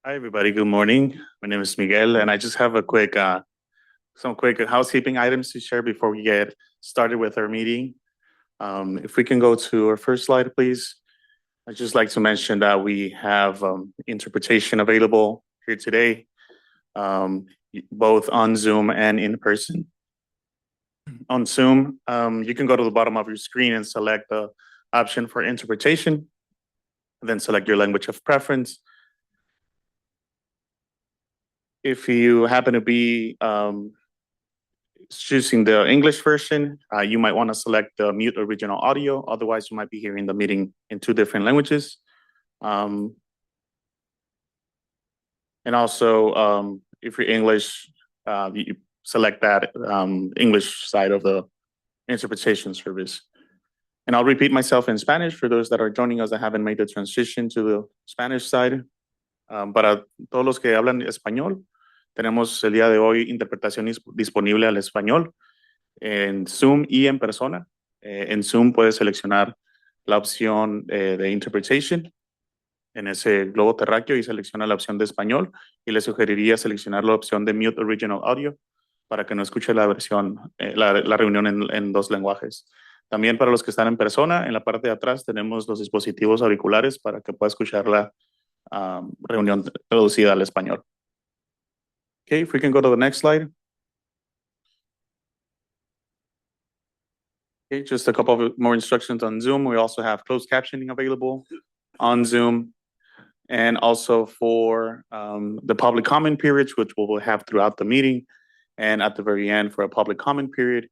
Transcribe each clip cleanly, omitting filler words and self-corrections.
Hi, everybody. Good morning. My name is Miguel, and I just have some quick housekeeping items to share before we get started with our meeting. If we can go to our first slide, please. I'd just like to mention that we have interpretation available here today, um, both on Zoom and in person. On Zoom, you can go to the bottom of your screen and select the option for interpretation, and then select your language of preference. If you happen to be choosing the English version, you might want to select the mute original audio. Otherwise, you might be hearing the meeting in two different languages. And also, if you're English, you select that English side of the interpretation service. And I'll repeat myself in Spanish for those that are joining us that haven't made the transition to the Spanish side. Para todos los que hablan español, tenemos el día de hoy interpretación disponible al español en Zoom y en persona. En Zoom puedes seleccionar la opción de interpretation en ese globo terráqueo y selecciona la opción de español, y le sugeriría seleccionar la opción de mute original audio para que no escuche la reunión en dos lenguajes. También para los que están en persona, en la parte de atrás tenemos los dispositivos auriculares para que pueda escuchar la reunión traducida al español. Okay, if we can go to the next slide. Okay, just a couple of more instructions on Zoom. We also have closed captioning available on Zoom, and also for the public comment periods, which we will have throughout the meeting, and at the very end for a public comment period,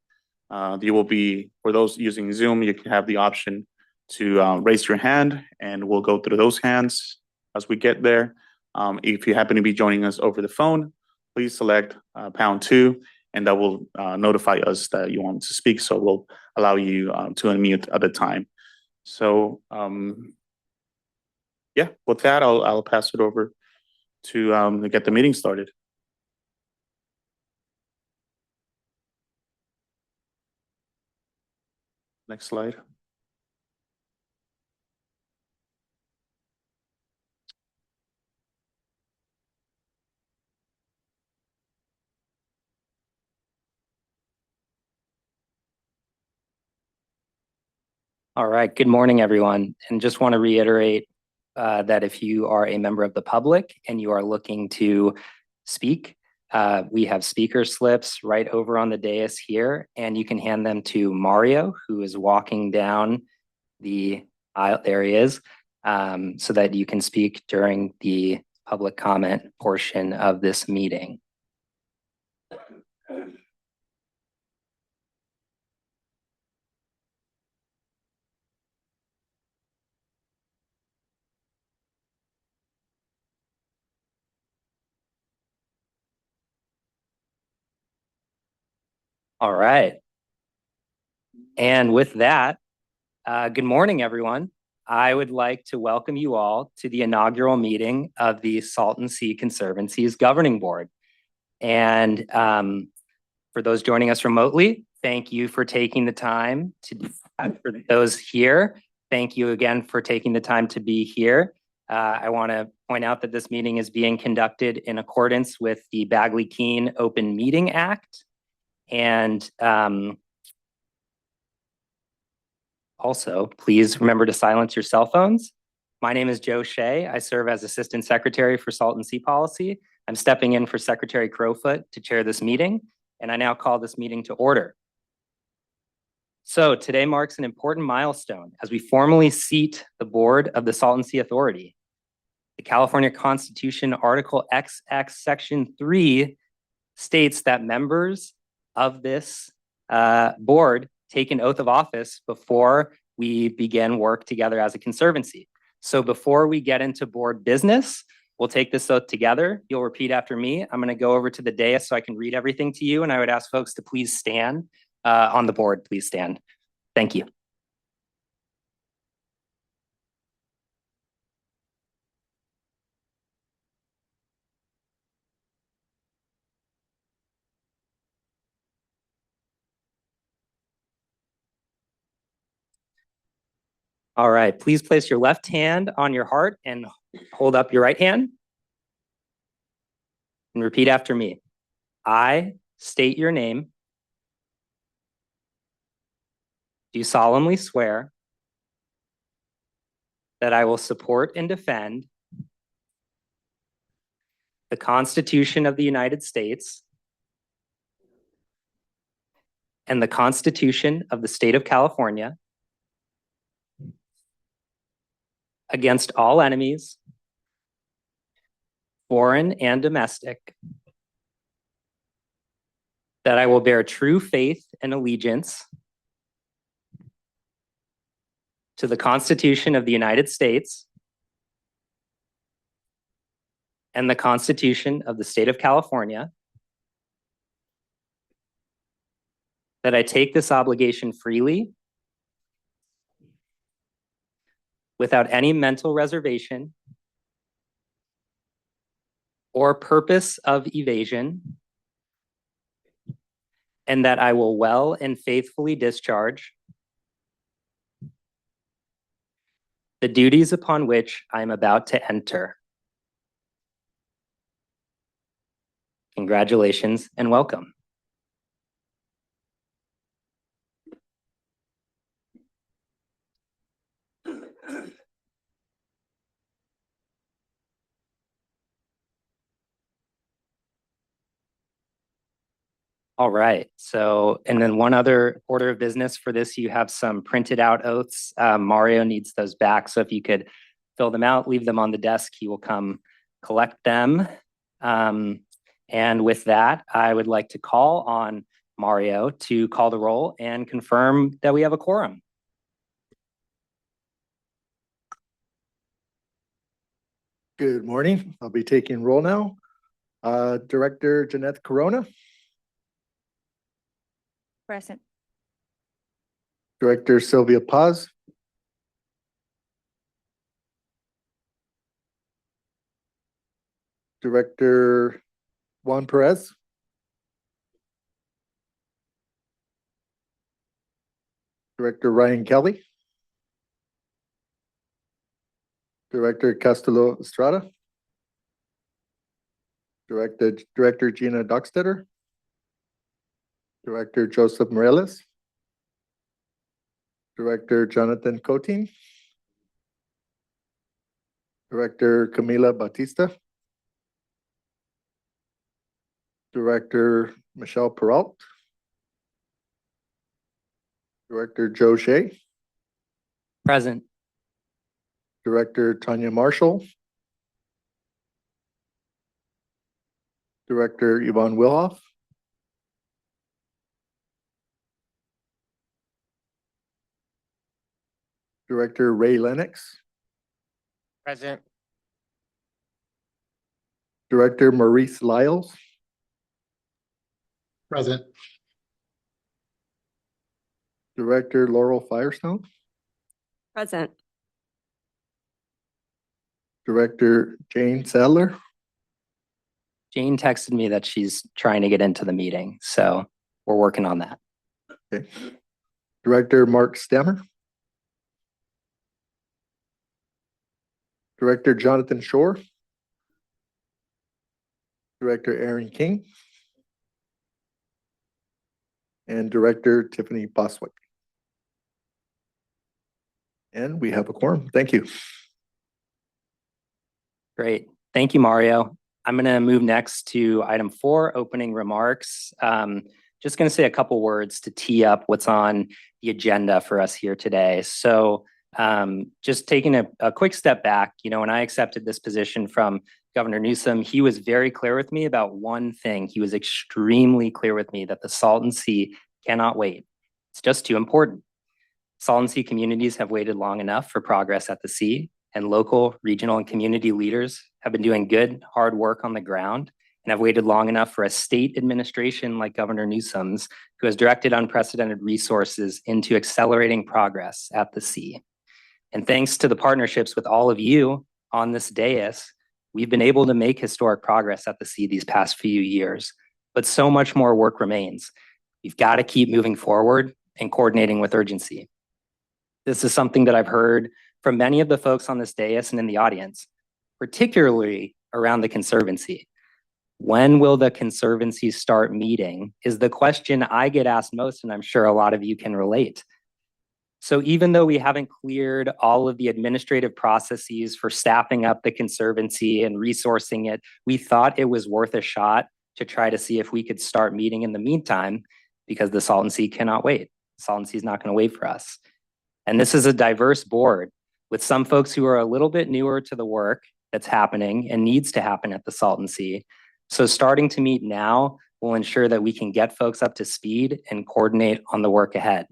you will be, for those using Zoom, you can have the option to raise your hand, and we'll go through those hands as we get there. If you happen to be joining us over the phone, please select #2, and that will notify us that you want to speak. So we'll allow you to unmute at the time. So yeah, with that, I'll pass it over to get the meeting started. Next slide. All right, good morning, everyone. And just want to reiterate that if you are a member of the public and you are looking to speak, we have speaker slips right over on the dais here, and you can hand them to Mario, who is walking down the aisle. There he is, so that you can speak during the public comment portion of this meeting. All right. And with that, good morning, everyone. I would like to welcome you all to the inaugural meeting of the Salton Sea Conservancy's Governing Board. And for those joining us remotely, thank you for taking the time to do that. For those here, thank you again for taking the time to be here. I want to point out that this meeting is being conducted in accordance with the Bagley-Keene Open Meeting Act. And also, please remember to silence your cell phones. My name is Joe Shea. I serve as Assistant Secretary for Salton Sea Policy. I'm stepping in for Secretary Crowfoot to chair this meeting, and I now call this meeting to order. So today marks an important milestone as we formally seat the board of the Salton Sea Authority. The California Constitution, Article XX, Section 3 states that members of this board take an oath of office before we begin work together as a conservancy. So before we get into board business, we'll take this oath together. You'll repeat after me. I'm going to go over to the dais so I can read everything to you, and I would ask folks to please stand on the board. Please stand. Thank you. All right, please place your left hand on your heart and hold up your right hand. and repeat after me. I state your name. Do solemnly swear that I will support and defend the Constitution of the United States and the Constitution of the State of California against all enemies, foreign and domestic, that I will bear true faith and allegiance to the Constitution of the United States and the Constitution of the State of California, that I take this obligation freely without any mental reservation or purpose of evasion, and that I will well and faithfully discharge the duties upon which I am about to enter. Congratulations and welcome. All right, so, and then one other order of business for this, you have some printed out oaths. Mario needs those back, so if you could fill them out, leave them on the desk, he will come collect them. And with that, I would like to call on Mario to call the roll and confirm that we have a quorum. Good morning. I'll be taking roll now. Director Jeanette Corona, Present. Director Sylvia Paz, Director Juan Perez, Director Ryan Kelly, Director Castillo Estrada, Director Gina Dockstetter, Director Joseph Morales, Director Jonathan Cotin, Director Camila Batista, Director Michelle Peralt, Director Joe Shea, Present. Director Tanya Marshall, Director Yvonne Wilhoff, Director Ray Lennox, Present. Director Maurice Lyles, Present. Director Laurel Firestone, Present. Director Jane Sadler, Jane texted me that she's trying to get into the meeting, so we're working on that. okay. Director Mark Stammer, Director Jonathan Shore, Director Aaron King, and Director Tiffany Boswick. And we have a quorum. Thank you. Great. Thank you, Mario. I'm going to move next to item 4, opening remarks. Just going to say a couple words to tee up what's on the agenda for us here today. So just taking a quick step back, when I accepted this position from Governor Newsom, he was very clear with me about one thing. He was extremely clear with me that the Salton Sea cannot wait. It's just too important. Salton Sea communities have waited long enough for progress at the sea, and local, regional, and community leaders have been doing good, hard work on the ground and have waited long enough for a state administration like Governor Newsom's, who has directed unprecedented resources into accelerating progress at the sea. And thanks to the partnerships with all of you on this dais, we've been able to make historic progress at the sea these past few years, but so much more work remains. We've got to keep moving forward and coordinating with urgency. This is something that I've heard from many of the folks on this dais and in the audience, particularly around the Conservancy. When will the Conservancy start meeting is the question I get asked most, and I'm sure a lot of you can relate. So even though we haven't cleared all of the administrative processes for staffing up the Conservancy and resourcing it, we thought it was worth a shot to try to see if we could start meeting in the meantime, because the Salton Sea cannot wait. Salton Sea is not going to wait for us. And this is a diverse board with some folks who are a little bit newer to the work that's happening and needs to happen at the Salton Sea. So starting to meet now will ensure that we can get folks up to speed and coordinate on the work ahead.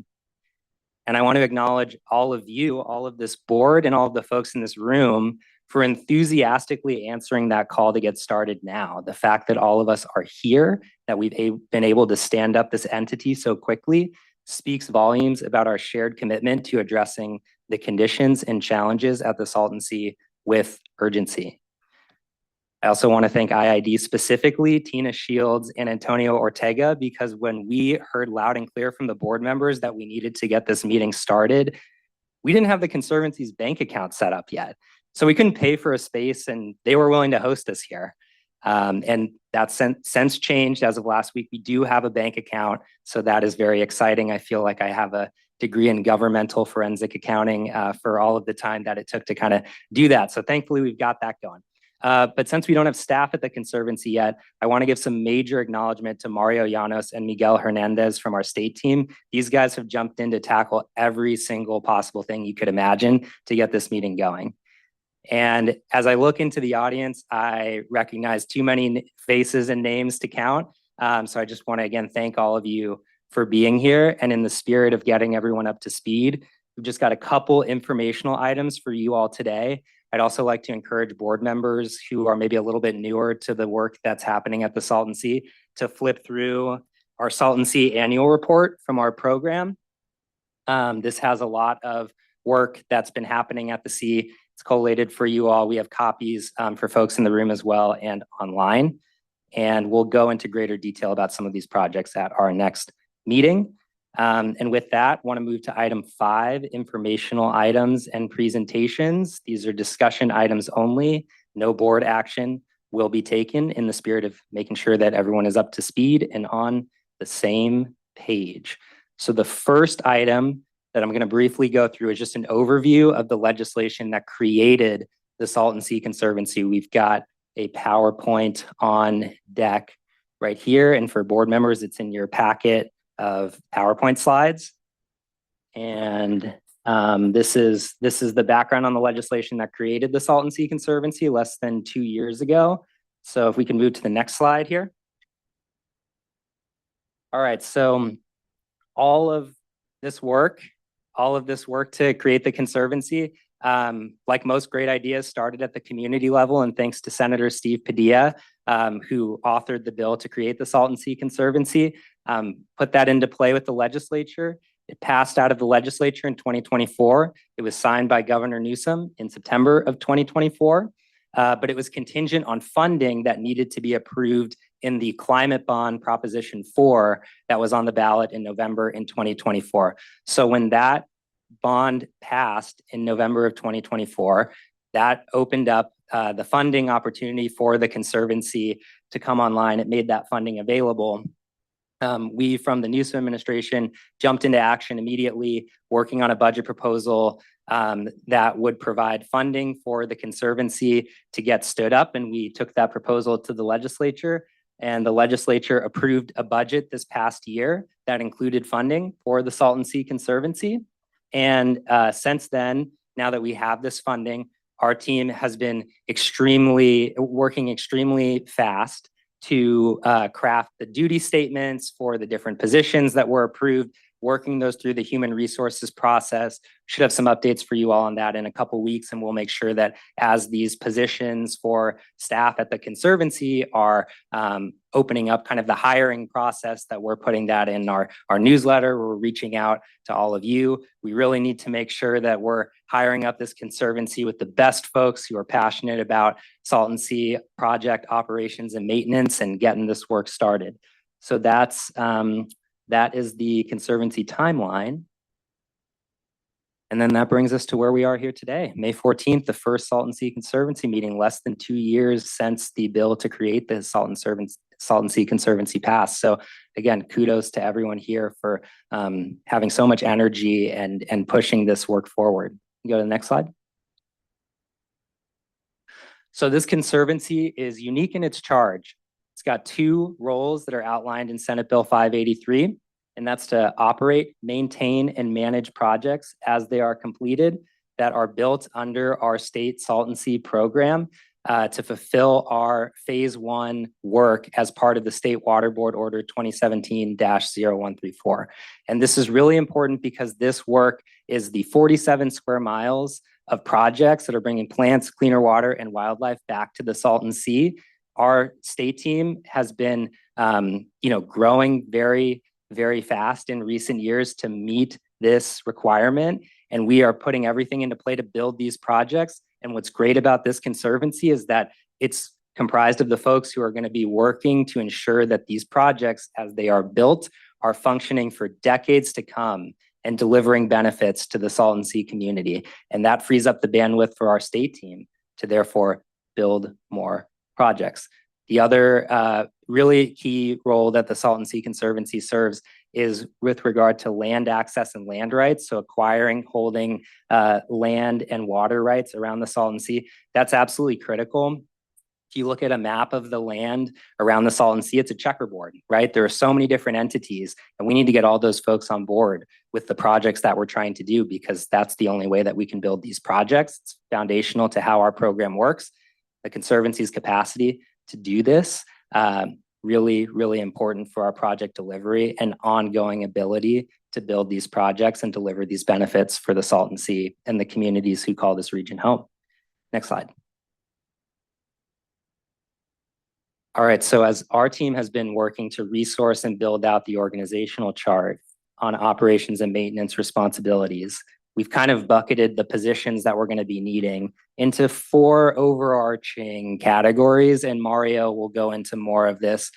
And I want to acknowledge all of you, all of this board, and all of the folks in this room for enthusiastically answering that call to get started now. The fact that all of us are here, that we've been able to stand up this entity so quickly, speaks volumes about our shared commitment to addressing the conditions and challenges at the Salton Sea with urgency. I also want to thank IID specifically, Tina Shields and Antonio Ortega, because when we heard loud and clear from the board members that we needed to get this meeting started, we didn't have the Conservancy's bank account set up yet. So we couldn't pay for a space, and they were willing to host us here. And that's since changed as of last week. We do have a bank account, so that is very exciting. I feel like I have a degree in governmental forensic accounting for all of the time that it took to kind of do that. So thankfully, we've got that going. But since we don't have staff at the Conservancy yet, I want to give some major acknowledgement to Mario Llanos and Miguel Hernandez from our state team. These guys have jumped in to tackle every single possible thing you could imagine to get this meeting going. And as I look into the audience, I recognize too many faces and names to count. So I just want to again thank all of you for being here. And in the spirit of getting everyone up to speed, we've just got a couple informational items for you all today. I'd also like to encourage board members who are maybe a little bit newer to the work that's happening at the Salton Sea to flip through our Salton Sea annual report from our program. This has a lot of work that's been happening at the sea. It's collated for you all. We have copies for folks in the room as well and online. And we'll go into greater detail about some of these projects at our next meeting. And with that, want to move to item 5, informational items and presentations. These are discussion items only. No board action will be taken in the spirit of making sure that everyone is up to speed and on the same page. So the first item that I'm going to briefly go through is just an overview of the legislation that created the Salton Sea Conservancy. We've got a PowerPoint on deck right here. And for board members, it's in your packet of PowerPoint slides. And this is the background on the legislation that created the Salton Sea Conservancy less than 2 years ago. So if we can move to the next slide here. All right, so all of this work to create the Conservancy, like most great ideas, started at the community level, and thanks to Senator Steve Padilla, who authored the bill to create the Salton Sea Conservancy, put that into play with the legislature. It passed out of the legislature in 2024. It was signed by Governor Newsom in September of 2024, but it was contingent on funding that needed to be approved in the Climate Bond Proposition 4 that was on the ballot in November in 2024. So when that bond passed in November of 2024, that opened up the funding opportunity for the Conservancy to come online. It made that funding available. We from the Newsom administration jumped into action immediately, working on a budget proposal that would provide funding for the Conservancy to get stood up. And we took that proposal to the legislature, and the legislature approved a budget this past year that included funding for the Salton Sea Conservancy. And since then, now that we have this funding, our team has been working extremely fast to craft the duty statements for the different positions that were approved, working those through the human resources process. Should have some updates for you all on that in a couple weeks, and we'll make sure that as these positions for staff at the Conservancy are opening up kind of the hiring process, that we're putting that in our newsletter. We're reaching out to all of you. We really need to make sure that we're hiring up this Conservancy with the best folks who are passionate about Salton Sea project operations and maintenance and getting this work started. So that is the Conservancy timeline. And then that brings us to where we are here today, May 14th, the first Salton Sea Conservancy meeting, less than 2 years since the bill to create the Salton Sea Conservancy passed. So again, kudos to everyone here for having so much energy and pushing this work forward. Go to the next slide. So this conservancy is unique in its charge. It's got 2 roles that are outlined in Senate Bill 583. And that's to operate, maintain, and manage projects as they are completed that are built under our state Salton Sea program to fulfill our phase 1 work as part of the State Water Board Order 2017-0134. And this is really important because this work is the 47 square miles of projects that are bringing plants, cleaner water, and wildlife back to the Salton Sea. Our state team has been, growing very fast in recent years to meet this requirement. And we are putting everything into play to build these projects. And what's great about this conservancy is that it's comprised of the folks who are going to be working to ensure that these projects, as they are built, are functioning for decades to come and delivering benefits to the Salton Sea community. And that frees up the bandwidth for our state team to therefore build more projects. The other really key role that the Salton Sea Conservancy serves is with regard to land access and land rights. So acquiring, holding land and water rights around the Salton Sea, that's absolutely critical. If you look at a map of the land around the Salton Sea, it's a checkerboard, right? There are so many different entities, and we need to get all those folks on board with the projects that we're trying to do, because that's the only way that we can build these projects. It's foundational to how our program works. The Conservancy's capacity to do this, really important for our project delivery and ongoing ability to build these projects and deliver these benefits for the Salton Sea and the communities who call this region home. Next slide. All right, so as our team has been working to resource and build out the organizational chart on operations and maintenance responsibilities, we've kind of bucketed the positions that we're going to be needing into 4 overarching categories, and Mario will go into more of this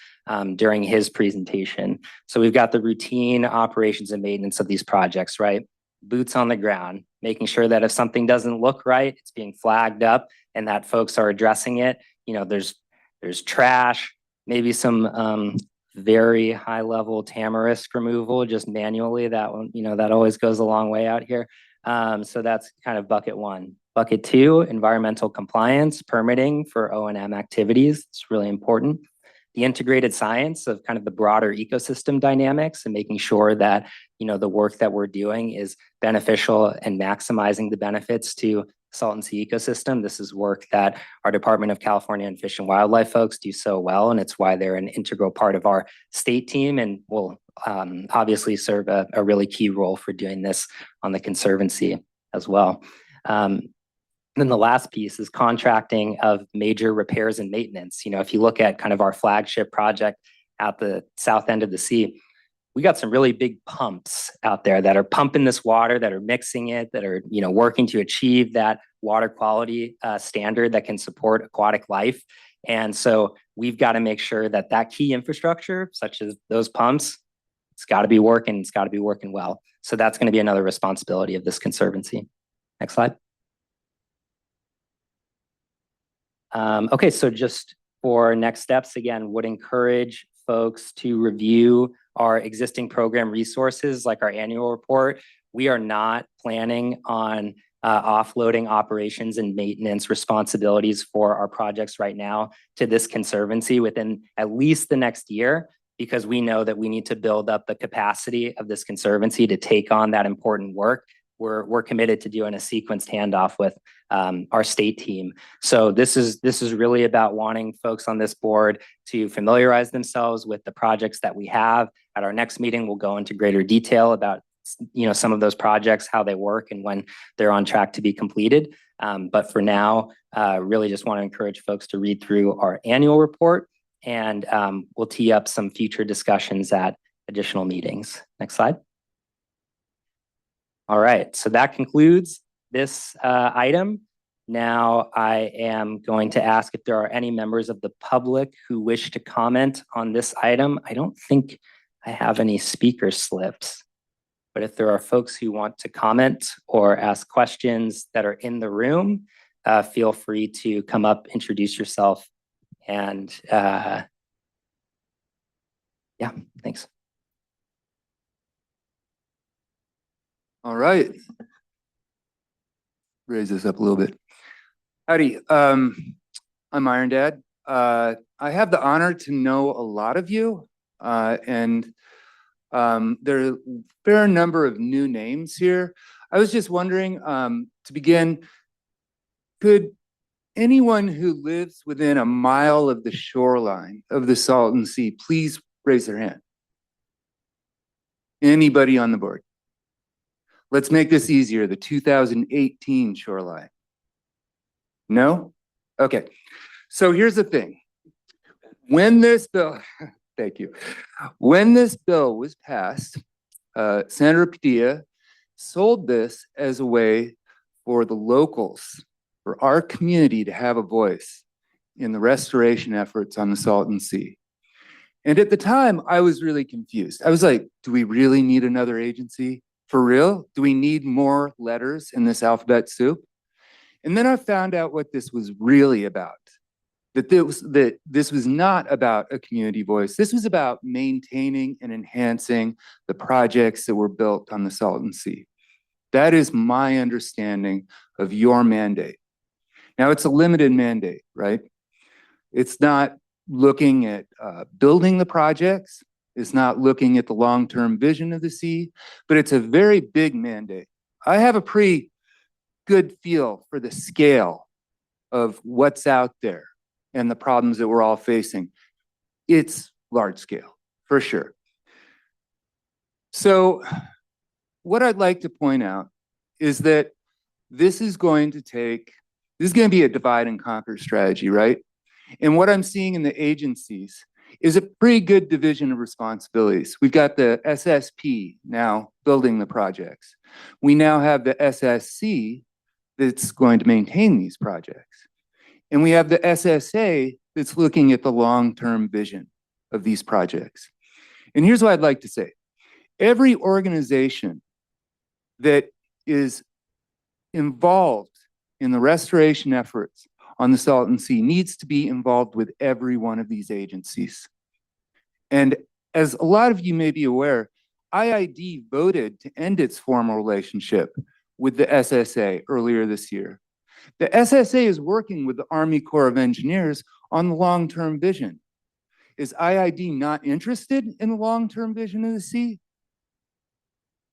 during his presentation. So we've got the routine operations and maintenance of these projects, right? Boots on the ground, making sure that if something doesn't look right, it's being flagged up and that folks are addressing it. You know, there's trash, maybe some very high level tamarisk removal just manually. That one, that always goes a long way out here. So that's kind of bucket 1. Bucket 2, environmental compliance, permitting for O&M activities. It's really important. The integrated science of kind of the broader ecosystem dynamics and making sure that, the work that we're doing is beneficial and maximizing the benefits to Salton Sea ecosystem. This is work that our Department of California and Fish and Wildlife folks do so well, and it's why they're an integral part of our state team and will obviously serve a really key role for doing this on the Conservancy as well. Then the last piece is contracting of major repairs and maintenance. If you look at kind of our flagship project at the south end of the sea, we got some really big pumps out there that are pumping this water, that are mixing it, that are, working to achieve that water quality standard that can support aquatic life. And so we've got to make sure that that key infrastructure, such as those pumps, it's got to be working, it's got to be working well. So that's going to be another responsibility of this Conservancy. Next slide. Okay, so just for next steps, again, would encourage folks to review our existing program resources like our annual report. We are not planning on offloading operations and maintenance responsibilities for our projects right now to this Conservancy within at least the next year, because we know that we need to build up the capacity of this Conservancy to take on that important work. We're committed to doing a sequenced handoff with our state team. So this is really about wanting folks on this board to familiarize themselves with the projects that we have. At our next meeting, we'll go into greater detail about some of those projects, how they work, and when they're on track to be completed. But for now, really just want to encourage folks to read through our annual report, and we'll tee up some future discussions at additional meetings. Next slide. All right, so that concludes this item. Now I am going to ask if there are any members of the public who wish to comment on this item. I don't think I have any speaker slips. But if there are folks who want to comment or ask questions that are in the room, feel free to come up, introduce yourself, and yeah, thanks. All right. Raise this up a little bit. Howdy, I'm Iron Dad. I have the honor to know a lot of you, and there are a fair number of new names here. I was just wondering, to begin, could anyone who lives within a mile of the shoreline of the Salton Sea please raise their hand? Anybody on the board? Let's make this easier, the 2018 shoreline. No? Okay, so here's the thing. When this bill, thank you. When this bill was passed, Senator Padilla sold this as a way for the locals, for our community to have a voice in the restoration efforts on the Salton Sea. And at the time, I was really confused. I was like, do we really need another agency? For real? Do we need more letters in this alphabet soup? And then I found out what this was really about. That this was not about a community voice. This was about maintaining and enhancing the projects that were built on the Salton Sea. That is my understanding of your mandate. Now, it's a limited mandate, right? It's not looking at building the projects. It's not looking at the long-term vision of the sea, but it's a very big mandate. I have a pretty good feel for the scale of what's out there and the problems that we're all facing. It's large scale, for sure. So what I'd like to point out is that this is going to be a divide and conquer strategy, right? And what I'm seeing in the agencies is a pretty good division of responsibilities. We've got the SSP now building the projects. We now have the SSC that's going to maintain these projects. And we have the SSA that's looking at the long-term vision of these projects. And here's what I'd like to say. Every organization that is involved in the restoration efforts on the Salton Sea needs to be involved with every one of these agencies. And as a lot of you may be aware, IID voted to end its formal relationship with the SSA earlier this year. The SSA is working with the Army Corps of Engineers on the long-term vision. Is IID not interested in the long-term vision of the sea?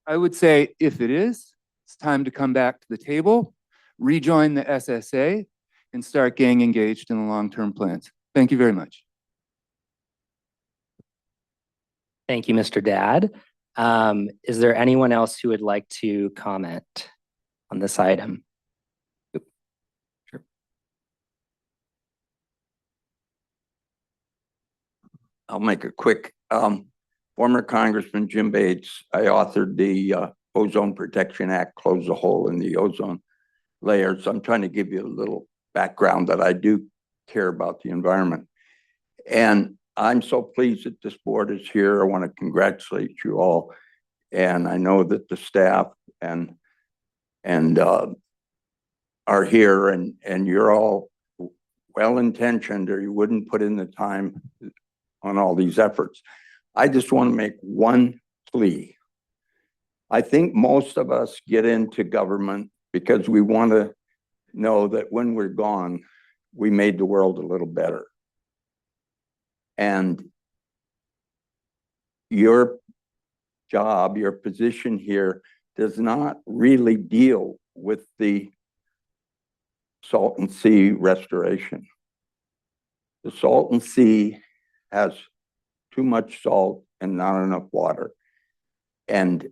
I would say if it is, it's time to come back to the table, rejoin the SSA, and start getting engaged in the long-term plans. Thank you very much. Thank you, Mr. Dad. Is there anyone else who would like to comment on this item? Sure. I'll make it quick. Former Congressman Jim Bates, I authored the Ozone Protection Act, close the hole in the ozone layer. So I'm trying to give you a little background that I do care about the environment. And I'm so pleased that this board is here. I want to congratulate you all. And I know that the staff and are here and you're all well-intentioned, or you wouldn't put in the time on all these efforts. I just want to make one plea. I think most of us get into government because we want to know that when we're gone, we made the world a little better. And your job, your position here does not really deal with the Salton Sea restoration. The Salton Sea has too much salt and not enough water. And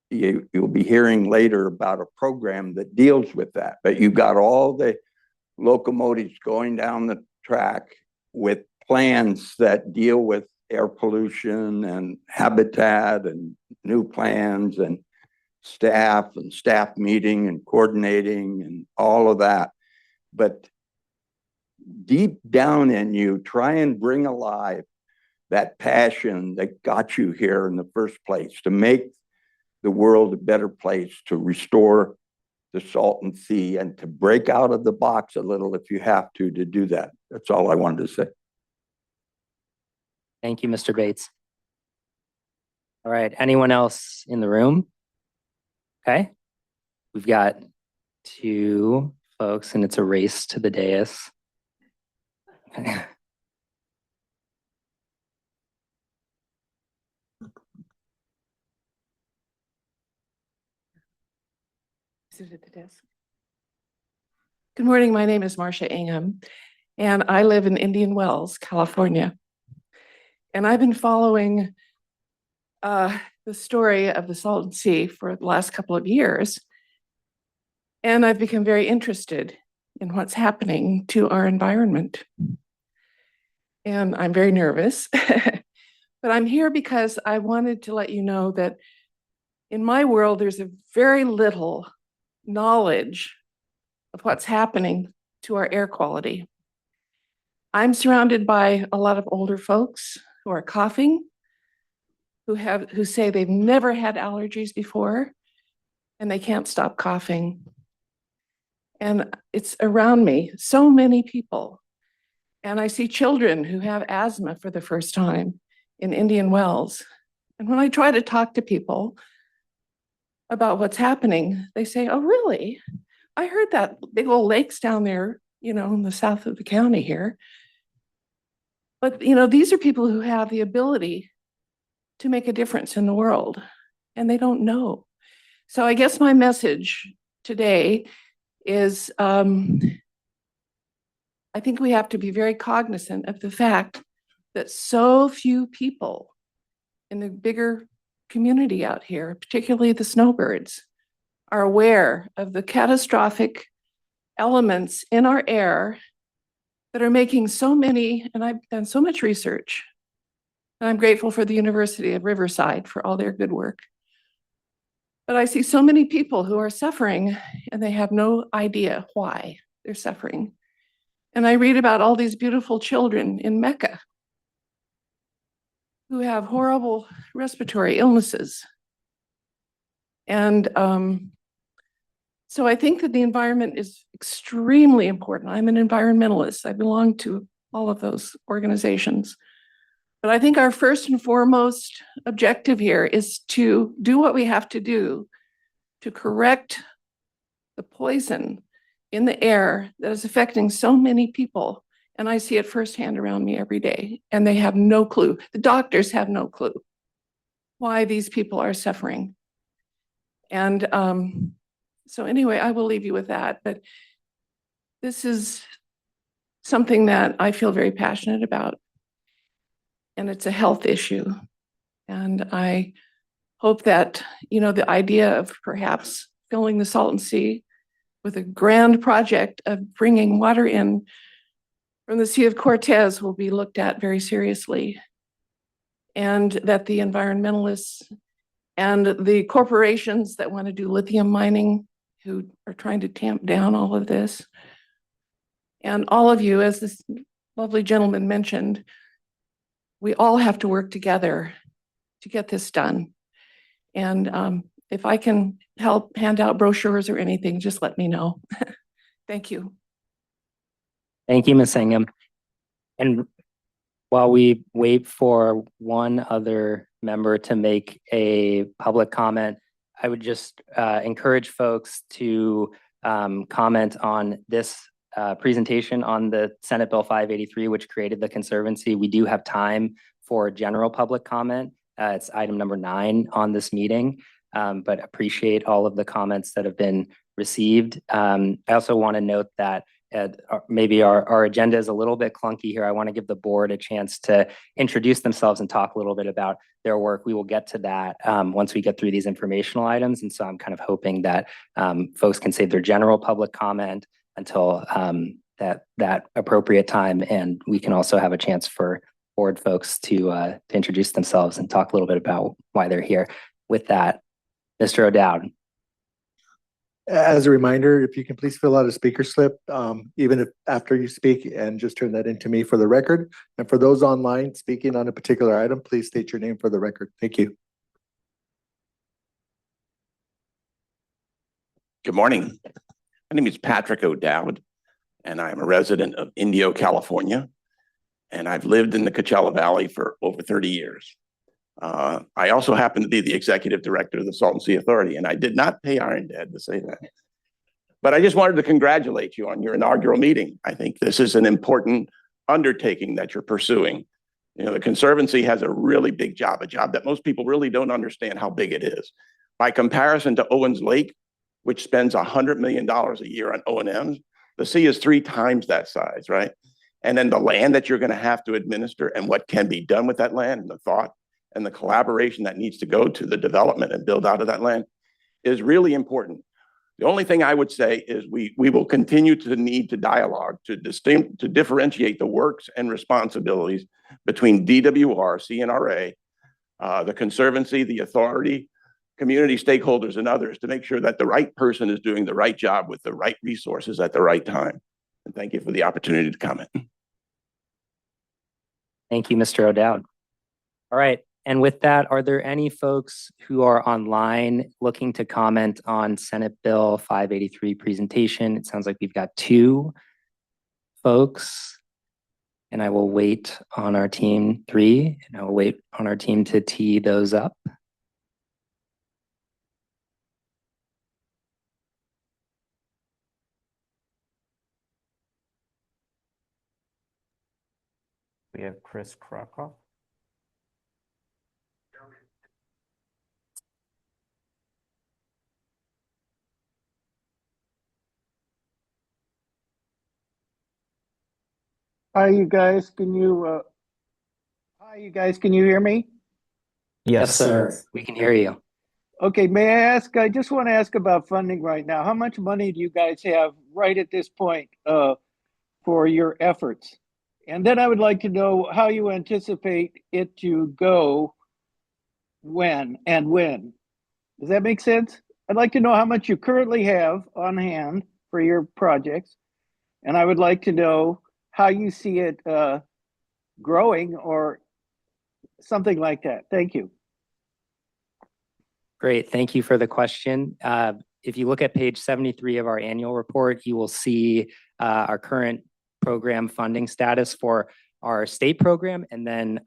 you'll be hearing later about a program that deals with that. But you've got all the locomotives going down the track with plans that deal with air pollution and habitat and new plans and staff meeting and coordinating and all of that. But deep down in you, try and bring alive that passion that got you here in the first place, to make the world a better place, to restore the Salton Sea, and to break out of the box a little if you have to do that. That's all I wanted to say. Thank you, Mr. Bates. All right, anyone else in the room? Okay, we've got two folks and it's a race to the dais. Okay. Sit at the desk. Good morning. My name is Marcia Ingham, and I live in Indian Wells, California. And I've been following the story of the Salton Sea for the last couple of years. And I've become very interested in what's happening to our environment. And I'm very nervous, but I'm here because I wanted to let you know that in my world, there's a very little knowledge of what's happening to our air quality. I'm surrounded by a lot of older folks who are coughing, who say they've never had allergies before, and they can't stop coughing. And it's around me, so many people. And I see children who have asthma for the first time in Indian Wells. And when I try to talk to people about what's happening, they say, oh, really? I heard that big old lakes down there, in the south of the county here. But, these are people who have the ability to make a difference in the world, and they don't know. So I guess my message today is I think we have to be very cognizant of the fact that so few people in the bigger community out here, particularly the snowbirds, are aware of the catastrophic elements in our air that are making so many, and I've done so much research, and I'm grateful for the University of Riverside for all their good work. But I see so many people who are suffering and they have no idea why they're suffering. And I read about all these beautiful children in Mecca who have horrible respiratory illnesses. And so I think that the environment is extremely important. I'm an environmentalist. I belong to all of those organizations. But I think our first and foremost objective here is to do what we have to do to correct the poison in the air that is affecting so many people. And I see it firsthand around me every day, and they have no clue. The doctors have no clue why these people are suffering. And so anyway, I will leave you with that. But this is something that I feel very passionate about. And it's a health issue. And I hope that, the idea of perhaps filling the Salton Sea with a grand project of bringing water in from the Sea of Cortez will be looked at very seriously. And that the environmentalists and the corporations that want to do lithium mining, who are trying to tamp down all of this, and all of you, as this lovely gentleman mentioned, we all have to work together to get this done. And if I can help hand out brochures or anything, just let me know. Thank you. Thank you, Ms. Ingham. And while we wait for one other member to make a public comment, I would just encourage folks to comment on this presentation on the Senate Bill 583, which created the Conservancy. We do have time for general public comment. It's item number 9 on this meeting, but appreciate all of the comments that have been received. I also want to note that maybe our agenda is a little bit clunky here. I want to give the board a chance to introduce themselves and talk a little bit about their work. We will get to that once we get through these informational items. And so I'm kind of hoping that folks can save their general public comment until that appropriate time. And we can also have a chance for board folks to introduce themselves and talk a little bit about why they're here. With that, Mr. O'Dowd. As a reminder, if you can please fill out a speaker slip, even if after you speak, and just turn that into me for the record. And for those online speaking on a particular item, please state your name for the record. Thank you. Good morning. My name is Patrick O'Dowd, and I'm a resident of Indio, California, and I've lived in the Coachella Valley for over 30 years. I also happen to be the executive director of the Salton Sea Authority, and I did not pay Iron Dad to say that. But I just wanted to congratulate you on your inaugural meeting. I think this is an important undertaking that you're pursuing. You know, the Conservancy has a really big job, a job that most people really don't understand how big it is. By comparison to Owens Lake, which spends $100 million a year on O&Ms, the sea is 3 times that size, right? And then the land that you're going to have to administer and what can be done with that land and the thought and the collaboration that needs to go to the development and build out of that land is really important. The only thing I would say is we will continue to need to dialogue to differentiate the works and responsibilities between DWR, CNRA, the Conservancy, the authority, community stakeholders, and others to make sure that the right person is doing the right job with the right resources at the right time. And thank you for the opportunity to comment. Thank you, Mr. O'Dowd. All right. And with that, are there any folks who are online looking to comment on Senate Bill 583 presentation? It sounds like we've got 2 folks. And I will wait on our team, 3, and I will wait on our team to tee those up. We have Chris Krakoff. Hi, you guys. Can you hear me? Yes, sir. We can hear you. Okay, may I ask, I just want to ask about funding right now. How much money do you guys have right at this point for your efforts? And then I would like to know how you anticipate it to go when. Does that make sense? I'd like to know how much you currently have on hand for your projects. And I would like to know how you see it growing or something like that. Thank you. Great. Thank you for the question. If you look at page 73 of our annual report, you will see our current program funding status for our state program. And then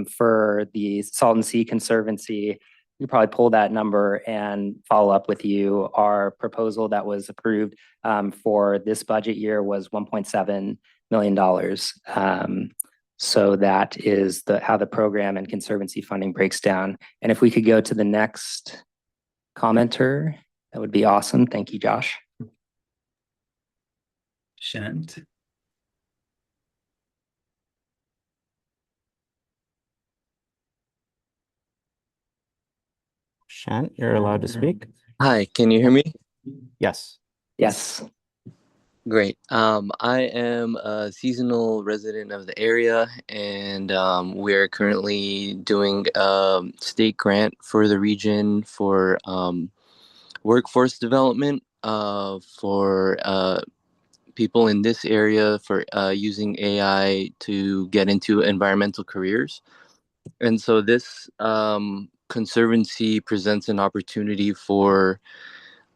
for the Salton Sea Conservancy, you probably pull that number and follow up with you. Our proposal that was approved for this budget year was $1.7 million. So that is how the program and Conservancy funding breaks down. And if we could go to the next commenter, that would be awesome. Thank you, Josh. Shant. Shant, you're allowed to speak. Hi, can you hear me? Yes. Yes. Great. I am a seasonal resident of the area, and we're currently doing a state grant for the region for workforce development for people in this area for using AI to get into environmental careers. And so this Conservancy presents an opportunity for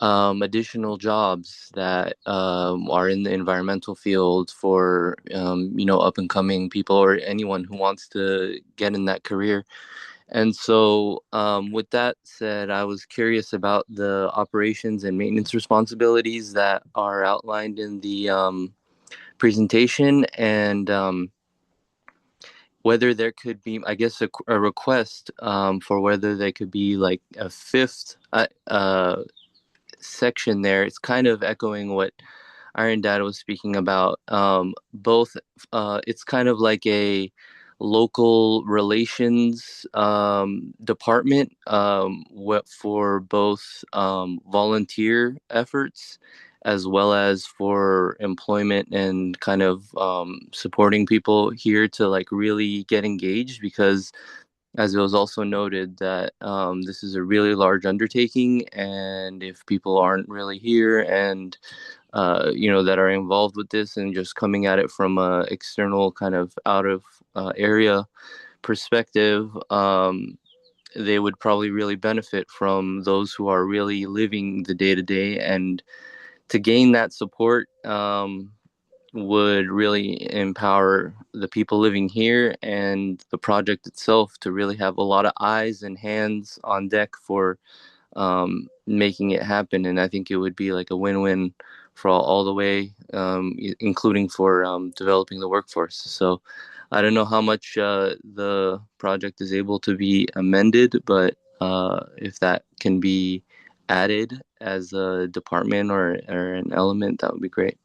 additional jobs that are in the environmental field for up and coming people or anyone who wants to get in that career. And so with that said, I was curious about the operations and maintenance responsibilities that are outlined in the presentation, and whether there could be, I guess, a request for whether there could be like a 5th section there. It's kind of echoing what Iron Dad was speaking about. Both, it's kind of like a local relations department for both volunteer efforts as well as for employment and kind of supporting people here to like really get engaged, because as it was also noted that this is a really large undertaking, and if people aren't really here and that are involved with this and just coming at it from a external kind of out of area perspective, they would probably really benefit from those who are really living the day to day. And to gain that support would really empower the people living here and the project itself to really have a lot of eyes and hands on deck for making it happen. And I think it would be like a win-win for all the way, including for developing the workforce. So I don't know how much the project is able to be amended, but if that can be added as a department or an element, that would be great.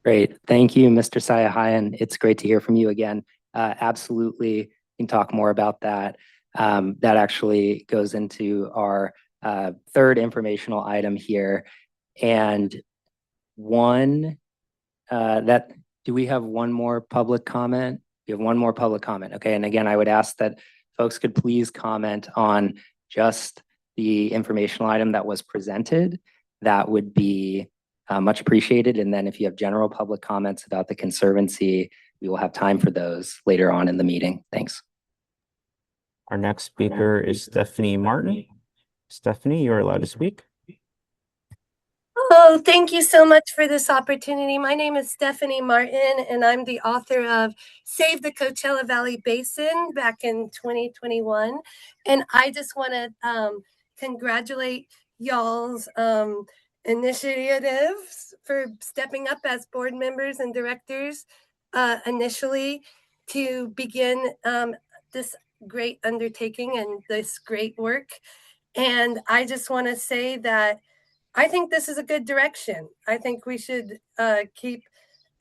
Great. Thank you, Mr. Sayahayan. It's great to hear from you again. Absolutely, we can talk more about that. That actually goes into our third informational item here. And do we have one more public comment? We have one more public comment. Okay, and again, I would ask that folks could please comment on just the informational item that was presented. That would be much appreciated. And then if you have general public comments about the Conservancy, we will have time for those later on in the meeting. Thanks. Our next speaker is Stephanie Martin. Stephanie, you're allowed to speak. Oh, thank you so much for this opportunity. My name is Stephanie Martin, and I'm the author of Save the Coachella Valley Basin back in 2021. And I just want to congratulate y'all's initiatives for stepping up as board members and directors initially to begin this great undertaking and this great work. And I just want to say that I think this is a good direction. I think we should keep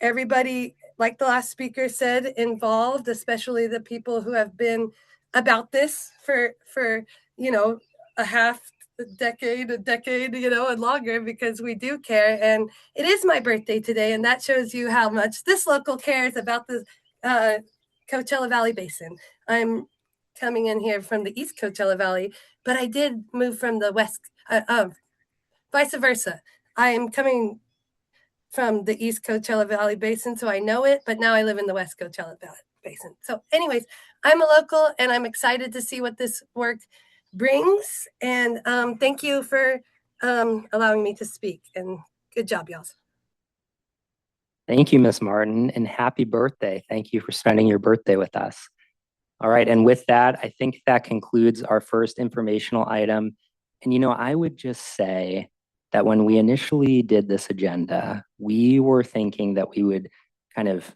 everybody, like the last speaker said, involved, especially the people who have been about this for a decade, and longer, because we do care. And it is my birthday today, and that shows you how much this local cares about the Coachella Valley Basin. I'm coming in here from the East Coachella Valley, but I did move from the West, vice versa. I am coming from the East Coachella Valley Basin, so I know it, but now I live in the West Coachella Valley Basin. So anyways, I'm a local, and I'm excited to see what this work brings. And thank you for allowing me to speak, and good job, y'all. Thank you, Ms. Martin, and happy birthday. Thank you for spending your birthday with us. All right, and with that, I think that concludes our first informational item. And I would just say that when we initially did this agenda, we were thinking that we would kind of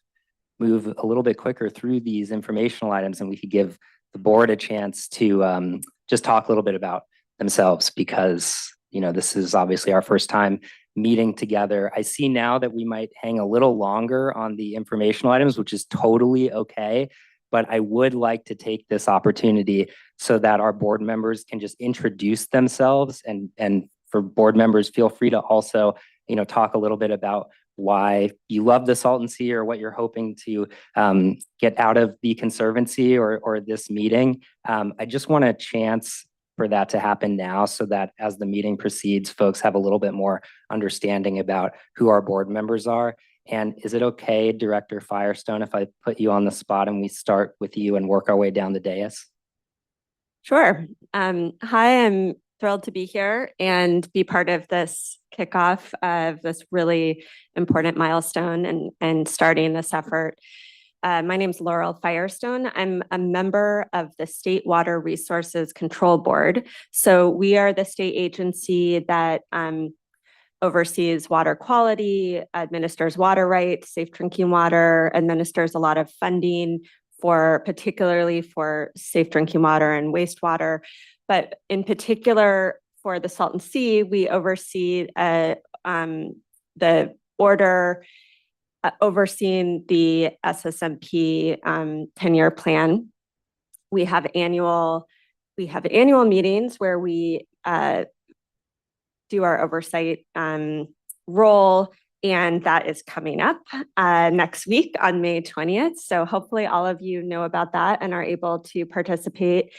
move a little bit quicker through these informational items, and we could give the board a chance to just talk a little bit about themselves, because this is obviously our first time meeting together. I see now that we might hang a little longer on the informational items, which is totally okay. But I would like to take this opportunity so that our board members can just introduce themselves, and for board members, feel free to also, talk a little bit about why you love the Salton Sea, or what you're hoping to get out of the Conservancy or this meeting. I just want a chance for that to happen now, so that as the meeting proceeds, folks have a little bit more understanding about who our board members are. And is it okay, Director Firestone, if I put you on the spot and we start with you and work our way down the dais? Sure. Hi, I'm thrilled to be here and be part of this kickoff of this really important milestone and starting this effort. My name is Laurel Firestone. I'm a member of the State Water Resources Control Board. So we are the state agency that oversees water quality, administers water rights, safe drinking water, administers a lot of funding particularly for safe drinking water and wastewater. But in particular for the Salton Sea, we oversee the order overseeing the SSMP 10-year plan. We have annual meetings where we do our oversight role, and that is coming up next week on May 20th. So hopefully all of you know about that and are able to participate.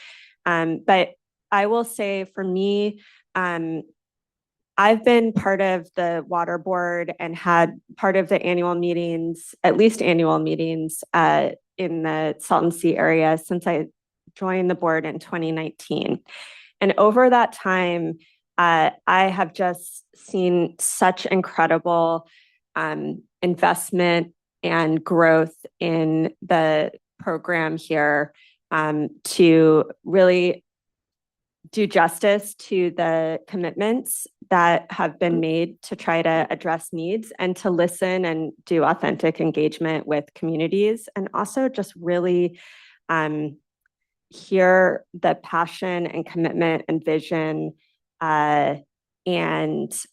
But I will say for me, I've been part of the water board and had part of the annual meetings, at least annual meetings in the Salton Sea area since I joined the board in 2019. And over that time, I have just seen such incredible investment and growth in the program here to really do justice to the commitments that have been made to try to address needs and to listen and do authentic engagement with communities, and also just really hear the passion and commitment and vision and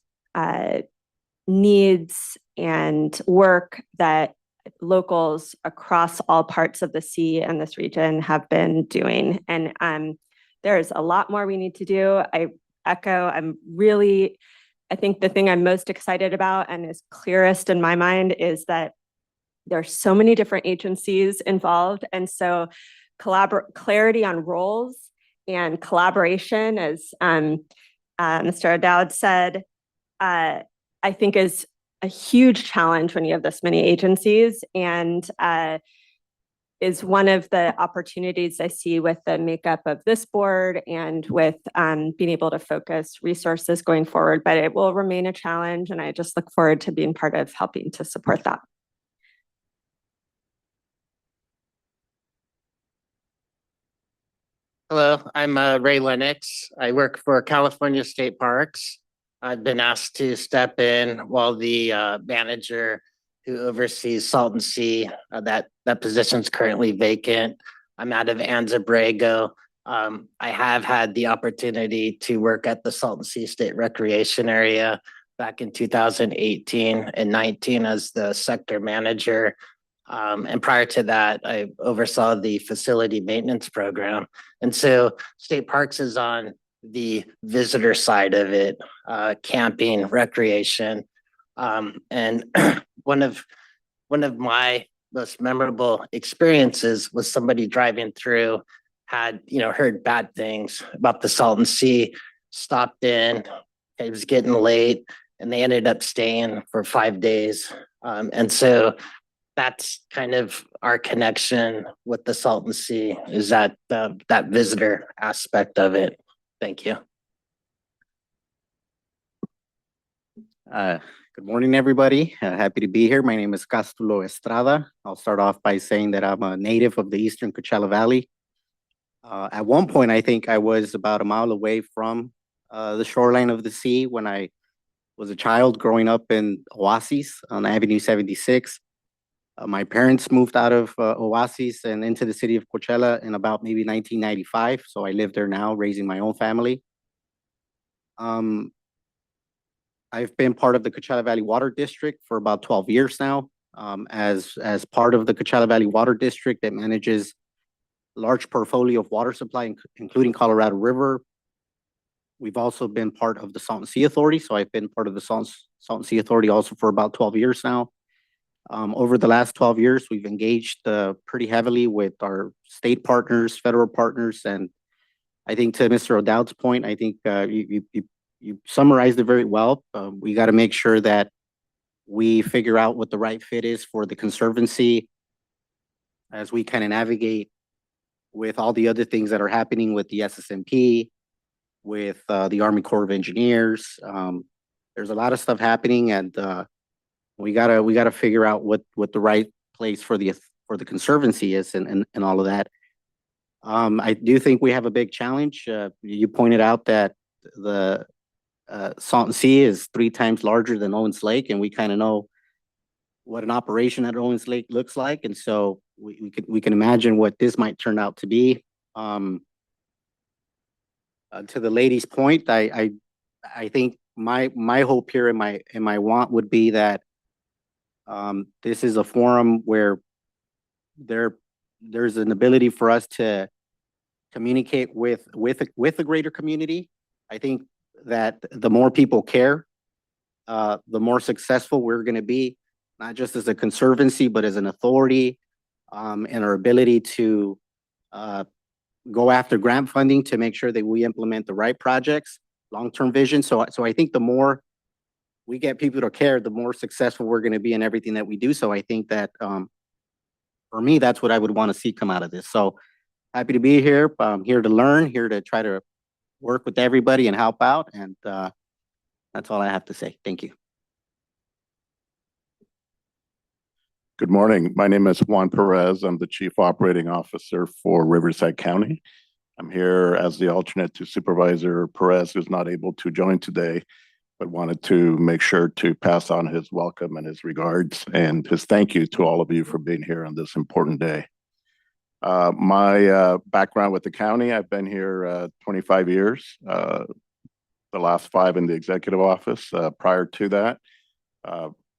needs and work that locals across all parts of the sea and this region have been doing. And there's a lot more we need to do. I think the thing I'm most excited about and is clearest in my mind is that there's so many different agencies involved. And so clarity on roles and collaboration, as Mr. O'Dowd said, I think is a huge challenge when you have this many agencies, and is one of the opportunities I see with the makeup of this board and with being able to focus resources going forward. But it will remain a challenge, and I just look forward to being part of helping to support that. Hello, I'm Ray Lennox. I work for California State Parks. I've been asked to step in while the manager who oversees Salton Sea, that position's currently vacant. I'm out of Anza-Borrego. I have had the opportunity to work at the Salton Sea State Recreation Area back in 2018 and 19 as the sector manager. And prior to that, I oversaw the facility maintenance program. And so State Parks is on the visitor side of it, camping, recreation. And one of my most memorable experiences was somebody driving through, had, heard bad things about the Salton Sea, stopped in, it was getting late, and they ended up staying for 5 days. And so that's kind of our connection with the Salton Sea, is that visitor aspect of it. Thank you. Good morning, everybody. Happy to be here. My name is Castulo Estrada. I'll start off by saying that I'm a native of the Eastern Coachella Valley. At one point, I think I was about a mile away from the shoreline of the sea when I was a child growing up in Oasis on Avenue 76. My parents moved out of Oasis and into the city of Coachella in about maybe 1995. So I live there now, raising my own family. I've been part of the Coachella Valley Water District for about 12 years now. As part of the Coachella Valley Water District that manages a large portfolio of water supply, including Colorado River. We've also been part of the Salton Sea Authority. So I've been part of the Salton Sea Authority also for about 12 years now. Over the last 12 years, we've engaged pretty heavily with our state partners, federal partners, and I think to Mr. O'Dowd's point, I think you summarized it very well. We got to make sure that we figure out what the right fit is for the Conservancy as we kind of navigate with all the other things that are happening with the SSMP, with the Army Corps of Engineers. There's a lot of stuff happening, and we gotta figure out what the right place for the Conservancy is, and all of that. I do think we have a big challenge. You pointed out that the Salton Sea is 3 times larger than Owens Lake, and we kind of know what an operation at Owens Lake looks like, and so we can imagine what this might turn out to be. To the lady's point, I think my hope here and my want would be that this is a forum where there's an ability for us to communicate with a greater community. I think that the more people care, the more successful we're going to be, not just as a Conservancy, but as an authority, and our ability to go after grant funding to make sure that we implement the right projects, long-term vision. So I think the more we get people to care, the more successful we're going to be in everything that we do. So I think that for me, that's what I would want to see come out of this. So happy to be here. I'm here to learn, here to try to work with everybody and help out. And that's all I have to say. Thank you. Good morning. My name is Juan Perez. I'm the Chief Operating Officer for Riverside County. I'm here as the alternate to Supervisor Perez, who's not able to join today, but wanted to make sure to pass on his welcome and his regards and his thank you to all of you for being here on this important day. My background with the county, I've been here 25 years, the last 5 in the executive office. Prior to that,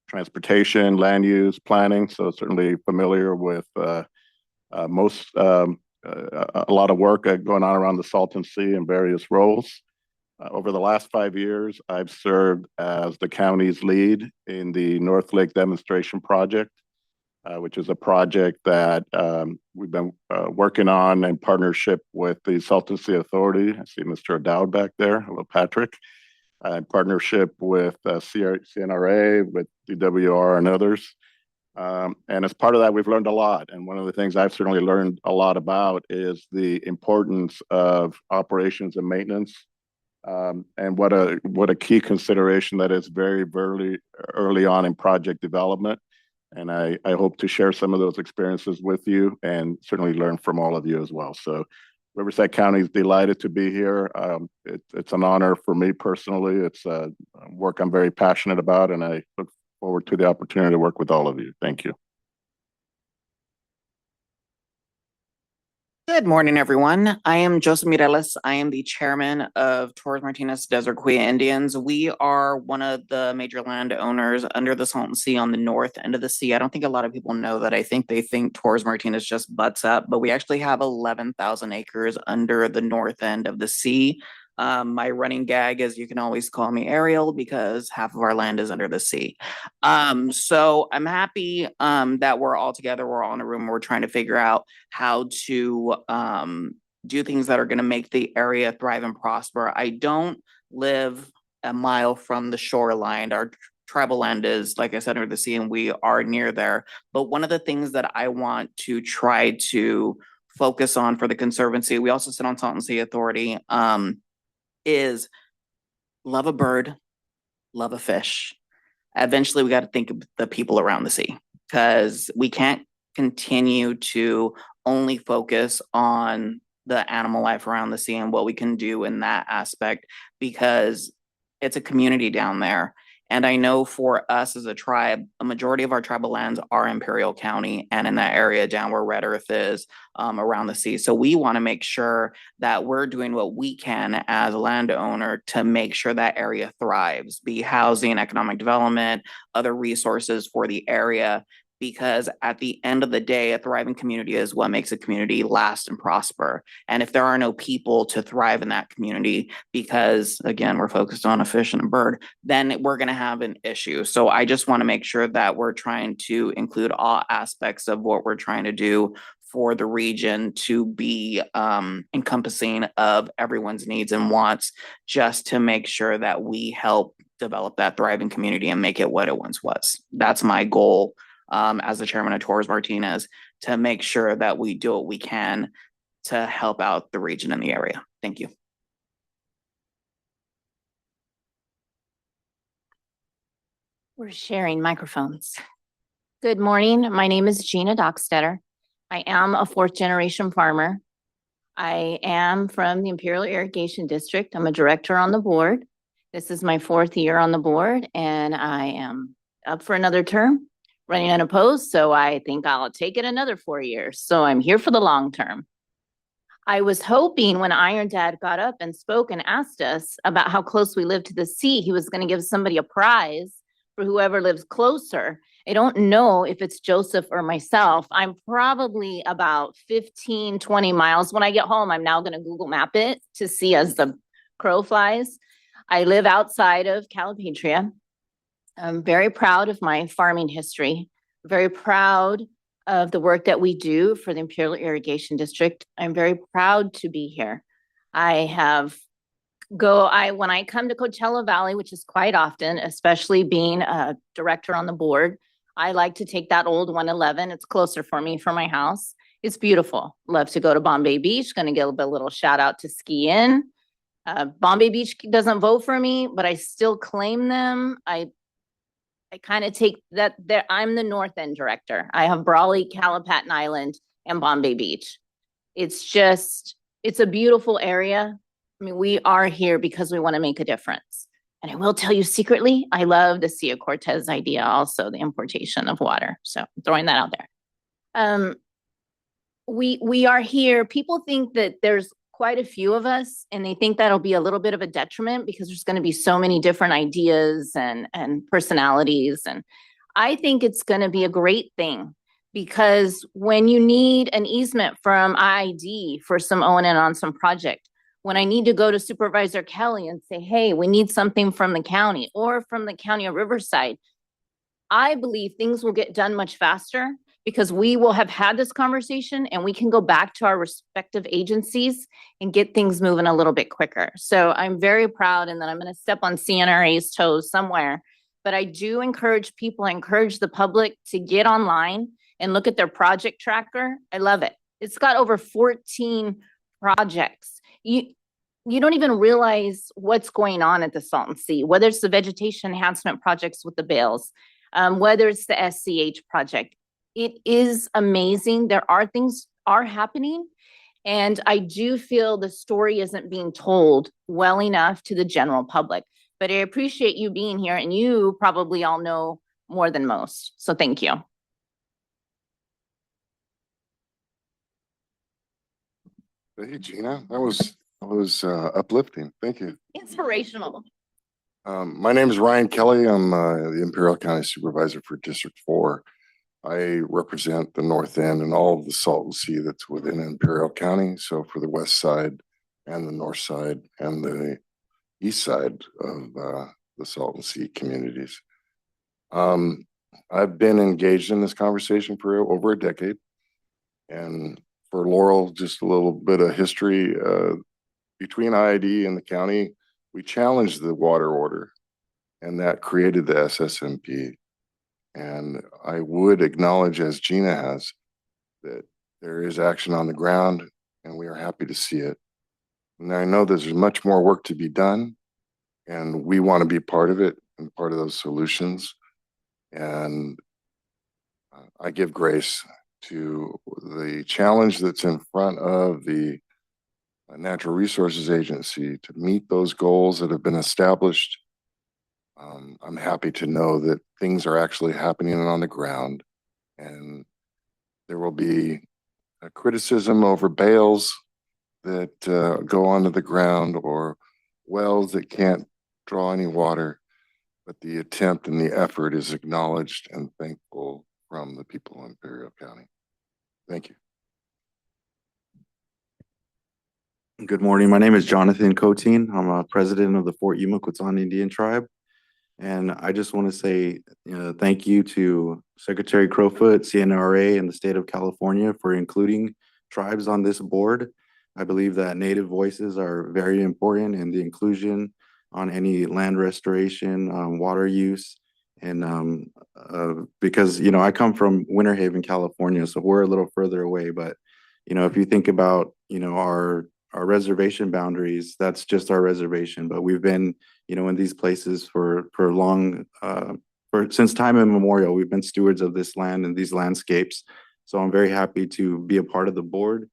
transportation, land use, planning, so certainly familiar with a lot of work going on around the Salton Sea in various roles. Over the last 5 years, I've served as the county's lead in the North Lake Demonstration Project, which is a project that we've been working on in partnership with the Salton Sea Authority. I see Mr. O'Dowd back there. Hello, Patrick. In partnership with CNRA, with DWR and others. And as part of that, we've learned a lot. And one of the things I've certainly learned a lot about is the importance of operations and maintenance. And what a key consideration that is very early on in project development. And I hope to share some of those experiences with you and certainly learn from all of you as well. So Riverside County is delighted to be here. It's an honor for me personally. It's work I'm very passionate about, and I look forward to the opportunity to work with all of you. Thank you. Good morning, everyone. I am Joseph Mireles. I am the chairman of Torres Martinez Desert Cuya Indians. We are one of the major landowners under the Salton Sea on the north end of the sea. I don't think a lot of people know that. I think they think Torres Martinez just butts up, but we actually have 11,000 acres under the north end of the sea. My running gag is you can always call me Ariel because half of our land is under the sea. So I'm happy that we're all together. We're all in a room. We're trying to figure out how to do things that are going to make the area thrive and prosper. I don't live a mile from the shoreline. Our tribal land is, like I said, under the sea, and we are near there. But one of the things that I want to try to focus on for the Conservancy, we also sit on Salton Sea Authority, is love a bird, love a fish. Eventually, we got to think of the people around the sea, because we can't continue to only focus on the animal life around the sea and what we can do in that aspect, because it's a community down there. And I know for us as a tribe, a majority of our tribal lands are Imperial County and in that area down where Red Earth is, around the sea. So we want to make sure that we're doing what we can as a landowner to make sure that area thrives, be housing, economic development, other resources for the area. Because at the end of the day, a thriving community is what makes a community last and prosper. And if there are no people to thrive in that community, because again, we're focused on a fish and a bird, then we're going to have an issue. So I just want to make sure that we're trying to include all aspects of what we're trying to do for the region to be encompassing of everyone's needs and wants, just to make sure that we help develop that thriving community and make it what it once was. That's my goal. As the chairman of Torres Martinez, to make sure that we do what we can to help out the region and the area. Thank you. We're sharing microphones. Good morning. My name is Gina Dockstetter. I am a 4th generation farmer. I am from the Imperial Irrigation District. I'm a director on the board. This is my 4th year on the board, and I am up for another term, running unopposed, so I think I'll take it another 4 years. So I'm here for the long term. I was hoping when Iron Dad got up and spoke and asked us about how close we live to the sea, he was going to give somebody a prize for whoever lives closer. I don't know if it's Joseph or myself. I'm probably about 15, 20 miles. When I get home, I'm now going to Google map it to see as the crow flies. I live outside of Calipatria. I'm very proud of my farming history, very proud of the work that we do for the Imperial Irrigation District. I'm very proud to be here. When I come to Coachella Valley, which is quite often, especially being a director on the board, I like to take that old 111. It's closer for me from my house. It's beautiful. Love to go to Bombay Beach. Going to give a little shout out to Ski Inn. Bombay Beach doesn't vote for me, but I still claim them. I kind of take that there. I'm the North End director. I have Brawley, Calapatten Island, and Bombay Beach. It's a beautiful area. I mean, we are here because we want to make a difference. And I will tell you secretly, I love the Cia Cortez idea, also the importation of water. So I'm throwing that out there. We are here. People think that there's quite a few of us, and they think that'll be a little bit of a detriment because there's going to be so many different ideas and personalities. And I think it's going to be a great thing, because when you need an easement from IID for some O&M on some project, when I need to go to Supervisor Kelly and say, hey, we need something from the county or from the county of Riverside, I believe things will get done much faster because we will have had this conversation and we can go back to our respective agencies and get things moving a little bit quicker. So I'm very proud, and then I'm going to step on CNRA's toes somewhere, but I do encourage people, I encourage the public to get online and look at their project tracker. I love it. It's got over 14 projects. You don't even realize what's going on at the Salton Sea, whether it's the vegetation enhancement projects with the bales, whether it's the SCH project. It is amazing. There are things are happening, and I do feel the story isn't being told well enough to the general public. But I appreciate you being here, and you probably all know more than most. So thank you. Hey, Gina, that was uplifting. Thank you. Inspirational. My name is Ryan Kelly. I'm the Imperial County Supervisor for District 4. I represent the North End and all of the Salton Sea that's within Imperial County. So for the west side and the north side and the east side of the Salton Sea communities. I've been engaged in this conversation for over a decade. And for Laurel, just a little bit of history. Between IID and the county, we challenged the water order, and that created the SSMP. And I would acknowledge, as Gina has, that there is action on the ground, and we are happy to see it. And I know there's much more work to be done, and we want to be part of it and part of those solutions. And I give grace to the challenge that's in front of the Natural Resources Agency to meet those goals that have been established. I'm happy to know that things are actually happening on the ground, and there will be a criticism over bales that go onto the ground or wells that can't draw any water, but the attempt and the effort is acknowledged and thankful from the people of Imperial County. Thank you. Good morning. My name is Jonathan Coteen. I'm a president of the Fort Yuma Quezon Indian Tribe. And I just want to say thank you to Secretary Crowfoot, CNRA, and the state of California for including tribes on this board. I believe that Native voices are very important in the inclusion on any land restoration, water use. And because, I come from Winter Haven, California, so we're a little further away. But, if you think about, our reservation boundaries, that's just our reservation. But we've been, in these places for long, since time immemorial, we've been stewards of this land and these landscapes. So I'm very happy to be a part of the board.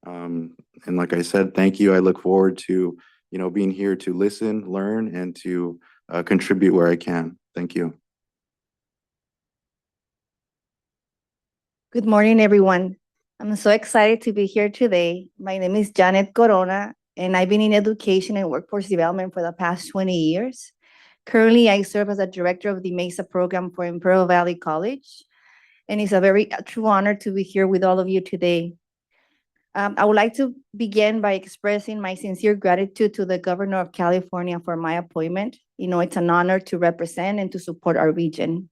And like I said, thank you. I look forward to, being here to listen, learn, and to contribute where I can. Thank you. Good morning, everyone. I'm so excited to be here today. My name is Janet Corona, and I've been in education and workforce development for the past 20 years. Currently, I serve as a director of the MESA program for Imperial Valley College, and it's a true honor to be here with all of you today. I would like to begin by expressing my sincere gratitude to the Governor of California for my appointment. It's an honor to represent and to support our region.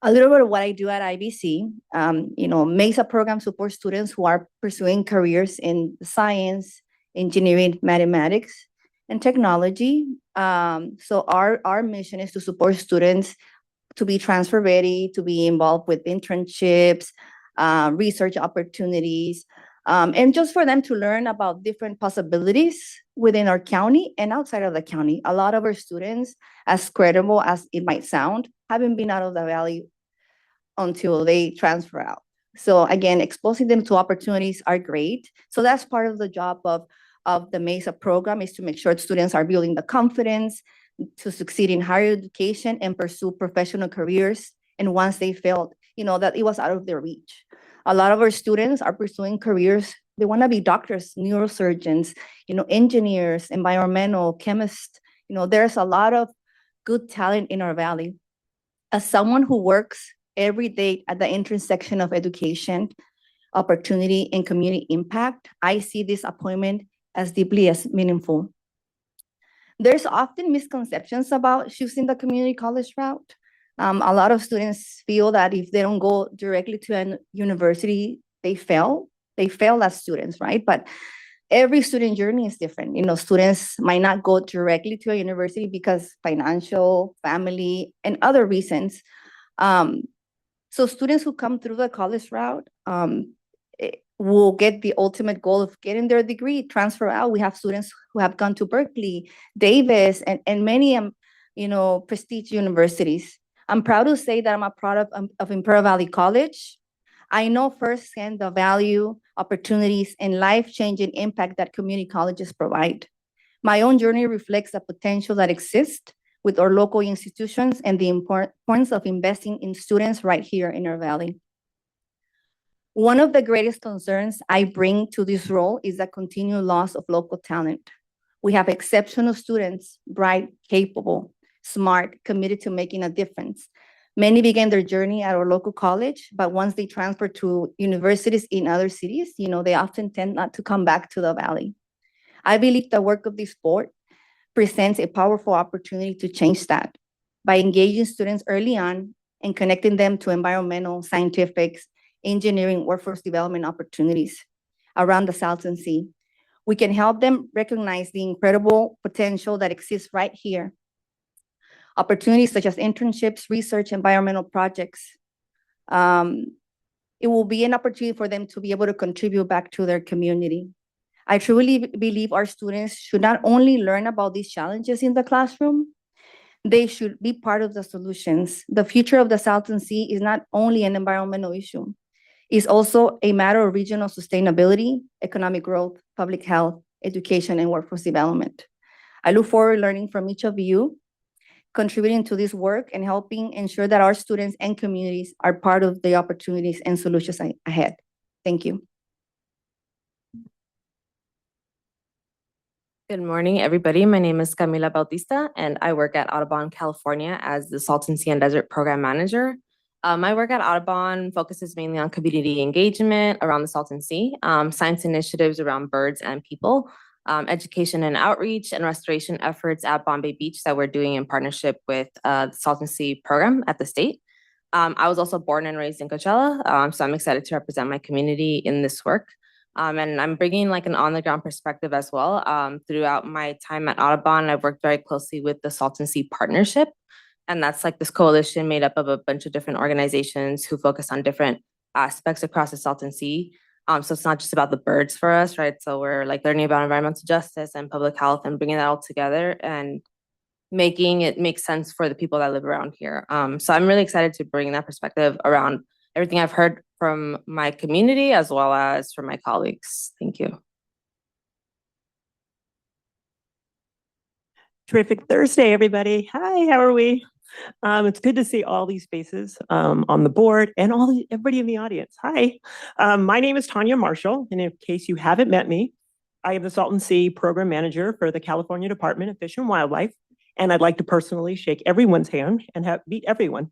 A little bit of what I do at IBC, MESA program supports students who are pursuing careers in science, engineering, mathematics, and technology. So our mission is to support students to be transfer ready, to be involved with internships, research opportunities, and just for them to learn about different possibilities within our county and outside of the county. A lot of our students, as credible as it might sound, haven't been out of the valley until they transfer out. So again, exposing them to opportunities are great. So that's part of the job of the MESA program, is to make sure students are building the confidence to succeed in higher education and pursue professional careers. And once they felt, that it was out of their reach. A lot of our students are pursuing careers. They want to be doctors, neurosurgeons, engineers, environmental chemists. There's a lot of good talent in our valley. As someone who works every day at the intersection of education, opportunity, and community impact, I see this appointment as deeply as meaningful. There's often misconceptions about choosing the community college route. A lot of students feel that if they don't go directly to a university, they fail as students, right? But every student journey is different. Students might not go directly to a university because financial, family, and other reasons. So students who come through the college route will get the ultimate goal of getting their degree, transfer out. We have students who have gone to Berkeley, Davis, and many prestige universities. I'm proud to say that I'm a product of Imperial Valley College. I know firsthand the value, opportunities, and life-changing impact that community colleges provide. My own journey reflects the potential that exists with our local institutions and the importance of investing in students right here in our valley. One of the greatest concerns I bring to this role is the continued loss of local talent. We have exceptional students, bright, capable, smart, committed to making a difference. Many began their journey at our local college, but once they transfer to universities in other cities, they often tend not to come back to the valley. I believe the work of this board presents a powerful opportunity to change that by engaging students early on and connecting them to environmental, scientific, engineering, workforce development opportunities around the Salton Sea. We can help them recognize the incredible potential that exists right here. Opportunities such as internships, research, environmental projects. It will be an opportunity for them to be able to contribute back to their community. I truly believe our students should not only learn about these challenges in the classroom, they should be part of the solutions. The future of the Salton Sea is not only an environmental issue, it's also a matter of regional sustainability, economic growth, public health, education, and workforce development. I look forward to learning from each of you, contributing to this work and helping ensure that our students and communities are part of the opportunities and solutions ahead. Thank you. Good morning, everybody. My name is Camila Bautista, and I work at Audubon, California as the Salton Sea and Desert Program Manager. My work at Audubon focuses mainly on community engagement around the Salton Sea, science initiatives around birds and people, education and outreach, and restoration efforts at Bombay Beach that we're doing in partnership with the Salton Sea program at the state. I was also born and raised in Coachella, so I'm excited to represent my community in this work. And I'm bringing like an on-the-ground perspective as well. Throughout my time at Audubon, I've worked very closely with the Salton Sea Partnership. And that's like this coalition made up of a bunch of different organizations who focus on different aspects across the Salton Sea. So it's not just about the birds for us, right? So we're like learning about environmental justice and public health and bringing that all together and making it make sense for the people that live around here. So I'm really excited to bring that perspective around everything I've heard from my community as well as from my colleagues. Thank you. Terrific Thursday, everybody. Hi, how are we? It's good to see all these faces on the board and everybody in the audience. Hi, my name is Tanya Marshall, and in case you haven't met me, I am the Salton Sea Program Manager for the California Department of Fish and Wildlife, and I'd like to personally shake everyone's hand and meet everyone.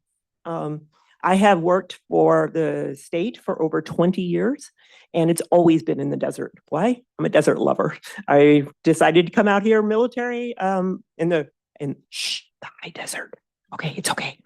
I have worked for the state for over 20 years, and it's always been in the desert. Why? I'm a desert lover. I decided to come out here military in the high desert. Okay, it's okay.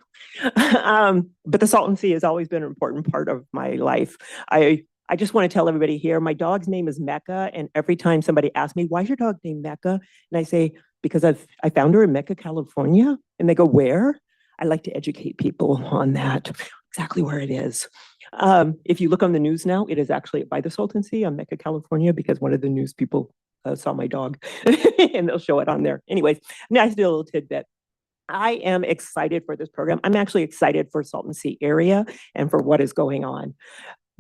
But the Salton Sea has always been an important part of my life. I just want to tell everybody here, my dog's name is Mecca, and every time somebody asks me, why is your dog named Mecca? And I say, because I found her in Mecca, California. And they go, where? I like to educate people on that. exactly where it is. If you look on the news now, it is actually by the Salton Sea on Mecca, California, because one of the news people saw my dog and they'll show it on there. Anyways, nice little tidbit. I am excited for this program. I'm actually excited for Salton Sea area and for what is going on.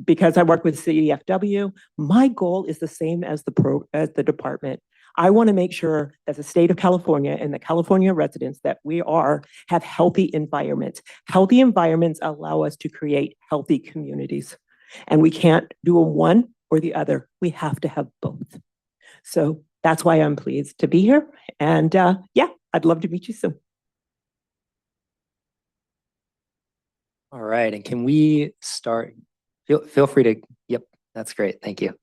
Because I work with CDFW, my goal is the same as the department. I want to make sure that the state of California and the California residents that we have healthy environments. Healthy environments allow us to create healthy communities. And we can't do one or the other. We have to have both. So that's why I'm pleased to be here. And yeah, I'd love to meet you soon. All right, and can we start? Feel free to, yep, that's great, thank you.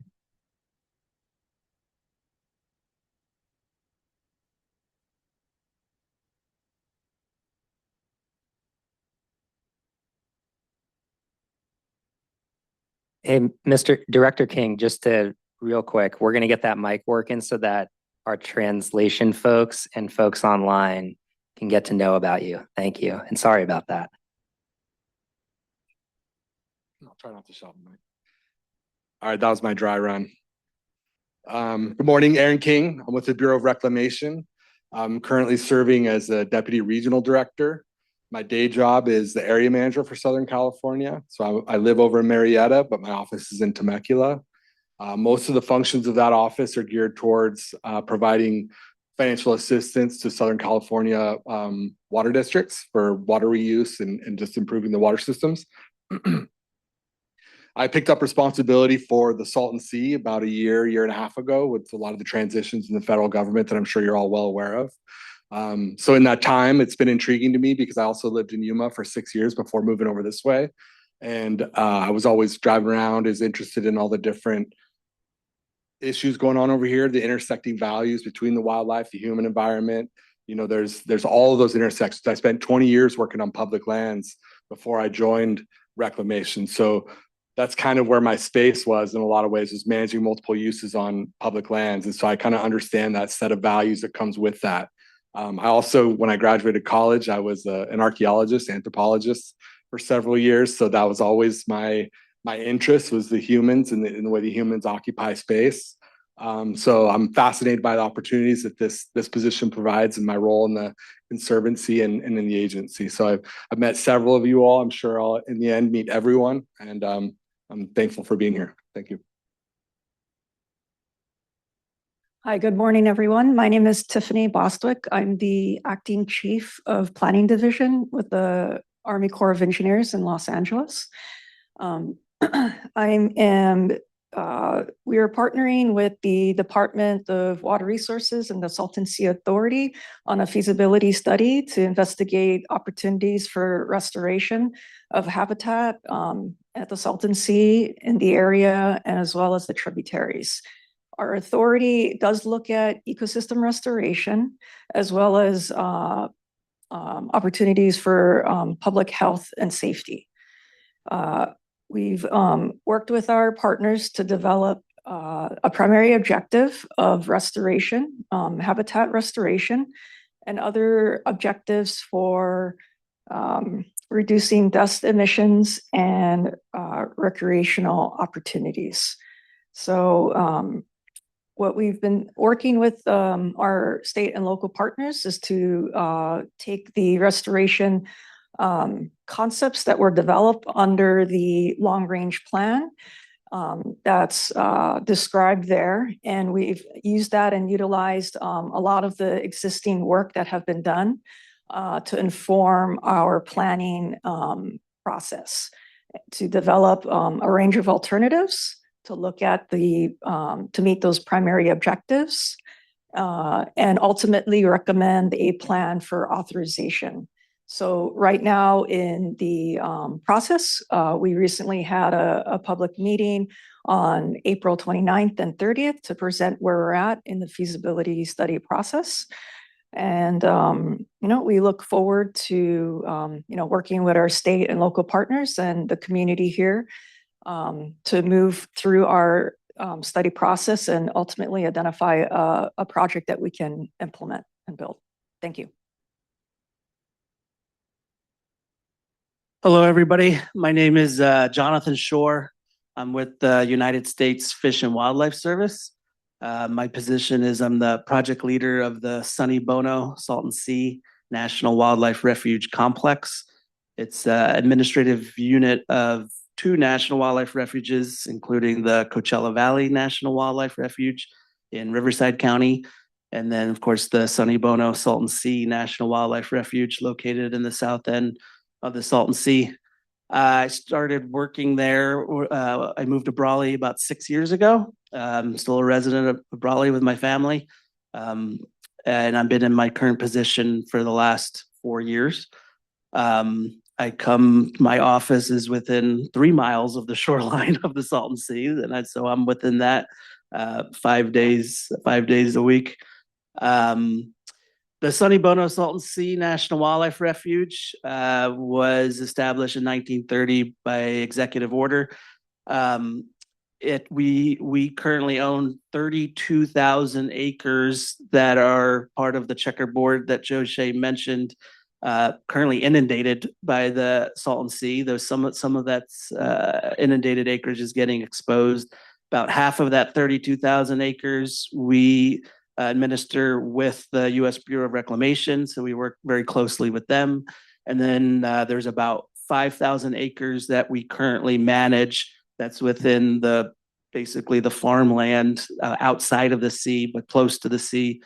Hey, Mr. Director King, just to real quick, we're gonna get that mic working so that our translation folks and folks online can get to know about you. Thank you, and sorry about that. I'll try not to shout. All right, that was my dry run. Good morning, Aaron King. I'm with the Bureau of Reclamation. I'm currently serving as a Deputy Regional Director. My day job is the Area Manager for Southern California. So I live over in Marietta, but my office is in Temecula. Most of the functions of that office are geared towards providing financial assistance to Southern California water districts for water reuse and just improving the water systems. I picked up responsibility for the Salton Sea about a year and a half ago with a lot of the transitions in the federal government that I'm sure you're all well aware of. So in that time, it's been intriguing to me because I also lived in Yuma for 6 years before moving over this way. And I was always driving around, is interested in all the different issues going on over here, the intersecting values between the wildlife, the human environment. You know, there's all of those intersections. I spent 20 years working on public lands before I joined reclamation. So that's kind of where my space was in a lot of ways, is managing multiple uses on public lands. And so I kind of understand that set of values that comes with that. I also, when I graduated college, I was an archaeologist, anthropologist for several years. So that was always my interest, was the humans and the way the humans occupy space. So I'm fascinated by the opportunities that this position provides in my role in the Conservancy and in the agency. So I've met several of you all. I'm sure I'll, in the end, meet everyone. And I'm thankful for being here. Thank you. Hi, good morning, everyone. My name is Tiffany Bostwick. I'm the Acting Chief of Planning Division with the Army Corps of Engineers in Los Angeles. We are partnering with the Department of Water Resources and the Salton Sea Authority on a feasibility study to investigate opportunities for restoration of habitat at the Salton Sea in the area, and as well as the tributaries. Our authority does look at ecosystem restoration, as well as opportunities for public health and safety. We've worked with our partners to develop a primary objective of restoration, habitat restoration, and other objectives for reducing dust emissions and recreational opportunities. So what we've been working with our state and local partners is to take the restoration concepts that were developed under the long-range plan that's described there. And we've used that and utilized a lot of the existing work that have been done to inform our planning process, to develop a range of alternatives to look at to meet those primary objectives, and ultimately recommend a plan for authorization. So right now in the process, we recently had a public meeting on April 29th and 30th to present where we're at in the feasibility study process. And, we look forward to, working with our state and local partners and the community here to move through our study process and ultimately identify a project that we can implement and build. Thank you. Hello, everybody. My name is Jonathan Shore. I'm with the United States Fish and Wildlife Service. My position is I'm the project leader of the Sunny Bono Salton Sea National Wildlife Refuge Complex. It's an administrative unit of 2 national wildlife refuges, including the Coachella Valley National Wildlife Refuge in Riverside County, and then, of course, the Sunny Bono Salton Sea National Wildlife Refuge located in the south end of the Salton Sea. I started working there. I moved to Brawley about 6 years ago. I'm still a resident of Brawley with my family. And I've been in my current position for the last 4 years. My office is within 3 miles of the shoreline of the Salton Sea. So I'm within that 5 days a week. The Sunny Bono Salton Sea National Wildlife Refuge was established in 1930 by executive order. We currently own 32,000 acres that are part of the checkerboard that Joe Shea mentioned, currently inundated by the Salton Sea. Though some of that's inundated acreage is getting exposed. About half of that 32,000 acres we administer with the U.S. Bureau of Reclamation, so we work very closely with them. And then there's about 5,000 acres that we currently manage that's within basically the farmland outside of the sea, but close to the sea,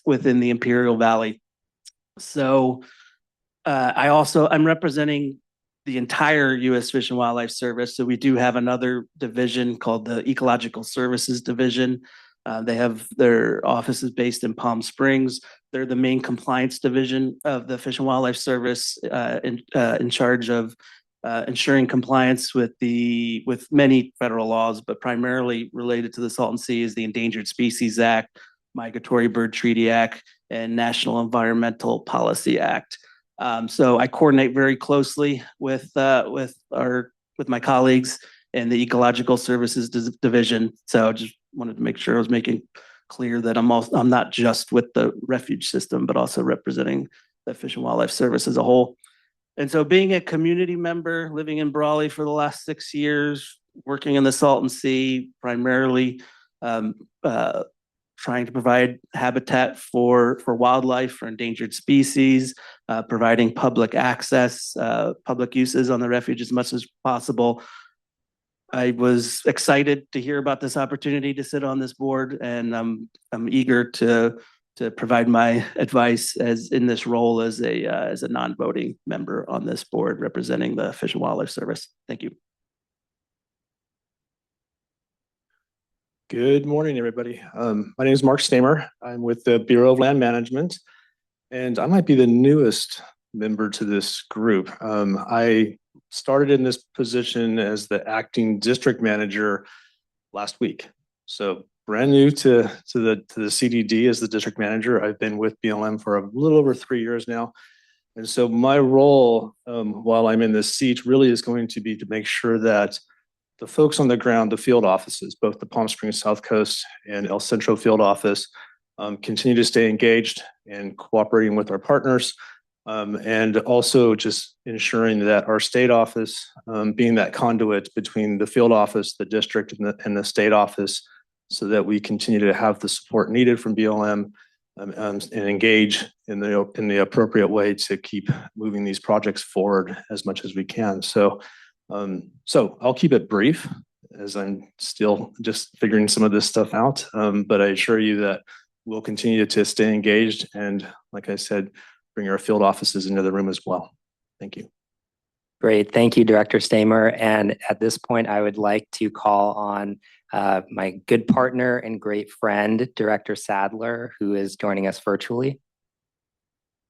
within the Imperial Valley. So I'm representing the entire U.S. Fish and Wildlife Service. So we do have another division called the Ecological Services Division. They have their offices based in Palm Springs. They're the main compliance division of the Fish and Wildlife Service, in charge of ensuring compliance with many federal laws, but primarily related to the Salton Sea is the Endangered Species Act, Migratory Bird Treaty Act, and National Environmental Policy Act. So I coordinate very closely with my colleagues in the Ecological Services Division. So just wanted to make sure I was making clear that I'm not just with the refuge system, but also representing the Fish and Wildlife Service as a whole. And so being a community member, living in Brawley for the last 6 years, working in the Salton Sea, primarily trying to provide habitat for wildlife, for endangered species, providing public access, public uses on the refuge as much as possible. I was excited to hear about this opportunity to sit on this board, and I'm eager to provide my advice in this role as a non-voting member on this board representing the Fish and Wildlife Service. Thank you. Good morning, everybody. My name is Mark Stamer. I'm with the Bureau of Land Management, and I might be the newest member to this group. I started in this position as the acting district manager last week. So brand new to the CDD as the district manager. I've been with BLM for a little over 3 years now. And so my role while I'm in this seat really is going to be to make sure that the folks on the ground, the field offices, both the Palm Springs South Coast and El Centro field office, continue to stay engaged and cooperating with our partners, and also just ensuring that our state office, being that conduit between the field office, the district, and the state office, so that we continue to have the support needed from BLM and engage in the appropriate way to keep moving these projects forward as much as we can. So I'll keep it brief as I'm still just figuring some of this stuff out. But I assure you that we'll continue to stay engaged and, like I said, bring our field offices into the room as well. Thank you. Great. Thank you, Director Stamer. And at this point, I would like to call on my good partner and great friend, Director Sadler, who is joining us virtually.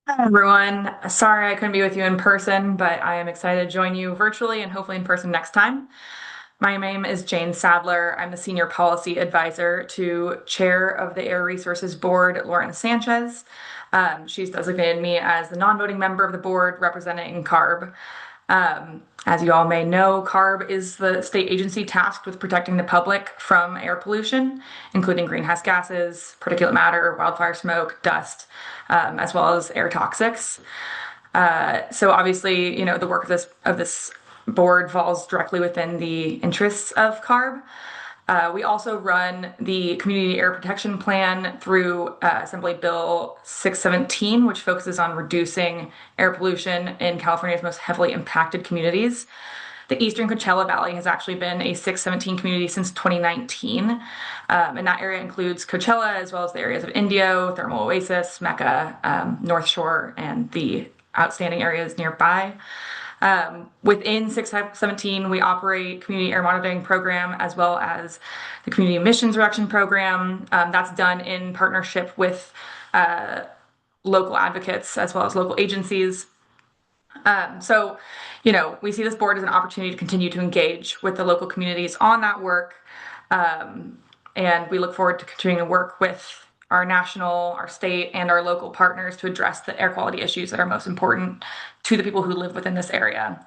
Hi, everyone. Sorry I couldn't be with you in person, but I am excited to join you virtually and hopefully in person next time. My name is Jane Sadler. I'm the Senior Policy Advisor to Chair of the Air Resources Board, Lauren Sanchez. She's designated me as the non-voting member of the board representing CARB. As you all may know, CARB is the state agency tasked with protecting the public from air pollution, including greenhouse gases, particulate matter, wildfire smoke, dust, as well as air toxics. So obviously, the work of this board falls directly within the interests of CARB. We also run the Community Air Protection Plan through Assembly Bill 617, which focuses on reducing air pollution in California's most heavily impacted communities. The Eastern Coachella Valley has actually been a 617 community since 2019. And that area includes Coachella, as well as the areas of Indio, Thermal Oasis, Mecca, North Shore, and the outstanding areas nearby. Within 617, we operate community air monitoring program as well as the community emissions reduction program. That's done in partnership with local advocates as well as local agencies. So, we see this board as an opportunity to continue to engage with the local communities on that work. And we look forward to continuing to work with our national, our state, and our local partners to address the air quality issues that are most important to the people who live within this area.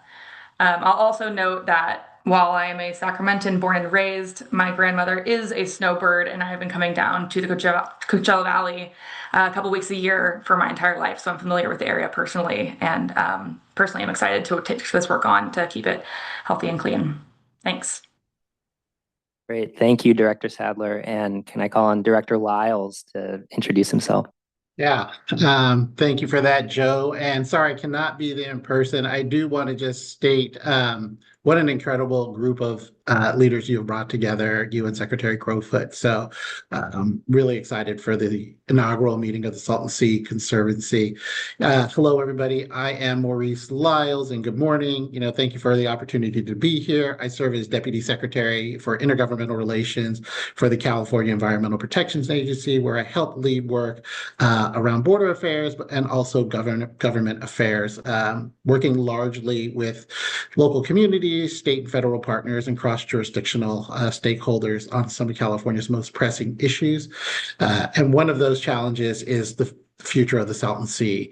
I'll also note that while I am a Sacramentan born and raised, my grandmother is a snowbird, and I have been coming down to the Coachella Valley a couple weeks a year for my entire life. So I'm familiar with the area personally, and personally I'm excited to take this work on to keep it healthy and clean. Thanks. Great. Thank you, Director Sadler. And can I call on Director Lyles to introduce himself? Yeah, thank you for that, Joe. And sorry, I cannot be there in person. I do want to just state what an incredible group of leaders you have brought together, you and Secretary Crowfoot. So I'm really excited for the inaugural meeting of the Salton Sea Conservancy. Hello, everybody. I am Maurice Lyles, and good morning. Thank you for the opportunity to be here. I serve as Deputy Secretary for Intergovernmental Relations for the California Environmental Protection Agency, where I help lead work around border affairs and also government affairs, working largely with local communities, state and federal partners, and cross-jurisdictional stakeholders on some of California's most pressing issues. And one of those challenges is the future of the Salton Sea.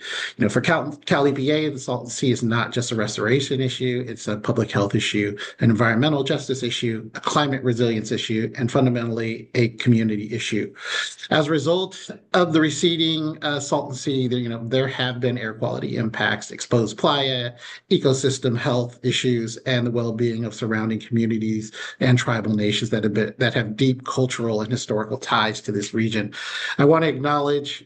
For Cal EPA, the Salton Sea is not just a restoration issue, it's a public health issue, an environmental justice issue, a climate resilience issue, and fundamentally a community issue. As a result of the receding Salton Sea, there have been air quality impacts, exposed playa, ecosystem health issues, and the well-being of surrounding communities and tribal nations that have deep cultural and historical ties to this region. I want to acknowledge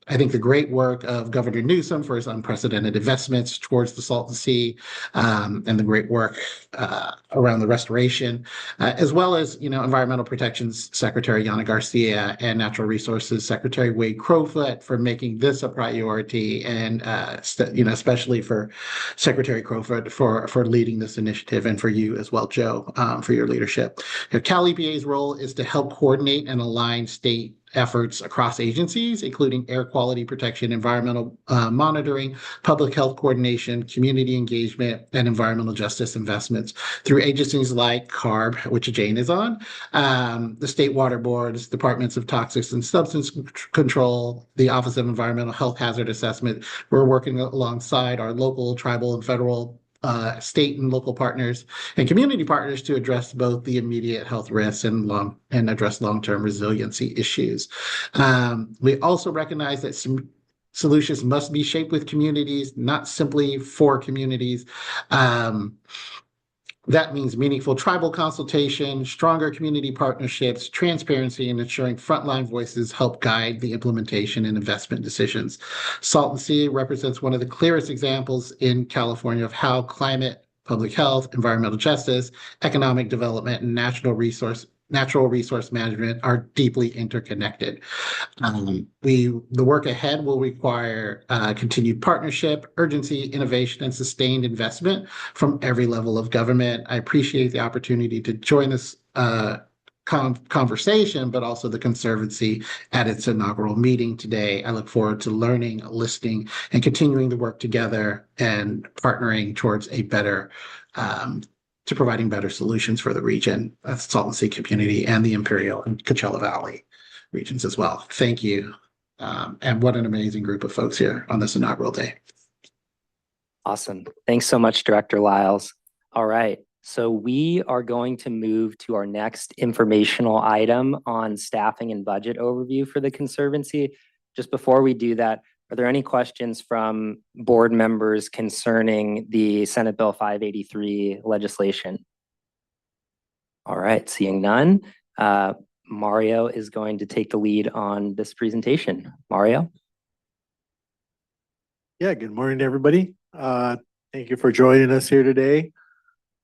I think the great work of Governor Newsom for his unprecedented investments towards the Salton Sea, and the great work around the restoration, as well as Environmental Protections Secretary Yana Garcia and Natural Resources Secretary Wade Crowfoot for making this a priority, and especially for Secretary Crowfoot for leading this initiative, and for you as well, Joe, for your leadership. Cal EPA's role is to help coordinate and align state efforts across agencies, including air quality protection, environmental monitoring, public health coordination, community engagement, and environmental justice investments through agencies like CARB, which Jane is on, the state water boards, departments of toxics and substance control, the Office of Environmental Health Hazard Assessment. We're working alongside our local, tribal, and federal state and local partners and community partners to address both the immediate health risks and address long-term resiliency issues. We also recognize that some solutions must be shaped with communities, not simply for communities. That means meaningful tribal consultation, stronger community partnerships, transparency, and ensuring frontline voices help guide the implementation and investment decisions. Salton Sea represents one of the clearest examples in California of how climate, public health, environmental justice, economic development, and natural resource management are deeply interconnected. The work ahead will require continued partnership, urgency, innovation, and sustained investment from every level of government. I appreciate the opportunity to join this conversation, but also the Conservancy at its inaugural meeting today. I look forward to learning, listening, and continuing to work together and partnering towards a better to providing better solutions for the region, Salton Sea community, and the Imperial and Coachella Valley regions as well. Thank you. And what an amazing group of folks here on this inaugural day. Awesome. Thanks so much, Director Lyles. All right. So we are going to move to our next informational item on staffing and budget overview for the Conservancy. Just before we do that, Are there any questions from board members concerning the Senate Bill 583 legislation? All right, seeing none, Mario is going to take the lead on this presentation. Mario? Yeah, good morning to everybody. Thank you for joining us here today.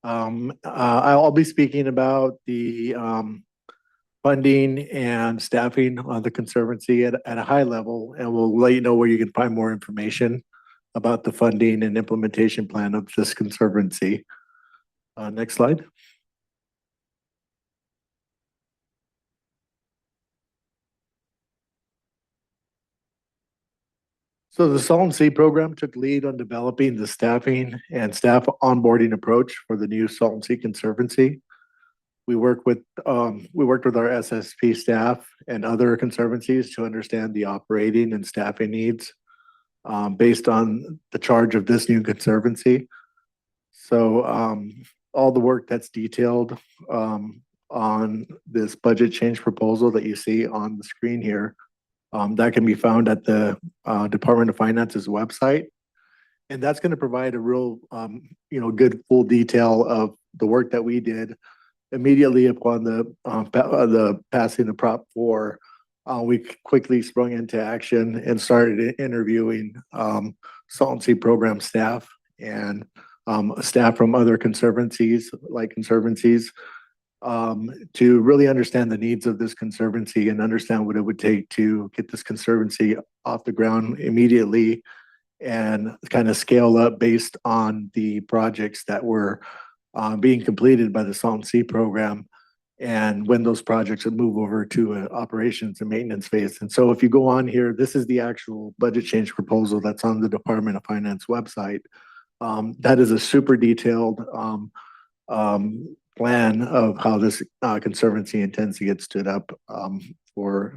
I'll be speaking about the funding and staffing on the Conservancy at a high level, and we'll let you know where you can find more information about the funding and implementation plan of this Conservancy. Next slide. So the Salton Sea program took lead on developing the staffing and staff onboarding approach for the new Salton Sea Conservancy. We worked with our SSP staff and other conservancies to understand the operating and staffing needs based on the charge of this new conservancy. So all the work that's detailed on this budget change proposal that you see on the screen here, that can be found at the Department of Finance's website. And that's going to provide a real, good full detail of the work that we did immediately upon the passing of Prop 4. We quickly sprung into action and started interviewing Salton Sea program staff and staff from other conservancies to really understand the needs of this conservancy and understand what it would take to get this conservancy off the ground immediately and kind of scale up based on the projects that were being completed by the Salton Sea program and when those projects would move over to an operations and maintenance phase. And so if you go on here, this is the actual budget change proposal that's on the Department of Finance website. That is a super detailed plan of how this conservancy intends to get stood up for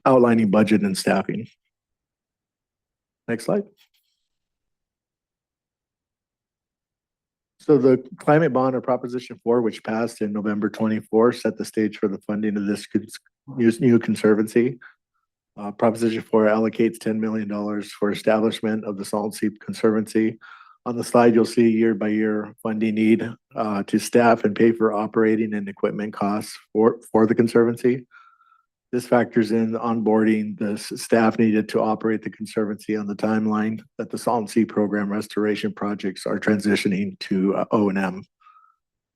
outlining budget and staffing. Next slide. So the climate bond or Proposition 4, which passed in November 24, set the stage for the funding of this new conservancy. Proposition 4 allocates $10 million for establishment of the Salton Sea Conservancy. On the slide, you'll see year by year funding need to staff and pay for operating and equipment costs for the Conservancy. This factors in onboarding the staff needed to operate the Conservancy on the timeline that the Salton Sea program restoration projects are transitioning to O&M.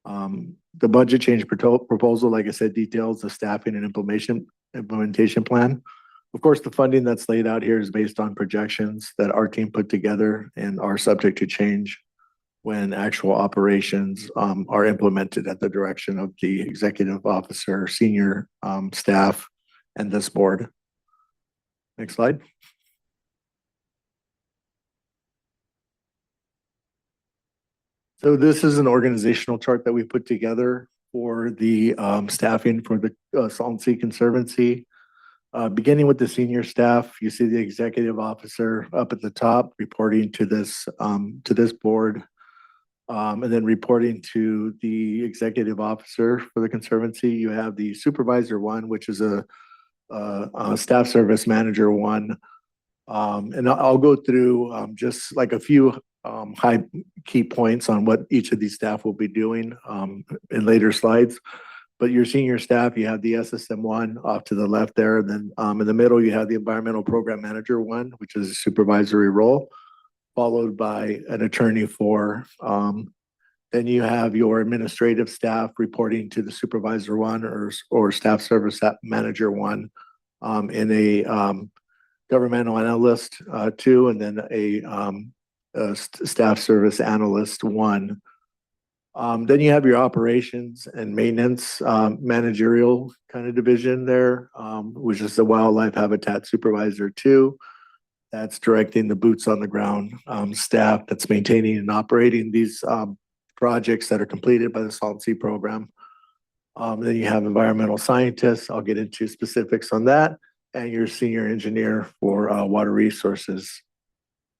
The budget change proposal, like I said, details the staffing and implementation plan. Of course, the funding that's laid out here is based on projections that our team put together and are subject to change when actual operations are implemented at the direction of the executive officer, senior staff, and this board. Next slide. So this is an organizational chart that we put together for the staffing for the Salton Sea Conservancy. Beginning with the senior staff, you see the executive officer up at the top reporting to this board, and then reporting to the executive officer for the Conservancy. You have the supervisor one, which is a staff service manager one, and I'll go through just like a few high key points on what each of these staff will be doing in later slides. But your senior staff, you have the SSM one off to the left there. And then in the middle, you have the environmental program manager one, which is a supervisory role, followed by an attorney four. Then you have your administrative staff reporting to the supervisor one or staff service manager one, in a governmental analyst two, and then a staff service analyst one. Then you have your operations and maintenance managerial kind of division there, which is the wildlife habitat supervisor two. That's directing the boots on the ground staff that's maintaining and operating these projects that are completed by the Salton Sea program. Then you have environmental scientists. I'll get into specifics on that, and your senior engineer for water resources.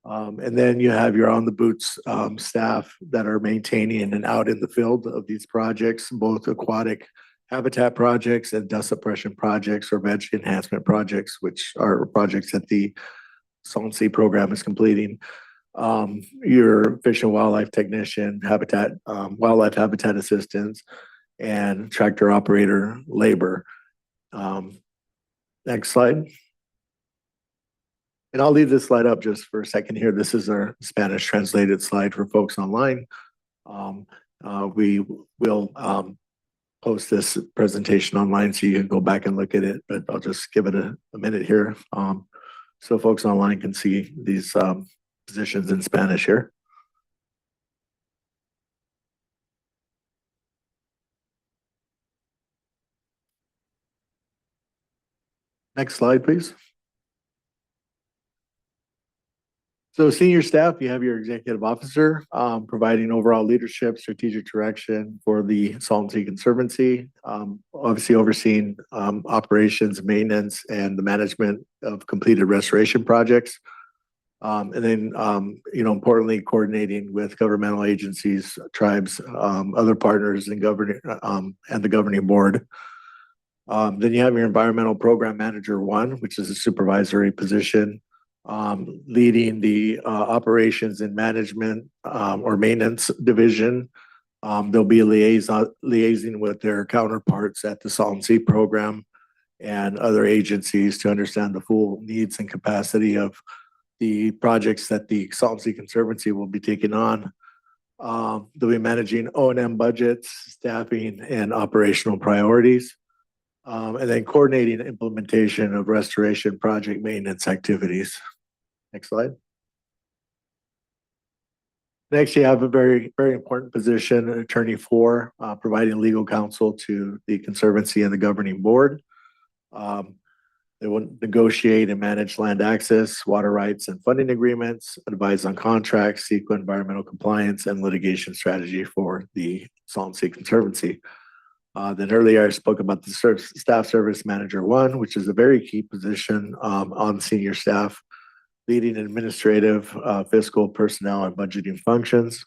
And then you have your on the boots staff that are maintaining and out in the field of these projects, both aquatic habitat projects and dust suppression projects or veg enhancement projects, which are projects that the Salton Sea program is completing. Your fish and wildlife technician, habitat, wildlife habitat assistance, and tractor operator labor. Next slide. And I'll leave this slide up just for a second here. This is our Spanish translated slide for folks online. We will post this presentation online so you can go back and look at it, but I'll just give it a minute here. So folks online can see these positions in Spanish here. Next slide, please. So senior staff, you have your executive officer providing overall leadership, strategic direction for the Salton Sea Conservancy, obviously overseeing operations, maintenance, and the management of completed restoration projects. And then, importantly, coordinating with governmental agencies, tribes, other partners, and the governing board. Then you have your environmental program manager 1, which is a supervisory position, leading the operations and management or maintenance division. They'll be liaising with their counterparts at the Salton Sea program and other agencies to understand the full needs and capacity of the projects that the Salton Sea Conservancy will be taking on. They'll be managing O&M budgets, staffing, and operational priorities. And then coordinating implementation of restoration project maintenance activities. Next slide. Next, you have a very, very important position, Attorney 4, providing legal counsel to the Conservancy and the governing board. They will negotiate and manage land access, water rights, and funding agreements, advise on contracts, seek environmental compliance, and litigation strategy for the Salton Sea Conservancy. Then earlier I spoke about the Staff Service Manager 1, which is a very key position on senior staff, leading administrative, fiscal, personnel, and budgeting functions.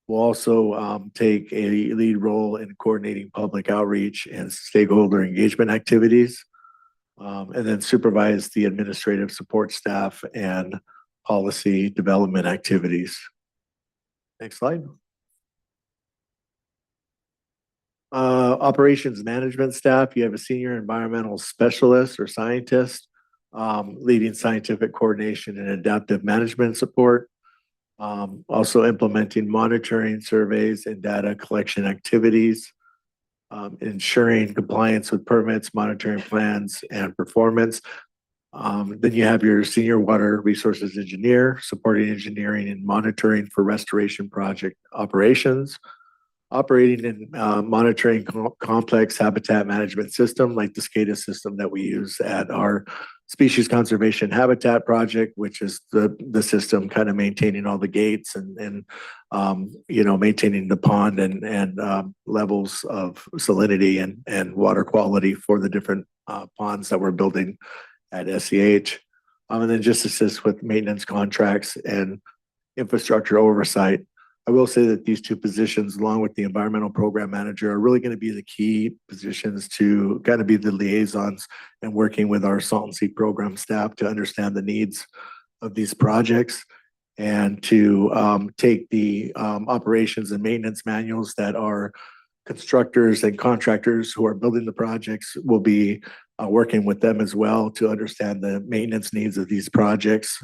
We'll also take a lead role in coordinating public outreach and stakeholder engagement activities, and then supervise the administrative support staff and policy development activities. Next slide. Operations management staff, you have a senior environmental specialist or scientist, leading scientific coordination and adaptive management support, also implementing monitoring, surveys, and data collection activities, ensuring compliance with permits, monitoring plans, and performance. Then you have your senior water resources engineer, supporting engineering and monitoring for restoration project operations, operating and monitoring complex habitat management system like the SCADA system that we use at our species conservation habitat project, which is the system kind of maintaining all the gates and maintaining the pond and levels of salinity and water quality for the different ponds that we're building at SCH. And then just assist with maintenance contracts and infrastructure oversight. I will say that these two positions, along with the environmental program manager, are really going to be the key positions to kind of be the liaisons and working with our Salton Sea program staff to understand the needs of these projects and to take the operations and maintenance manuals that our constructors and contractors who are building the projects will be working with them as well to understand the maintenance needs of these projects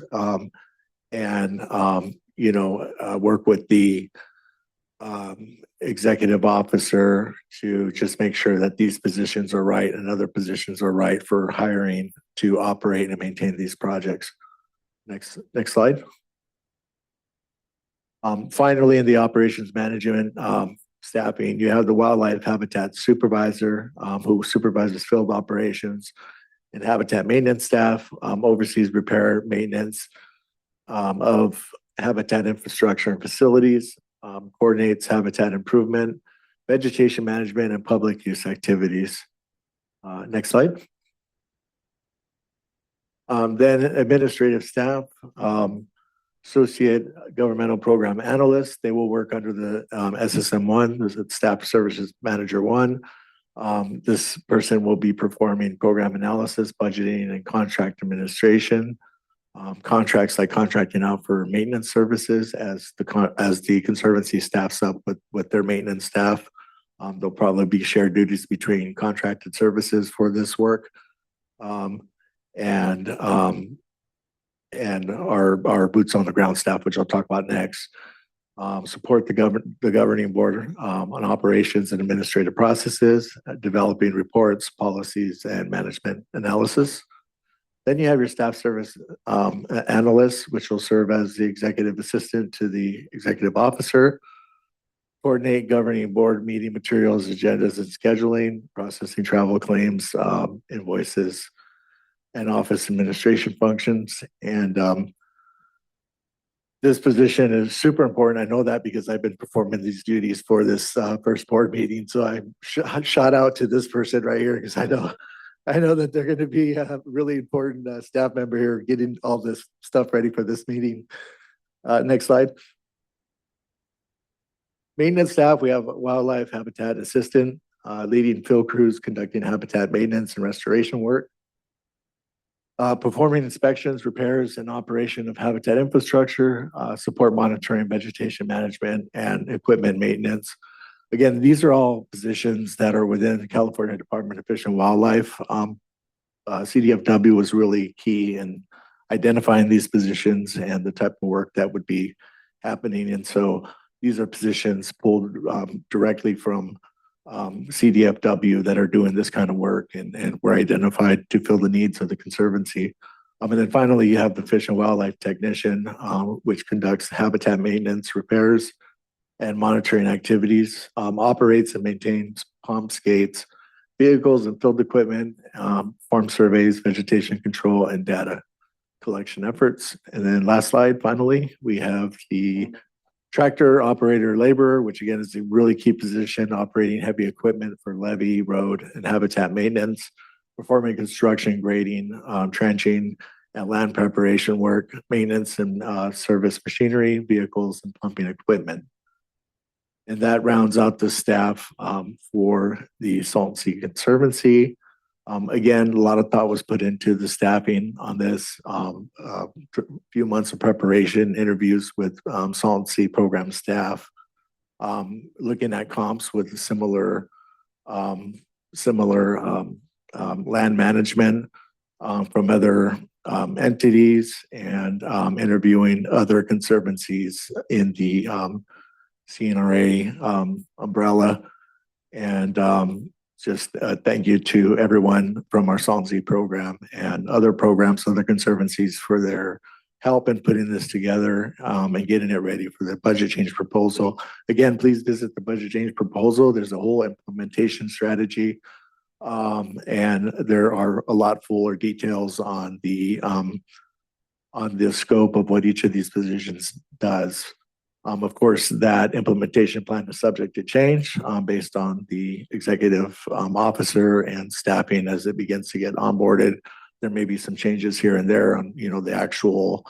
and work with the executive officer to just make sure that these positions are right and other positions are right for hiring to operate and maintain these projects. Next slide. Finally, in the operations management staffing, you have the wildlife habitat supervisor who supervises field operations and habitat maintenance staff, oversees repair maintenance of habitat infrastructure and facilities, coordinates habitat improvement, vegetation management, and public use activities. Next slide. Then administrative staff, associate governmental program analysts. They will work under the SSM1, the Staff Services Manager 1, This person will be performing program analysis, budgeting, and contract administration. Contracts like contracting out for maintenance services as the Conservancy staffs up with their maintenance staff. There'll probably be shared duties between contracted services for this work. And our boots on the ground staff, which I'll talk about next. Support the governing board on operations and administrative processes, developing reports, policies, and management analysis. Then you have your staff service analyst, which will serve as the executive assistant to the executive officer, coordinate governing board meeting materials, agendas, and scheduling, processing travel claims, invoices, and office administration functions. And this position is super important. I know that because I've been performing these duties for this first board meeting. So I shout out to this person right here because I know that they're going to be a really important staff member here getting all this stuff ready for this meeting. Next slide. Maintenance staff, we have wildlife habitat assistant, leading field crews conducting habitat maintenance and restoration work. Performing inspections, repairs, and operation of habitat infrastructure, support monitoring, vegetation management, and equipment maintenance. Again, these are all positions that are within the California Department of Fish and Wildlife. CDFW was really key in identifying these positions and the type of work that would be happening. And so these are positions pulled directly from CDFW that are doing this kind of work and were identified to fill the needs of the Conservancy. And then finally, you have the Fish and Wildlife Technician, which conducts habitat maintenance, repairs, and monitoring activities, operates and maintains pumps, gates, vehicles and field equipment, farm surveys, vegetation control, and data collection efforts. And then last slide, finally, we have the tractor operator laborer, which again is a really key position, operating heavy equipment for levee, road, and habitat maintenance, performing construction, grading, trenching, and land preparation work, maintenance and service machinery, vehicles, and pumping equipment. And that rounds out the staff for the Salton Sea Conservancy. Again, a lot of thought was put into the staffing on this. Few months of preparation, interviews with Salton Sea program staff, looking at comps with similar land management from other entities, and interviewing other conservancies in the CNRA umbrella. And just thank you to everyone from our Salton Sea program and other programs, other conservancies for their help in putting this together and getting it ready for the budget change proposal. Again, please visit the budget change proposal. There's a whole implementation strategy, and there are a lot fuller details on the scope of what each of these positions does. Of course, that implementation plan is subject to change based on the executive officer and staffing as it begins to get onboarded. There may be some changes here and there on, the actual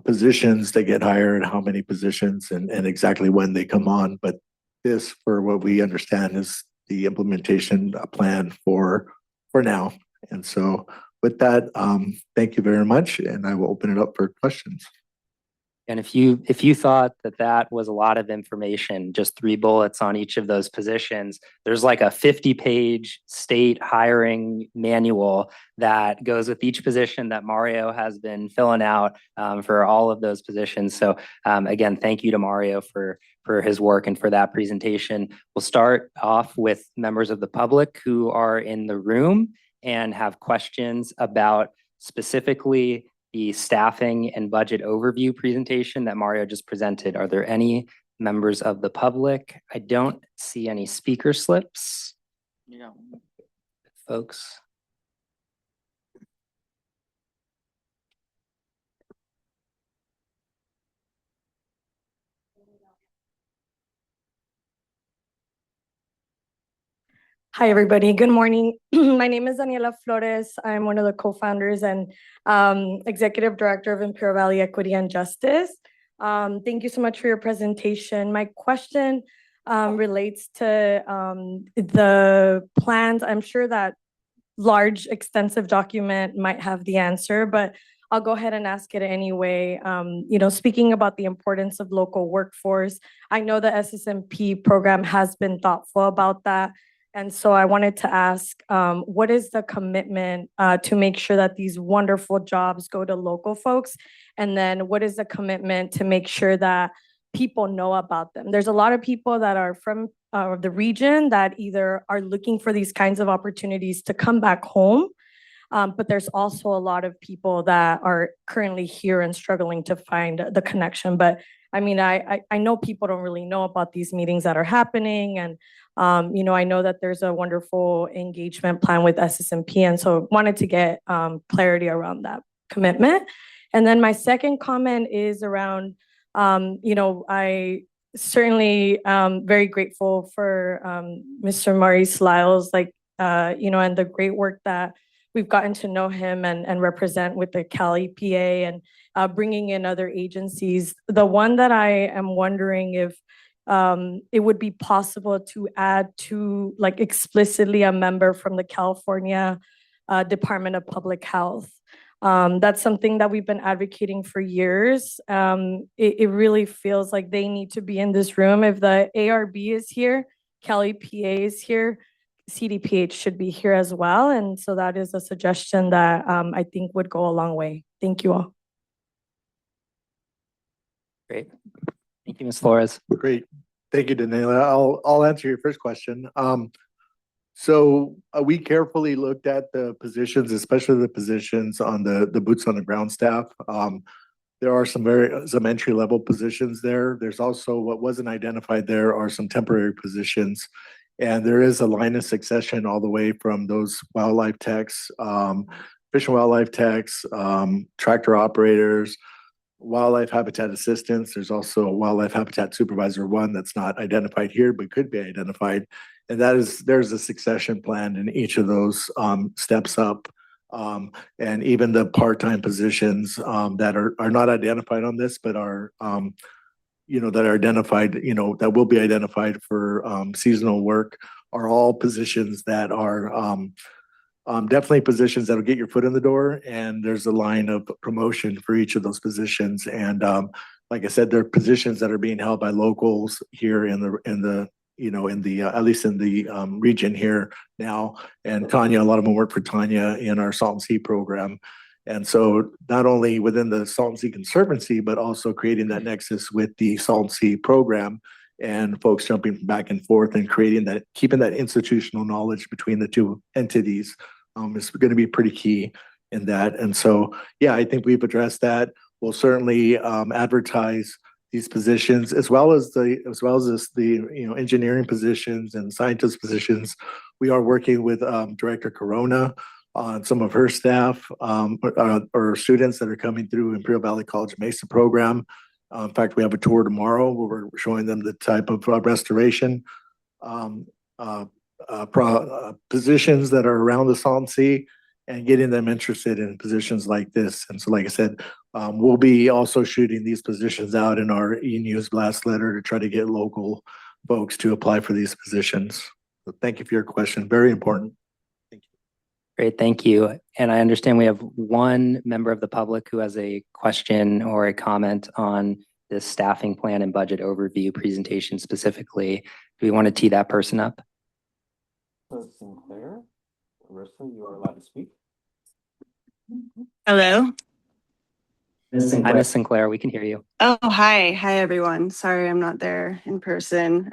positions that get hired, how many positions, and exactly when they come on. But this, for what we understand, is the implementation plan for now. And so with that, thank you very much, and I will open it up for questions. And if you thought that was a lot of information, just 3 bullets on each of those positions, there's like a 50-page state hiring manual that goes with each position that Mario has been filling out for all of those positions. So again, thank you to Mario for his work and for that presentation. We'll start off with members of the public who are in the room and have questions about specifically the staffing and budget overview presentation that Mario just presented. Are there any members of the public? I don't see any speaker slips. Yeah. Folks. Hi, everybody. Good morning. My name is Daniela Flores. I'm one of the co-founders and executive director of Imperial Valley Equity and Justice. Thank you so much for your presentation. My question relates to the plans. I'm sure that large, extensive document might have the answer, but I'll go ahead and ask it anyway. Speaking about the importance of local workforce, I know the SSMP program has been thoughtful about that. And so I wanted to ask, what is the commitment to make sure that these wonderful jobs go to local folks? And then what is the commitment to make sure that people know about them? There's a lot of people that are from the region that either are looking for these kinds of opportunities to come back home, but there's also a lot of people that are currently here and struggling to find the connection. But I mean, I know people don't really know about these meetings that are happening. And, I know that there's a wonderful engagement plan with SSMP. And so wanted to get clarity around that commitment. And then my second comment is around, I certainly very grateful for Mr. Maurice Lyles, and the great work that we've gotten to know him and represent with the Cal EPA and bringing in other agencies. The one that I am wondering if it would be possible to add to explicitly a member from the California Department of Public Health. That's something that we've been advocating for years. It really feels like they need to be in this room. If the ARB is here, Cal EPA is here, CDPH should be here as well. And so that is a suggestion that I think would go a long way. Thank you all. Great. Thank you, Ms. Flores. Great. Thank you, Daniela. I'll answer your first question. So we carefully looked at the positions, especially the positions on the boots on the ground staff. There are some entry level positions there. There's also what wasn't identified there are some temporary positions. And there is a line of succession all the way from those wildlife techs, fish and wildlife techs, tractor operators, wildlife habitat assistants. There's also a wildlife habitat supervisor 1 that's not identified here, but could be identified. And there's a succession plan in each of those steps up. And even the part-time positions that are not identified on this, but are that are identified, that will be identified for seasonal work, are all positions that are definitely positions that'll get your foot in the door. And there's a line of promotion for each of those positions. And like I said, they're positions that are being held by locals here in the at least in the region here now. And Tanya, a lot of them work for Tanya in our Salton Sea program. And so not only within the Salton Sea Conservancy, but also creating that nexus with the Salton Sea program and folks jumping back and forth and keeping that institutional knowledge between the two entities is going to be pretty key in that. And so, yeah, I think we've addressed that. We'll certainly advertise these positions as well as the engineering positions and scientist positions. We are working with Director Corona on some of her staff or students that are coming through Imperial Valley College Mesa program. In fact, we have a tour tomorrow where we're showing them the type of restoration positions that are around the Salton Sea and getting them interested in positions like this. And so, like I said, we'll be also shooting these positions out in our e-news blast letter to try to get local folks to apply for these positions. So thank you for your question. Very important. Great, thank you. And I understand we have one member of the public who has a question or a comment on this staffing plan and budget overview presentation specifically. Do we want to tee that person up? Sinclair, Marissa, you are allowed to speak. Hello. Hi, Ms. Sinclair, we can hear you. Oh, hi. Hi, everyone. Sorry, I'm not there in person.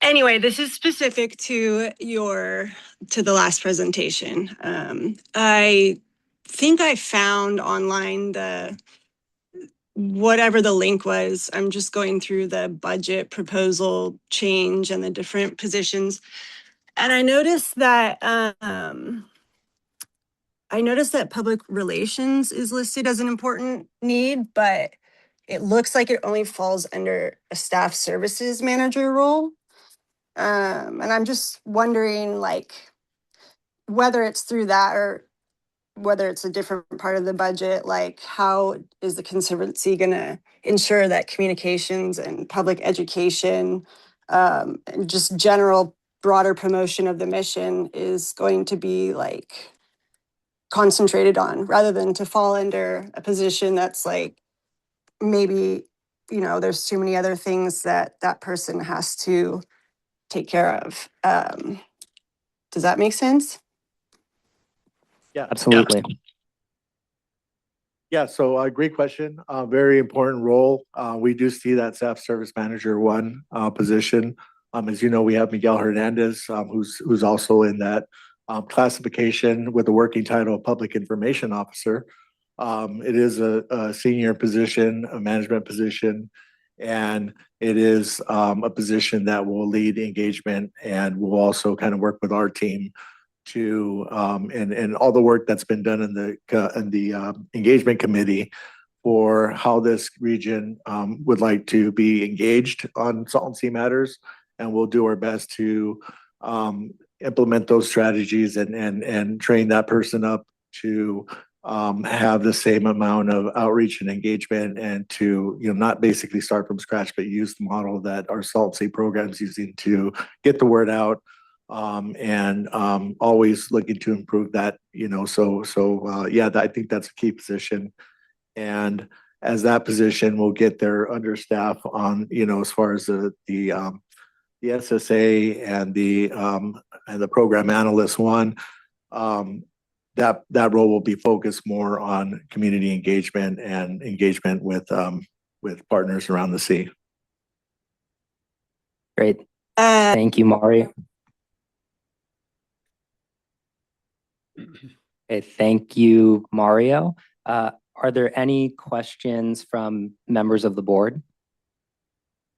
Anyway, this is specific to the last presentation. I think I found online whatever the link was. I'm just going through the budget proposal change and the different positions. And I noticed that public relations is listed as an important need, but it looks like it only falls under a staff services manager role. And I'm just wondering, whether it's through that or whether it's a different part of the budget, like how is the Conservancy gonna ensure that communications and public education, and just general broader promotion of the mission is going to be like concentrated on, rather than to fall under a position that's like, maybe, there's too many other things that that person has to take care of. Does that make sense? Yeah. Absolutely. Yeah, so great question. Very important role. We do see that staff service manager one position. As you know, we have Miguel Hernandez, who's also in that classification with the working title of public information officer. It is a senior position, a management position, and it is a position that will lead engagement and will also kind of work with our team to and all the work that's been done in the engagement committee for how this region would like to be engaged on Salton Sea matters, and we'll do our best to implement those strategies and train that person up to have the same amount of outreach and engagement, and to not basically start from scratch, but use the model that our Salton Sea program's using to get the word out. And always looking to improve that, yeah, I think that's a key position. And as that position will get their understaff on, as far as the SSA and the program analyst one, that role will be focused more on community engagement and engagement with partners around the sea. Great. Thank you, Mari. Okay, thank you, Mario. Are there any questions from members of the board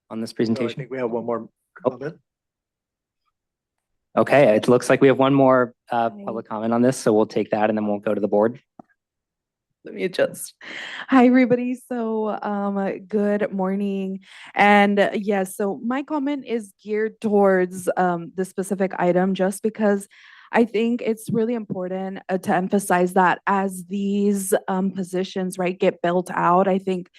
on this So I presentation? think we have one more comment. Okay, it looks like we have one more public comment on this, so we'll take that and then we'll go to the board. Let me adjust. Hi, everybody. So, good morning. And yes, so my comment is geared towards the specific item, just because I think it's really important to emphasize that as these positions, right, get built out, I think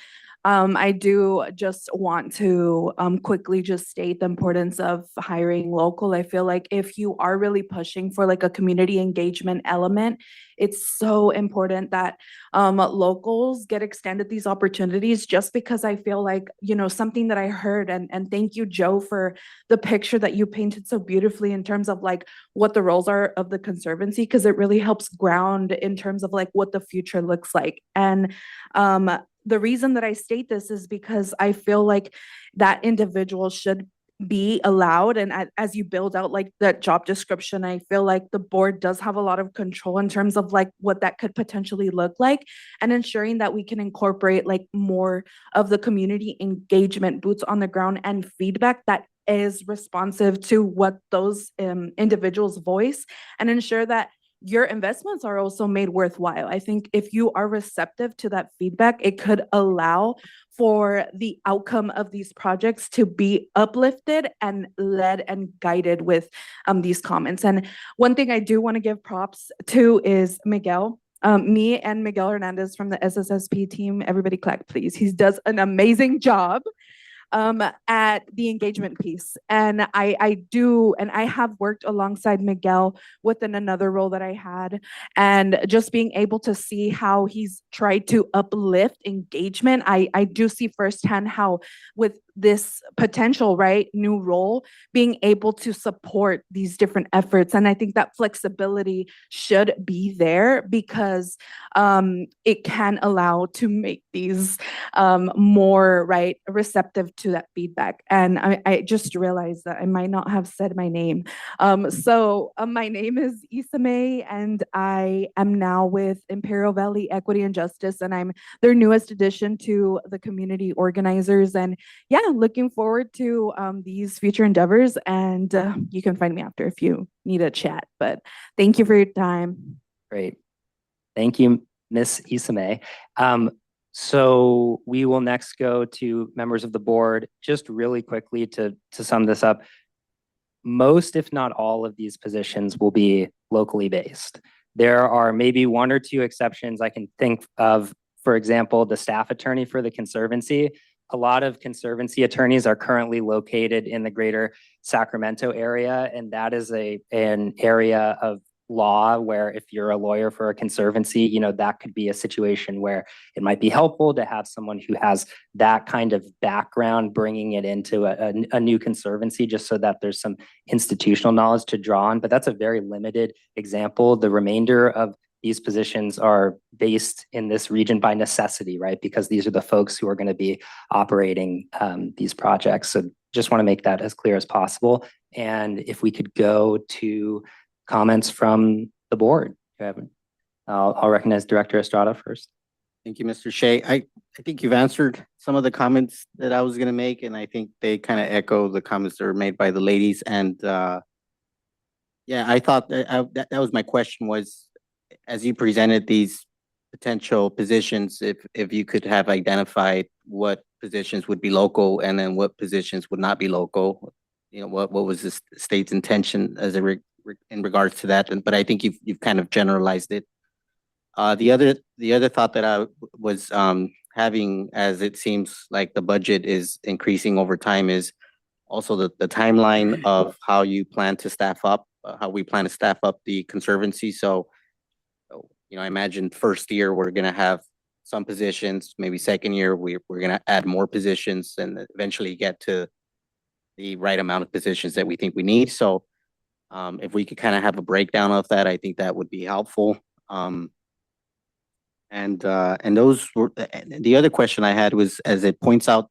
I do just want to quickly just state the importance of hiring local. I feel like if you are really pushing for like a community engagement element, it's so important that locals get extended these opportunities, just because I feel like, something that I heard, and thank you, Joe, for the picture that you painted so beautifully in terms of like what the roles are of the Conservancy, because it really helps ground in terms of like what the future looks like. And the reason that I state this is because I feel like that individual should be allowed. And as you build out like that job description, I feel like the board does have a lot of control in terms of like what that could potentially look like, and ensuring that we can incorporate like more of the community engagement, boots on the ground, and feedback that is responsive to what those individuals voice, and ensure that your investments are also made worthwhile. I think if you are receptive to that feedback, it could allow for the outcome of these projects to be uplifted and led and guided with these comments. And one thing I do want to give props to is Miguel. Me and Miguel Hernandez from the SSSP team, everybody clap, please. He does an amazing job at the engagement piece. And I have worked alongside Miguel within another role that I had, and just being able to see how he's tried to uplift engagement, I do see firsthand how with this potential, right, new role, being able to support these different efforts. And I think that flexibility should be there, because it can allow to make these more, right, receptive to that feedback. And I just realized that I might not have said my name. So my name is Isame, and I am now with Imperial Valley Equity and Justice, and I'm their newest addition to the community organizers. And yeah, looking forward to these future endeavors. And you can find me after if you need a chat. But thank you for your time. Great. Thank you, Miss Isame. So we will next go to members of the board. Just really quickly to sum this up, most, if not all, of these positions will be locally based. There are maybe one or two exceptions I can think of. For example, the staff attorney for the Conservancy. A lot of Conservancy attorneys are currently located in the greater Sacramento area, and that is an area of law where if you're a lawyer for a Conservancy, you know, that could be a situation where it might be helpful to have someone who has that kind of background bringing it into a new Conservancy, just so that there's some institutional knowledge to draw on. But that's a very limited example. The remainder of these positions are based in this region by necessity, right? Because these are the folks who are going to be operating these projects. So just want to make that as clear as possible. And if we could go to comments from the board. I'll recognize Director Estrada first. Thank you, Mr. Shea. I think you've answered some of the comments that I was going to make, and I think they kind of echo the comments that were made by the ladies. And yeah, I thought that was my question was, as you presented these potential positions, if you could have identified what positions would be local and then what positions would not be local, you know, what was the state's intention as in regards to that? But I think you've kind of generalized it. The other thought that I was having, as it seems like the budget is increasing over time, is also the timeline of how you plan to staff up, how we plan to staff up the Conservancy. So, you know, I imagine first year we're going to have some positions, maybe second year we're going to add more positions and eventually get to the right amount of positions that we think we need. So if we could kind of have a breakdown of that, I think that would be helpful. And those were the other question I had was, as it points out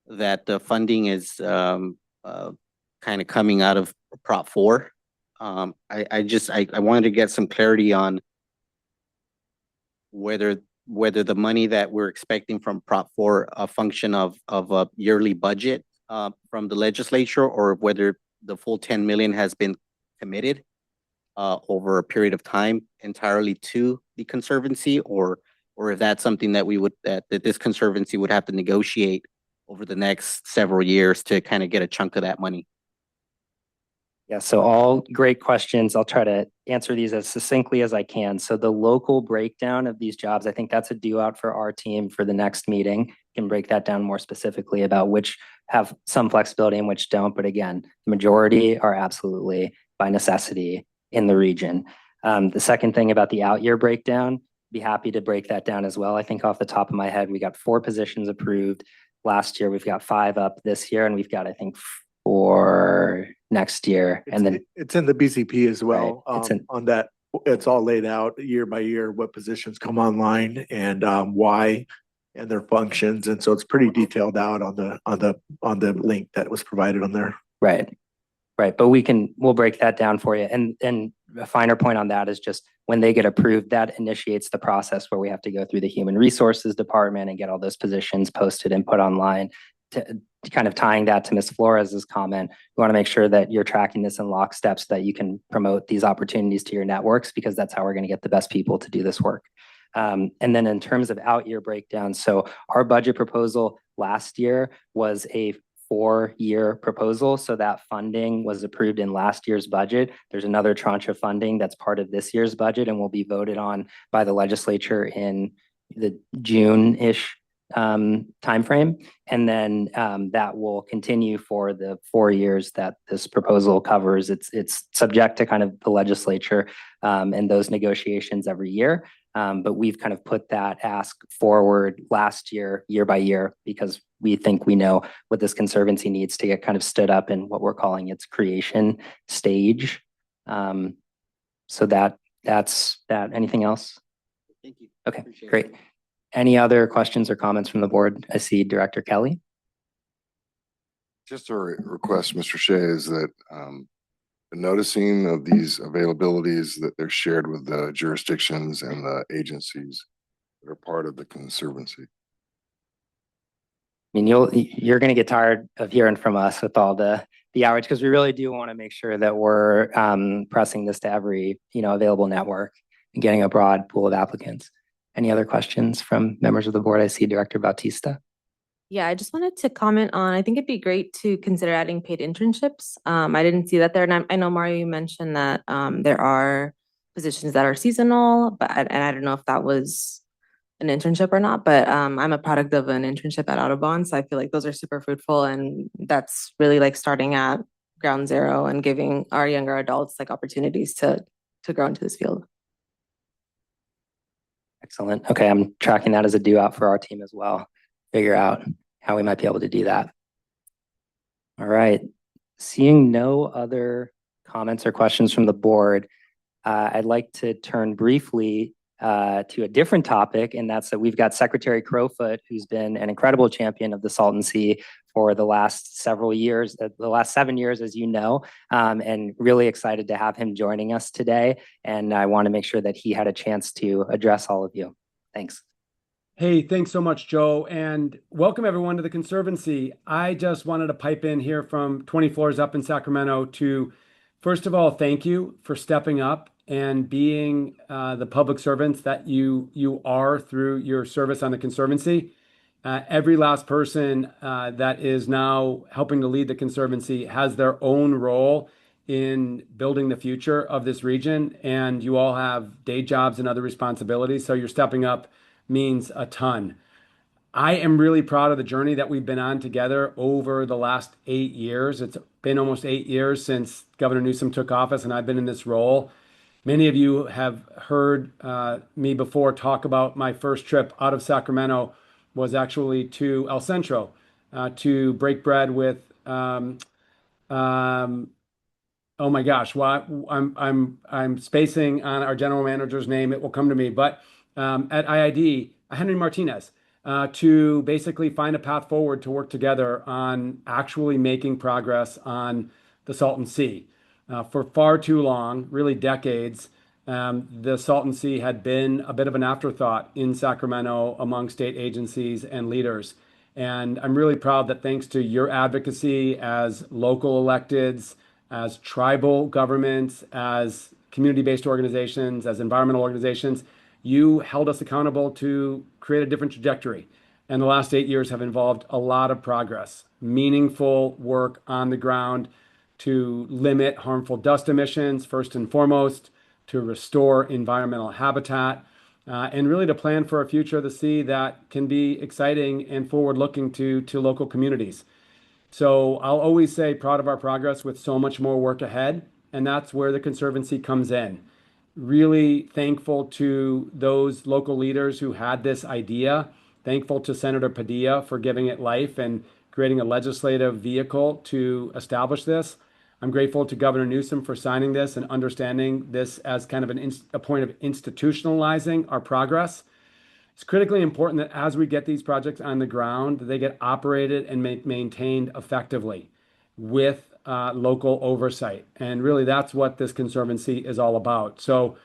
that the funding is kind of coming out of Prop 4. I wanted to get some clarity on whether the money that we're expecting from Prop 4 a function of a yearly budget from the legislature, or whether the full 10 million has been committed over a period of time entirely to the Conservancy, or if that's something that that this Conservancy would have to negotiate over the next several years to kind of get a chunk of that money. Yeah, so all great questions. I'll try to answer these as succinctly as I can. So the local breakdown of these jobs, I think that's a due out for our team for the next meeting. Can break that down more specifically about which have some flexibility and which don't. But again, the majority are absolutely by necessity in the region. The second thing about the out year breakdown, be happy to break that down as well. I think off the top of my head, we got 4 positions approved last year. We've got 5 up this year, and we've got, I think, 4 next year. And then it's in the BCP as well. Right. On that, it's all laid out year by year, what positions come online and why and their functions. And so it's pretty detailed out on the link that was provided on there. Right. But we'll break that down for you. And a finer point on that is just when they get approved, that initiates the process where we have to go through the Human Resources Department and get all those positions posted and put online. To kind of tying that to Ms. Flores's comment, we want to make sure that you're tracking this in lockstep so that you can promote these opportunities to your networks, because that's how we're going to get the best people to do this work. And then in terms of out year breakdown, so our budget proposal last year was a 4-year proposal. So that funding was approved in last year's budget. There's another tranche of funding that's part of this year's budget and will be voted on by the legislature in the June-ish timeframe. And then that will continue for the 4 years that this proposal covers. It's subject to kind of the legislature and those negotiations every year. But we've kind of put that ask forward last year, year by year, because we think we know what this Conservancy needs to get kind of stood up in what we're calling its creation stage. So that's that. Anything else? Thank you. Okay, great. Any other questions or comments from the board? I see Director Kelly. Just a request, Mr. Shea, is that the noticing of these availabilities that they're shared with the jurisdictions and the agencies that are part of the Conservancy. I mean, you're going to get tired of hearing from us with all the outreach, because we really do want to make sure that we're pressing this to every available network and getting a broad pool of applicants. Any other questions from members of the board? I see Director Bautista. Yeah, I just wanted to comment on, I think it'd be great to consider adding paid internships. I didn't see that there. And I know, Mario, you mentioned that there are positions that are seasonal, and I don't know if that was an internship or not, but I'm a product of an internship at Audubon, so I feel like those are super fruitful, and that's really like starting at ground zero and giving our younger adults like opportunities to grow into this field. Excellent. Okay, I'm tracking that as a do out for our team as well. Figure out how we might be able to do that. All right. Seeing no other comments or questions from the board, I'd like to turn briefly to a different topic, and that's that we've got Secretary Crowfoot, who's been an incredible champion of the Salton Sea for the last several years, the last 7 years, as you know, and really excited to have him joining us today. And I want to make sure that he had a chance to address all of you. Thanks. Hey, thanks so much, Joe, and welcome everyone to the Conservancy. I just wanted to pipe in here from 20 floors up in Sacramento to, first of all, thank you for stepping up and being the public servants that you are through your service on the Conservancy. Every last person that is now helping to lead the Conservancy has their own role in building the future of this region, and you all have day jobs and other responsibilities, so you're stepping up means a ton. I am really proud of the journey that we've been on together over the last 8 years. It's been almost 8 years since Governor Newsom took office and I've been in this role. Many of you have heard me before talk about my first trip out of Sacramento was actually to El Centro to break bread with oh my gosh, well, I'm spacing on our general manager's name. It will come to me, but at IID, Henry Martinez, to basically find a path forward to work together on actually making progress on the Salton Sea. For far too long, really decades, the Salton Sea had been a bit of an afterthought in Sacramento among state agencies and leaders. And I'm really proud that thanks to your advocacy as local electeds, as tribal governments, as community-based organizations, as environmental organizations, you held us accountable to create a different trajectory. And the last 8 years have involved a lot of progress, meaningful work on the ground to limit harmful dust emissions, first and foremost, to restore environmental habitat, and really to plan for a future of the sea that can be exciting and forward-looking to local communities. So I'll always say proud of our progress with so much more work ahead, and that's where the Conservancy comes in. Really thankful to those local leaders who had this idea, thankful to Senator Padilla for giving it life and creating a legislative vehicle to establish this. I'm grateful to Governor Newsom for signing this and understanding this as kind of a point of institutionalizing our progress. It's critically important that as we get these projects on the ground, they get operated and maintained effectively with local oversight. And really, that's what this Conservancy is all about. So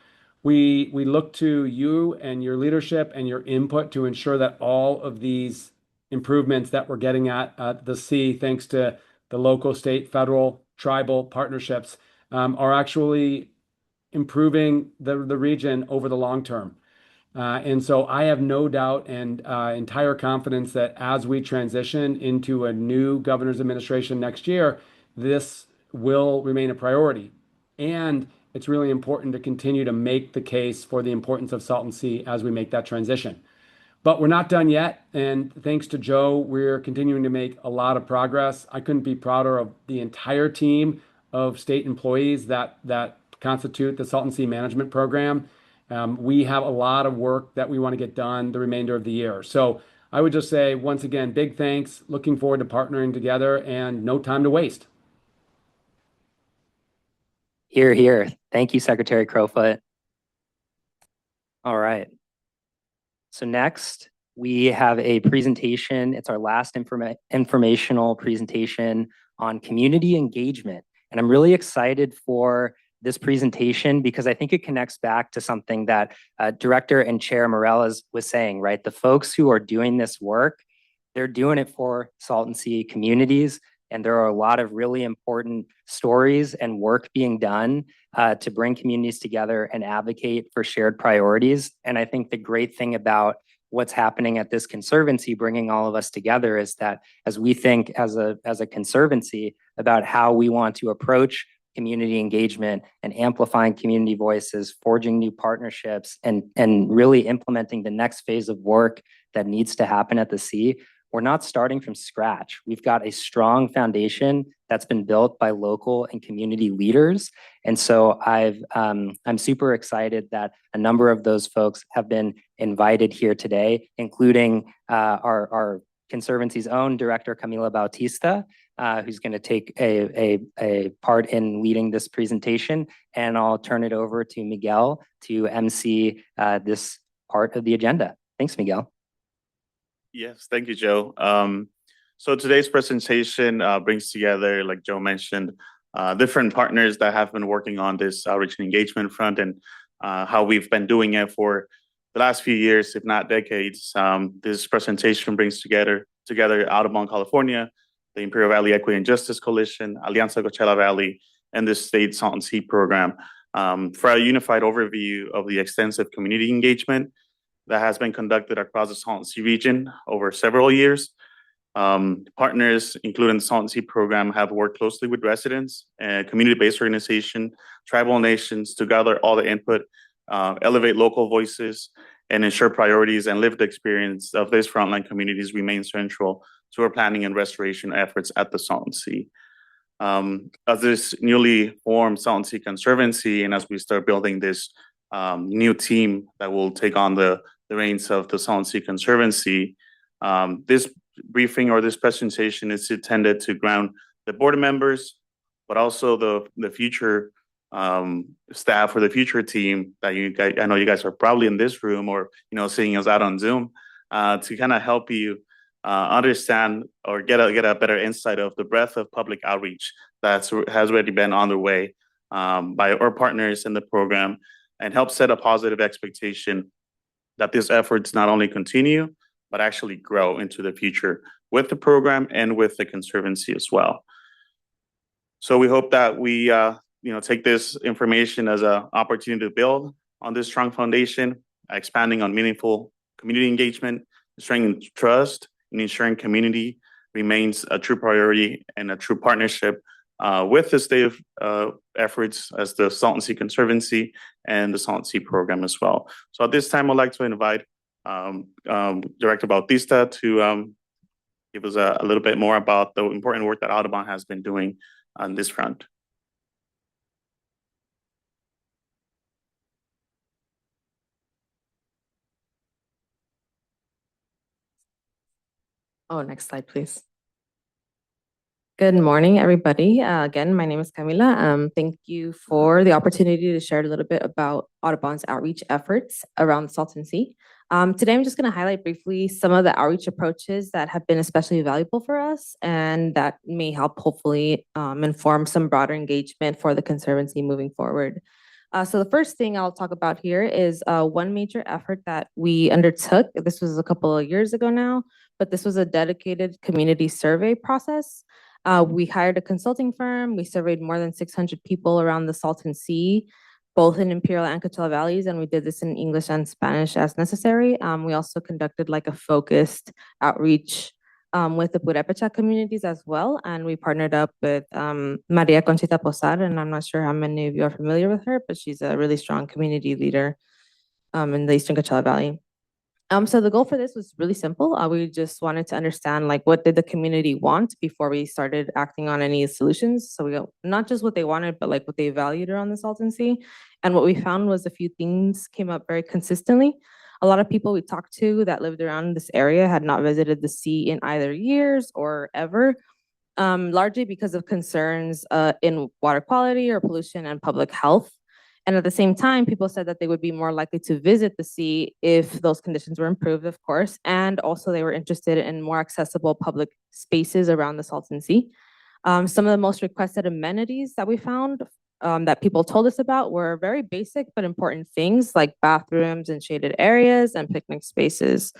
we look to you and your leadership and your input to ensure that all of these improvements that we're getting at the sea, thanks to the local, state, federal, tribal partnerships, are actually improving the region over the long term. And so I have no doubt and entire confidence that as we transition into a new governor's administration next year, this will remain a priority. And it's really important to continue to make the case for the importance of Salton Sea as we make that transition. But we're not done yet. And thanks to Joe, we're continuing to make a lot of progress. I couldn't be prouder of the entire team of state employees that constitute the Salton Sea Management Program. We have a lot of work that we want to get done the remainder of the year. So I would just say, once again, big thanks. Looking forward to partnering together and no time to waste. Here, here. Thank you, Secretary Crowfoot. All right. So next, we have a presentation. It's our last informational presentation on community engagement. And I'm really excited for this presentation because I think it connects back to something that Director and Chair Morales was saying, right? The folks who are doing this work, they're doing it for Salton Sea communities. And there are a lot of really important stories and work being done to bring communities together and advocate for shared priorities. And I think the great thing about what's happening at this Conservancy, bringing all of us together, is that as we think as a Conservancy about how we want to approach community engagement and amplifying community voices, forging new partnerships, and really implementing the next phase of work that needs to happen at the sea, we're not starting from scratch. We've got a strong foundation that's been built by local and community leaders. And so I'm super excited that a number of those folks have been invited here today, including our Conservancy's own director, Camila Bautista, who's going to take a part in leading this presentation. And I'll turn it over to Miguel to MC this part of the agenda. Thanks, Miguel. Yes, thank you, Joe. So today's presentation brings together, like Joe mentioned, different partners that have been working on this outreach and engagement front, and how we've been doing it for the last few years, if not decades. This presentation brings together Audubon, California, the Imperial Valley Equity and Justice Coalition, Alianza Coachella Valley, and the State Salton Sea Program for a unified overview of the extensive community engagement that has been conducted across the Salton Sea region over several years. Partners, including the Salton Sea Program, have worked closely with residents and community-based organizations, tribal nations to gather all the input, elevate local voices, and ensure priorities and lived experience of these frontline communities remain central to our planning and restoration efforts at the Salton Sea. As this newly formed Salton Sea Conservancy, and as we start building this new team that will take on the reins of the Salton Sea Conservancy, this briefing or this presentation is intended to ground the board members, but also the future staff or the future team that you guys, I know you guys are probably in this room or seeing us out on Zoom, to kind of help you understand or get a better insight of the breadth of public outreach that has already been underway by our partners in the program, and help set a positive expectation that these efforts not only continue, but actually grow into the future with the program and with the Conservancy as well. So we hope that we take this information as an opportunity to build on this strong foundation, expanding on meaningful community engagement, strengthening trust, and ensuring community remains a true priority and a true partnership with the state efforts as the Salton Sea Conservancy and the Salton Sea Program as well. So at this time, I'd like to invite Director Bautista to give us a little bit more about the important work that Audubon has been doing on this front. Oh, next slide, please. Good morning, everybody. Again, my name is Camila. Thank you for the opportunity to share a little bit about Audubon's outreach efforts around the Salton Sea. Today, I'm just going to highlight briefly some of the outreach approaches that have been especially valuable for us and that may help hopefully inform some broader engagement for the Conservancy moving forward. So the first thing I'll talk about here is one major effort that we undertook. This was a couple of years ago now, but this was a dedicated community survey process. We hired a consulting firm. We surveyed more than 600 people around the Salton Sea, both in Imperial and Coachella Valleys, and we did this in English and Spanish as necessary. We also conducted like a focused outreach with the Purepecha communities as well, and we partnered up with Maria Conchita Posar, and I'm not sure how many of you are familiar with her, but she's a really strong community leader in the Eastern Coachella Valley. So the goal for this was really simple. We just wanted to understand like what did the community want before we started acting on any solutions. So we go not just what they wanted, but like what they valued around the Salton Sea. And what we found was a few things came up very consistently. A lot of people we talked to that lived around this area had not visited the sea in either years or ever, largely because of concerns in water quality or pollution and public health. And at the same time, people said that they would be more likely to visit the sea if those conditions were improved, of course. And also they were interested in more accessible public spaces around the Salton Sea. Some of the most requested amenities that we found that people told us about were very basic but important things like bathrooms and shaded areas and picnic spaces.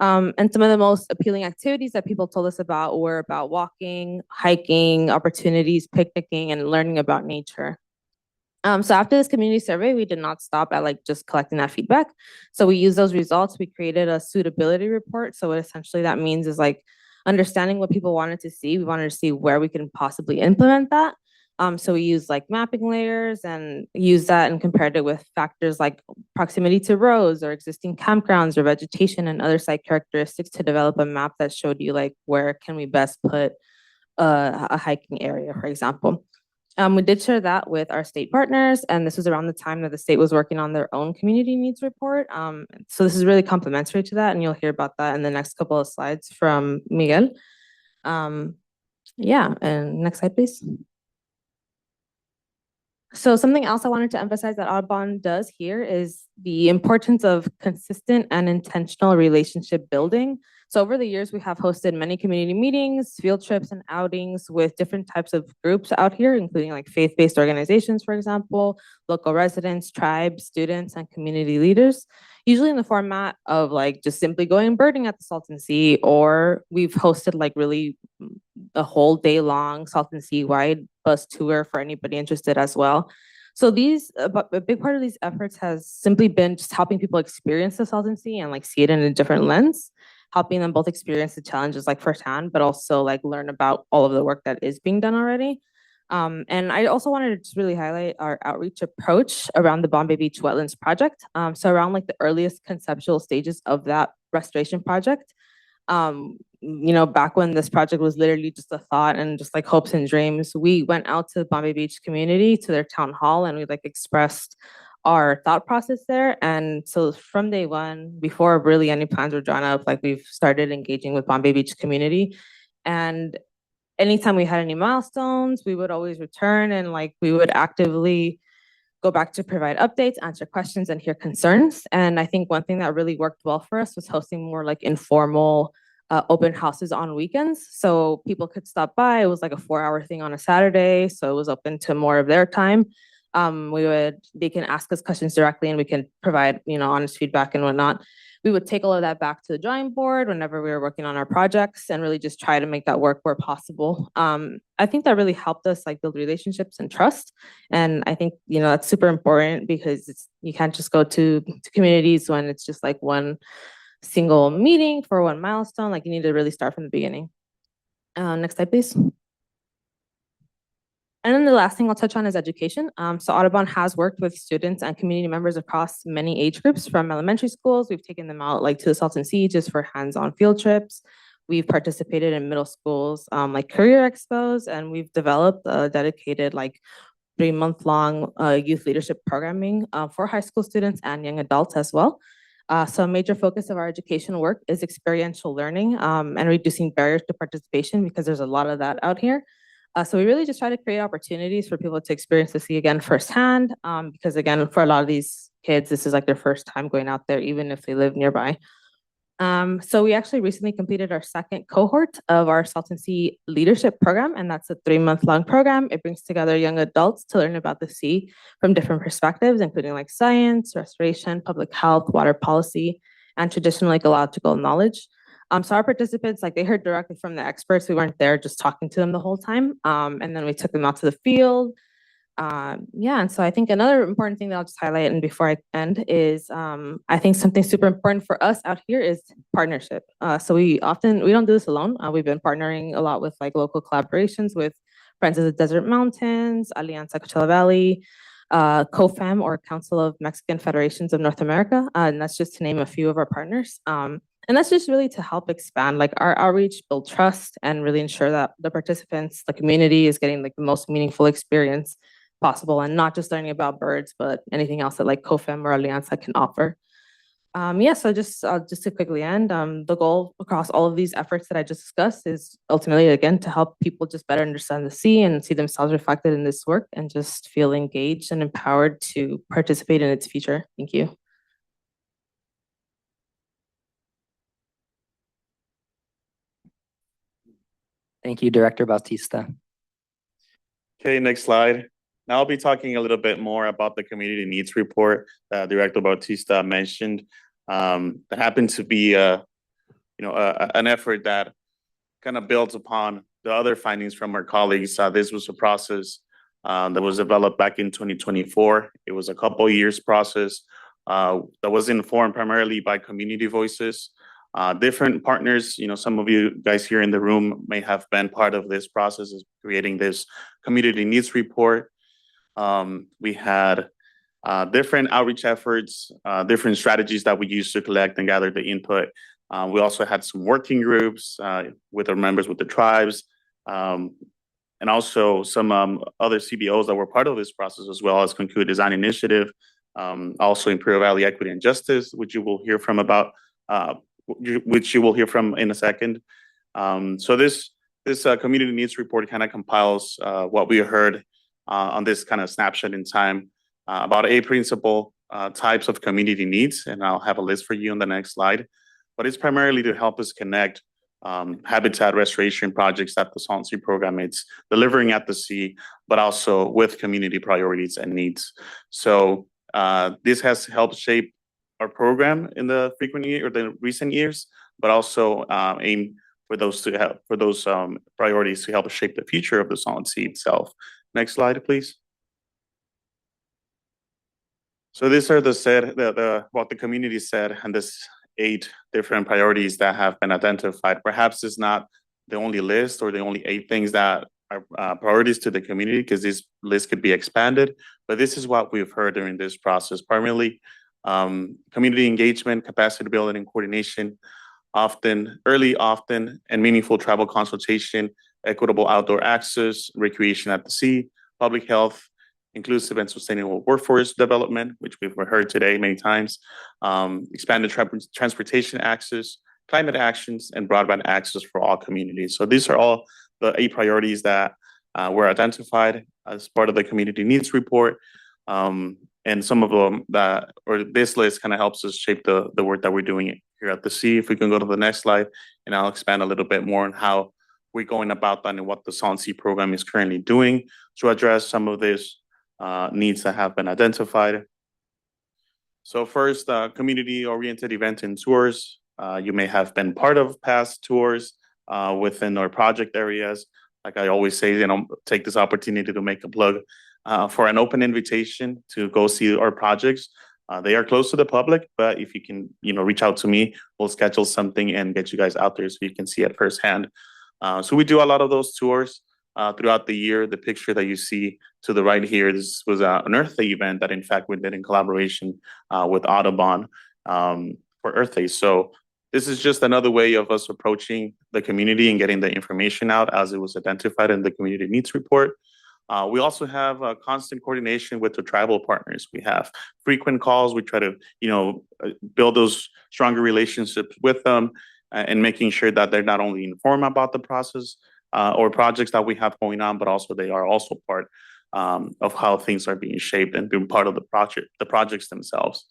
And some of the most appealing activities that people told us about were about walking, hiking, opportunities, picnicking, and learning about nature. So after this community survey, we did not stop at like just collecting that feedback. So we used those results. We created a suitability report. So what essentially that means is like understanding what people wanted to see. We wanted to see where we can possibly implement that. So we use like mapping layers and use that and compared it with factors like proximity to roads or existing campgrounds or vegetation and other site characteristics to develop a map that showed you like where can we best put a hiking area, for example. We did share that with our state partners, and this was around the time that the state was working on their own community needs report. So this is really complementary to that, and you'll hear about that in the next couple of slides from Miguel. Yeah, and next slide, please. So something else I wanted to emphasize that Audubon does here is the importance of consistent and intentional relationship building. So over the years, we have hosted many community meetings, field trips, and outings with different types of groups out here, including like faith-based organizations, for example, local residents, tribes, students, and community leaders, usually in the format of like just simply going birding at the Salton Sea, or we've hosted like really a whole day long Salton Sea wide bus tour for anybody interested as well. So a big part of these efforts has simply been just helping people experience the Salton Sea and like see it in a different lens, helping them both experience the challenges like firsthand, but also like learn about all of the work that is being done already. And I also wanted to just really highlight our outreach approach around the Bombay Beach Wetlands Project. So around like the earliest conceptual stages of that restoration project, back when this project was literally just a thought and just like hopes and dreams, we went out to the Bombay Beach community, to their town hall, and we like expressed our thought process there. And so from day one, before really any plans were drawn up, like we've started engaging with Bombay Beach community. And anytime we had any milestones, we would always return and like we would actively go back to provide updates, answer questions, and hear concerns. And I think one thing that really worked well for us was hosting more like informal open houses on weekends. So people could stop by. It was like a 4-hour thing on a Saturday. So it was open to more of their time. They can ask us questions directly and we can provide, honest feedback and whatnot. We would take all of that back to the drawing board whenever we were working on our projects and really just try to make that work where possible. I think that really helped us like build relationships and trust. And I think, that's super important because you can't just go to communities when it's just like one single meeting for one milestone. Like you need to really start from the beginning. Next slide, please. And then the last thing I'll touch on is education. So Audubon has worked with students and community members across many age groups from elementary schools. We've taken them out like to the Salton Sea just for hands-on field trips. We've participated in middle schools like career expos, and we've developed a dedicated like 3-month-long youth leadership programming for high school students and young adults as well. So a major focus of our educational work is experiential learning and reducing barriers to participation because there's a lot of that out here. So we really just try to create opportunities for people to experience the sea again firsthand, because again, for a lot of these kids, this is like their first time going out there, even if they live nearby. So we actually recently completed our second cohort of our Salton Sea Leadership Program, and that's a 3-month-long program. It brings together young adults to learn about the sea from different perspectives, including like science, restoration, public health, water policy, and traditional ecological knowledge. So our participants, like they heard directly from the experts. We weren't there just talking to them the whole time. And then we took them out to the field. And so I think another important thing that I'll just highlight and before I end is I think something super important for us out here is partnership. So we don't do this alone. We've been partnering a lot with like local collaborations with Friends of the Desert Mountains, Alianza Coachella Valley, COFAM, or Council of Mexican Federations of North America. And that's just to name a few of our partners. And that's just really to help expand like our outreach, build trust, and really ensure that the participants, the community is getting like the most meaningful experience possible and not just learning about birds, but anything else that like COFAM or Alianza can offer. So just to quickly end, the goal across all of these efforts that I just discussed is ultimately, again, to help people just better understand the sea and see themselves reflected in this work and just feel engaged and empowered to participate in its future. Thank you. Thank you, Director Bautista. Okay, next slide. Now I'll be talking a little bit more about the community needs report that Director Bautista mentioned. That happened to be an effort that kind of builds upon the other findings from our colleagues. This was a process that was developed back in 2024. It was a couple years process that was informed primarily by community voices, Different partners, some of you guys here in the room may have been part of this process of creating this community needs report. We had different outreach efforts, different strategies that we used to collect and gather the input. We also had some working groups with our members with the tribes, and also some other CBOs that were part of this process, as well as Concur Design Initiative, also Imperial Valley Equity and Justice, which you will hear from in a second. So this community needs report kind of compiles what we heard on this kind of snapshot in time about 8 principal types of community needs, and I'll have a list for you on the next slide. But it's primarily to help us connect habitat restoration projects that the Salton Sea program is delivering at the sea, but also with community priorities and needs. So this has helped shape our program in the recent years, but also aim for those priorities to help shape the future of the Salton Sea itself. Next slide, please. So these are what the community said, and this 8 different priorities that have been identified. Perhaps it's not the only list or the only 8 things that are priorities to the community, because this list could be expanded, but this is what we've heard during this process. Primarily, community engagement, capacity building and coordination, early, often, and meaningful travel consultation, equitable outdoor access, recreation at the sea, public health, inclusive and sustainable workforce development, which we've heard today many times, expanded transportation access, climate actions, and broadband access for all communities. So these are all the 8 priorities that were identified as part of the community needs report. And some of them this list kind of helps us shape the work that we're doing here at the sea. If we can go to the next slide, and I'll expand a little bit more on how we're going about that and what the Salton Sea program is currently doing to address some of these needs that have been identified. So first, community-oriented events and tours. You may have been part of past tours within our project areas. Like I always say, take this opportunity to make a plug for an open invitation to go see our projects. They are closed to the public, but if you can, reach out to me, we'll schedule something and get you guys out there so you can see it firsthand. So we do a lot of those tours throughout the year. The picture that you see to the right here, this was an Earth Day event that in fact we did in collaboration with Audubon for Earth Day. So this is just another way of us approaching the community and getting the information out as it was identified in the community needs report. We also have a constant coordination with the tribal partners. We have frequent calls. We try to, build those stronger relationships with them and making sure that they're not only informed about the process or projects that we have going on, but also they are also part of how things are being shaped and being part of the projects themselves.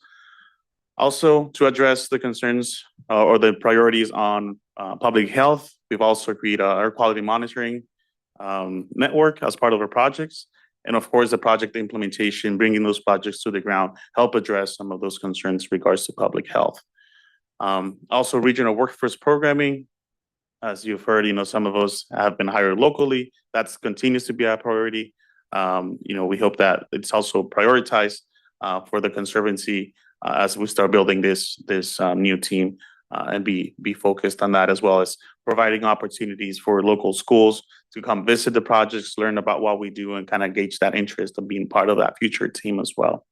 Also, to address the concerns or the priorities on public health, we've also created a air quality monitoring network as part of our projects. And of course, the project implementation, bringing those projects to the ground, help address some of those concerns in regards to public health. Also, regional workforce programming. As you've heard, some of us have been hired locally. That continues to be our priority. We hope that it's also prioritized for the Conservancy as we start building this new team and be focused on that, as well as providing opportunities for local schools to come visit the projects, learn about what we do, and kind of gauge that interest of being part of that future team as well.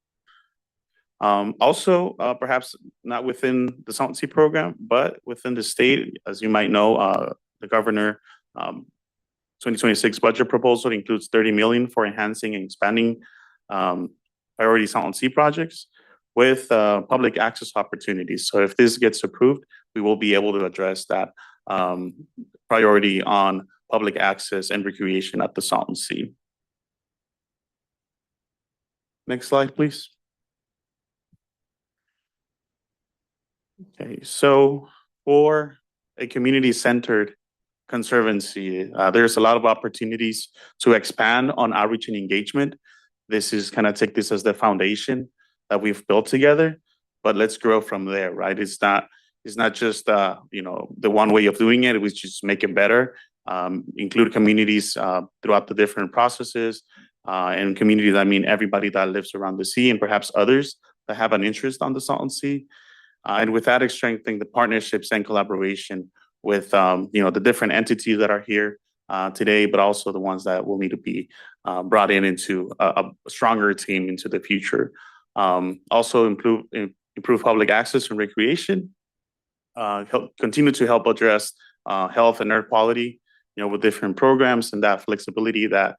Also, perhaps not within the Salton Sea program, but within the state, as you might know, the governor 2026 budget proposal includes $30 million for enhancing and expanding priority Salton Sea projects with public access opportunities. So if this gets approved, we will be able to address that priority on public access and recreation at the Salton Sea. Next slide, please. Okay, so for a community-centered conservancy, there's a lot of opportunities to expand on outreach and engagement. This is kind of take this as the foundation that we've built together, but let's grow from there, right? It's not just the one way of doing it. It was just make it better, include communities throughout the different processes, and communities, I mean everybody that lives around the sea and perhaps others that have an interest on the Salton Sea. And with that, strengthening the partnerships and collaboration with the different entities that are here today, but also the ones that will need to be brought into a stronger team into the future. Also improve public access and recreation. Continue to help address health and air quality, with different programs and that flexibility that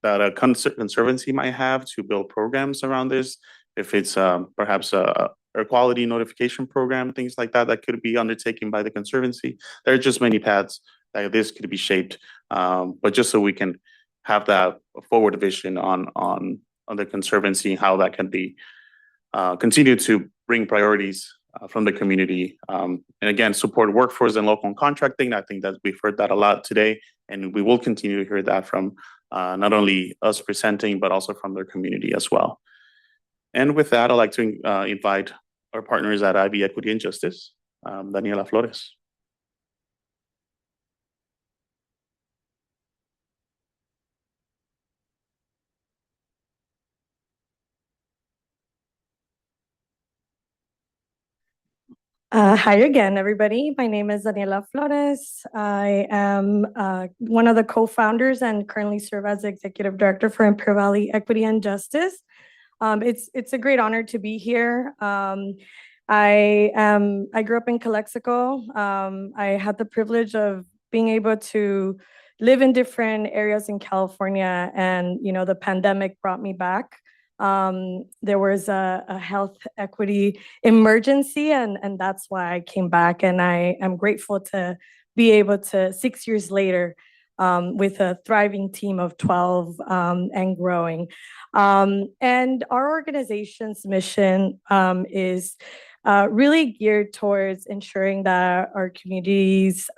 that a conservancy might have to build programs around this. If it's perhaps a air quality notification program, things like that, that could be undertaken by the conservancy. There are just many paths that this could be shaped, but just so we can have that forward vision on the conservancy, how that can be continue to bring priorities from the community, and again support workforce and local contracting. I think that we've heard that a lot today, and we will continue to hear that from not only us presenting, but also from their community as well. And with that, I'd like to invite our partners at IB Equity and Justice, Daniela Flores. Hi again, everybody. My name is Daniela Flores. I am one of the co-founders and currently serve as the Executive Director for Imperial Valley Equity and Justice. It's a great honor to be here. I grew up in Calexico. I had the privilege of being able to live in different areas in California, and the pandemic brought me back. There was a health equity emergency, and that's why I came back. And I am grateful to be able to, 6 years later, with a thriving team of 12 and growing. And our organization's mission is really geared towards ensuring that our communities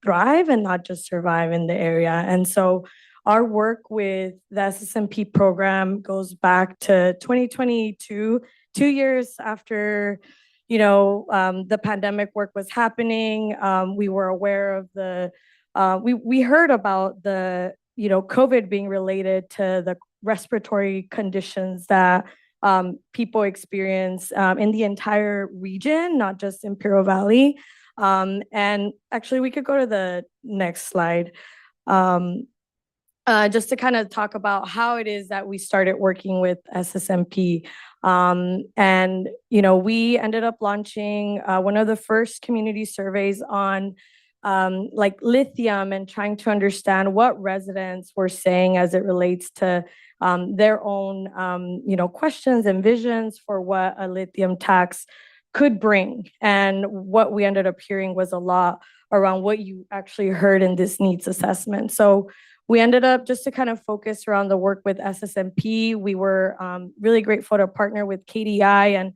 thrive and not just survive in the area. And so our work with the SSMP program goes back to 2022, 2 years after, the pandemic work was happening. We were aware of we heard about the, COVID being related to the respiratory conditions that people experience in the entire region, not just Imperial Valley. And actually, we could go to the next slide. Just to kind of talk about how it is that we started working with SSMP. And, we ended up launching one of the first community surveys on like lithium, and trying to understand what residents were saying as it relates to their own, questions and visions for what a lithium tax could bring. And what we ended up hearing was a lot around what you actually heard in this needs assessment. So we ended up, just to kind of focus around the work with SSMP, we were really grateful to partner with KDI and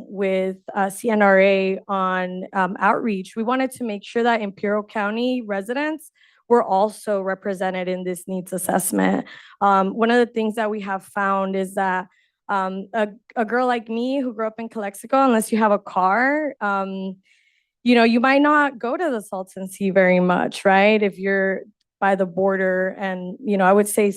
with CNRA on outreach. We wanted to make sure that Imperial County residents were also represented in this needs assessment. One of the things that we have found is that a girl like me who grew up in Calexico, unless you have a car, you might not go to the Salton Sea very much, right? If you're by the border. And, I would say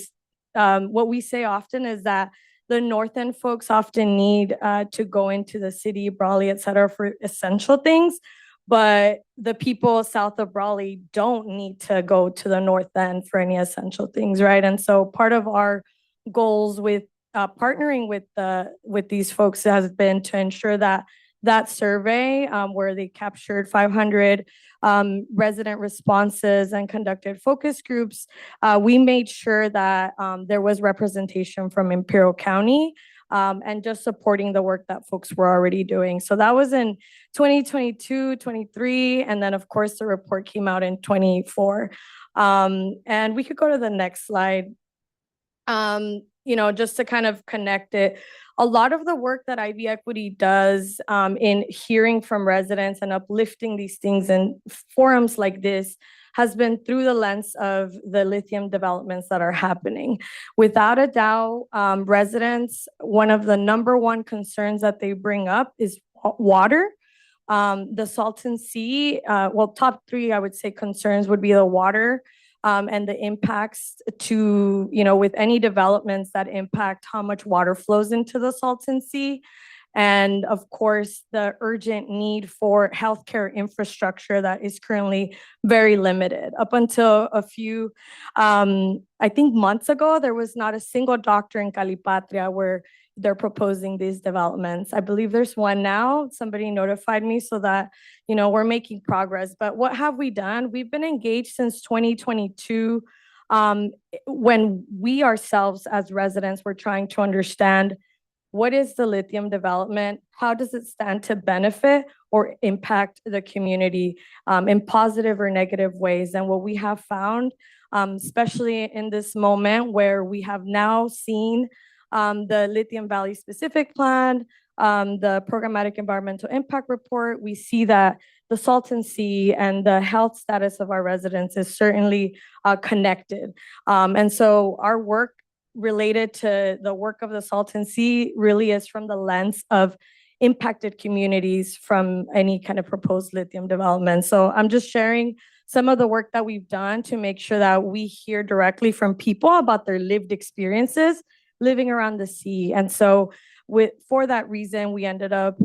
what we say often is that the North End folks often need to go into the city, Brawley, et cetera, for essential things. But the people south of Brawley don't need to go to the North End for any essential things, right? And so part of our goals with partnering with these folks has been to ensure that that survey, where they captured 500 resident responses and conducted focus groups, we made sure that there was representation from Imperial County, and just supporting the work that folks were already doing. So that was in 2022, 23, and then of course the report came out in 24. And we could go to the next slide. Just to kind of connect it, a lot of the work that IB Equity does in hearing from residents and uplifting these things in forums like this has been through the lens of the lithium developments that are happening. Without a doubt, residents, one of the number one concerns that they bring up is water. The Salton Sea, top three, I would say, concerns would be the water, and the impacts to, with any developments that impact how much water flows into the Salton Sea. and of course, the urgent need for healthcare infrastructure that is currently very limited. Up until a few, I think months ago, there was not a single doctor in Calipatria where they're proposing these developments. I believe there's one now. Somebody notified me so that, we're making progress. But what have we done? We've been engaged since 2022, when we ourselves as residents were trying to understand what is the lithium development? How does it stand to benefit or impact the community in positive or negative ways? And what we have found, especially in this moment where we have now seen the Lithium Valley specific plan, the programmatic environmental impact report, we see that the Salton Sea and the health status of our residents is certainly connected. And so our work related to the work of the Salton Sea really is from the lens of impacted communities from any kind of proposed lithium development. So I'm just sharing some of the work that we've done to make sure that we hear directly from people about their lived experiences living around the sea. And so for that reason, we ended up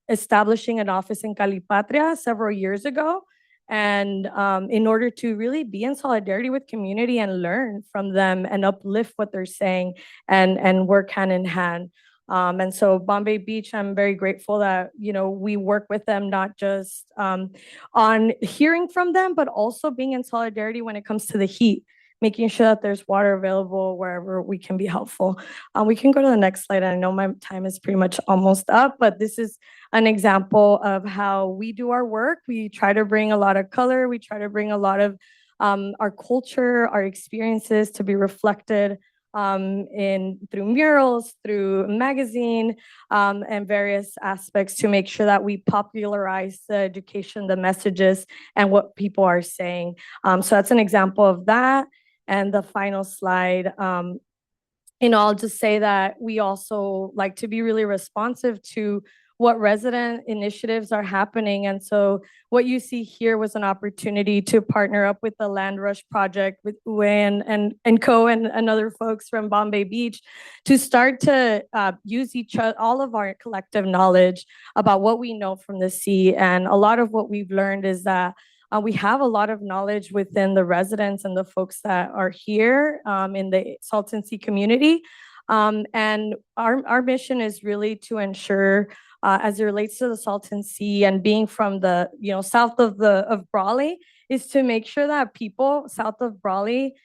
establishing an office in Calipatria several years ago. And in order to really be in solidarity with community and learn from them and uplift what they're saying and work hand in hand. And so Bombay Beach, I'm very grateful that, we work with them, not just on hearing from them, but also being in solidarity when it comes to the heat, making sure that there's water available wherever we can be helpful. We can go to the next slide. I know my time is pretty much almost up, but this is an example of how we do our work. We try to bring a lot of color. We try to bring a lot of our culture, our experiences to be reflected through murals, through magazine, and various aspects to make sure that we popularize the education, the messages, and what people are saying. So that's an example of that. And the final slide, I'll just say that we also like to be really responsive to what resident initiatives are happening. And so what you see here was an opportunity to partner up with the Land Rush Project with Uwe and Co. and other folks from Bombay Beach to start to use all of our collective knowledge about what we know from the sea. And a lot of what we've learned is that we have a lot of knowledge within the residents and the folks that are here in the Salton Sea community. And our mission is really to ensure, as it relates to the Salton Sea and being from the south of Brawley, is to make sure that people south of Brawley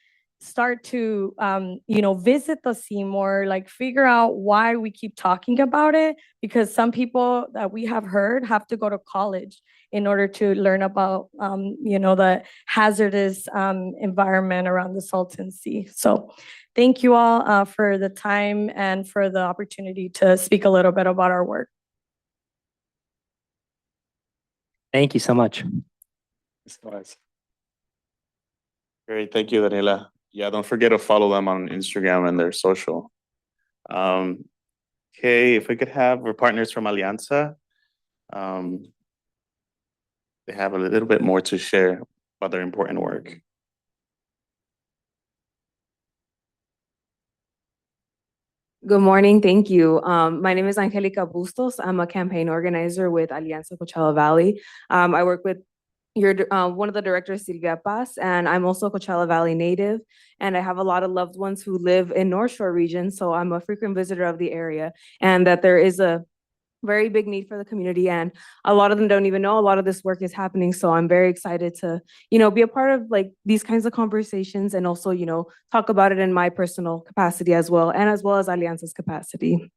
start to visit the sea more, like figure out why we keep talking about it, because some people that we have heard have to go to college in order to learn about the hazardous environment around the Salton Sea. So thank you all for the time and for the opportunity to speak a little bit about our work. Thank you so much. Great, thank you, Daniela. Yeah, don't forget to follow them on Instagram and their social. Okay, if we could have our partners from Alianza. They have a little bit more to share about their important work. Good morning. Thank you. My name is Angelica Bustos. I'm a campaign organizer with Alianza Coachella Valley. I work with one of the directors, Silvia Paz, and I'm also a Coachella Valley native. And I have a lot of loved ones who live in North Shore region. So I'm a frequent visitor of the area, and that there is a very big need for the community, and a lot of them don't even know a lot of this work is happening. So I'm very excited to, be a part of like these kinds of conversations, and also, talk about it in my personal capacity as well as Alianza's capacity.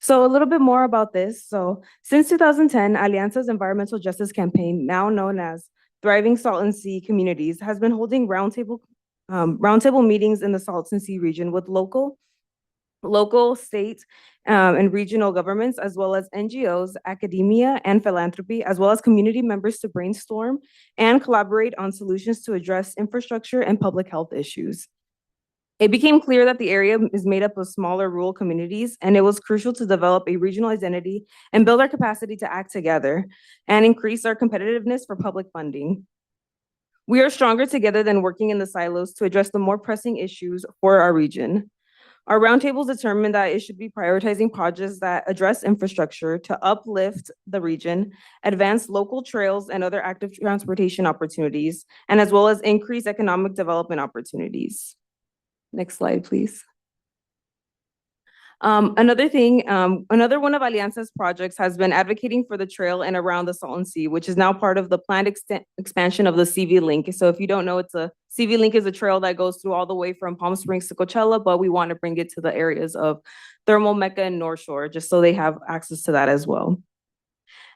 So a little bit more about this. So since 2010, Alianza's environmental justice campaign, now known as Thriving Salton Sea Communities, has been holding roundtable meetings in the Salton Sea region with local, state, and regional governments, as well as NGOs, academia, and philanthropy, as well as community members to brainstorm and collaborate on solutions to address infrastructure and public health issues. It became clear that the area is made up of smaller rural communities, and it was crucial to develop a regional identity and build our capacity to act together and increase our competitiveness for public funding. We are stronger together than working in the silos to address the more pressing issues for our region. Our roundtables determined that it should be prioritizing projects that address infrastructure to uplift the region, advance local trails and other active transportation opportunities, and as well as increase economic development opportunities. Next slide, please. Another one of Alianza's projects has been advocating for the trail and around the Salton Sea, which is now part of the planned expansion of the CV Link. So if you don't know, CV Link is a trail that goes through all the way from Palm Springs to Coachella, but we want to bring it to the areas of Thermal Mecca and North Shore, just so they have access to that as well.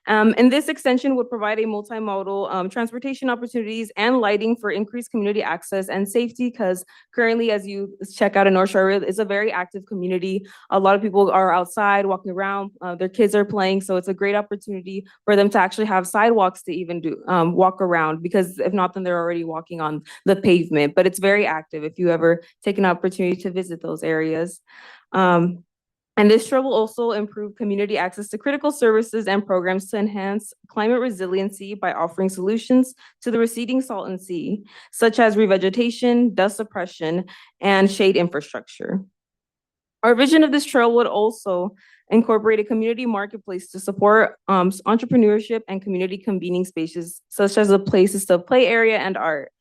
And this extension would provide a multimodal transportation opportunities and lighting for increased community access and safety, because currently, as you check out in North Shore, it's a very active community. A lot of people are outside walking around, their kids are playing, so it's a great opportunity for them to actually have sidewalks to even do walk around, because if not, then they're already walking on the pavement. But it's very active if you ever take an opportunity to visit those areas. And this trail will also improve community access to critical services and programs to enhance climate resiliency by offering solutions to the receding Salton Sea, such as revegetation, dust suppression, and shade infrastructure. Our vision of this trail would also incorporate a community marketplace to support entrepreneurship and community convening spaces, such as a places to play area and art.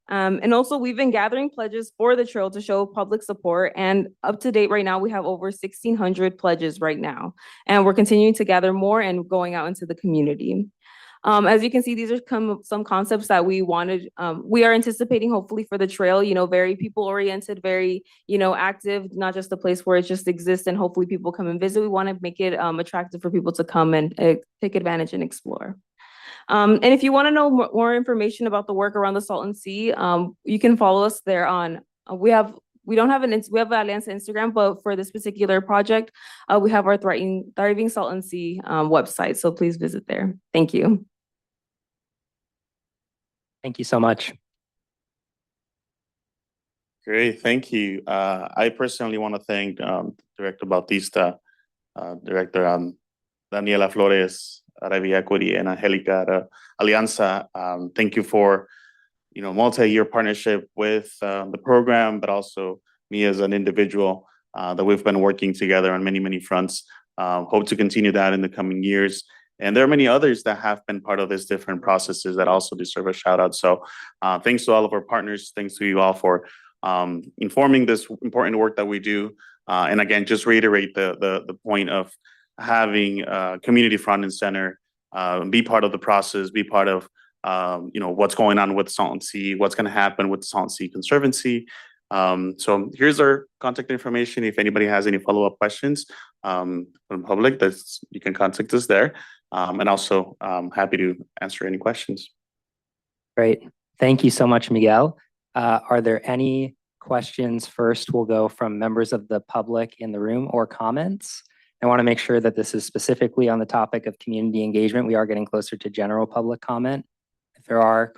And also, we've been gathering pledges for the trail to show public support. And up to date right now, we have over 1,600 pledges right now. And we're continuing to gather more and going out into the community. As you can see, these are some concepts that we wanted. We are anticipating, hopefully, for the trail, very people-oriented, very, active, not just a place where it just exists and hopefully people come and visit. We want to make it attractive for people to come and take advantage and explore. And if you want to know more information about the work around the Salton Sea, you can follow us there on, we have Alianza Instagram, but for this particular project, we have our Thriving Salton Sea website. So please visit there. Thank you. Thank you so much. Great, thank you. I personally want to thank Director Bautista, Director Daniela Flores, Arabi Equity, and Angelica Alianza. Thank you for multi-year partnership with the program, but also me as an individual that we've been working together on many fronts. Hope to continue that in the coming years. And there are many others that have been part of these different processes that also deserve a shout out. So thanks to all of our partners. Thanks to you all for informing this important work that we do. And again, just reiterate the point of having community front and center, be part of the process, be part of what's going on with Salton Sea, what's going to happen with the Salton Sea Conservancy. So here's our contact information. If anybody has any follow-up questions from the public, you can contact us there. And also happy to answer any questions. Great. Thank you so much, Miguel. Are there any questions? First, we'll go from members of the public in the room or comments. I want to make sure that this is specifically on the topic of community engagement. We are getting closer to general public comment. If there are,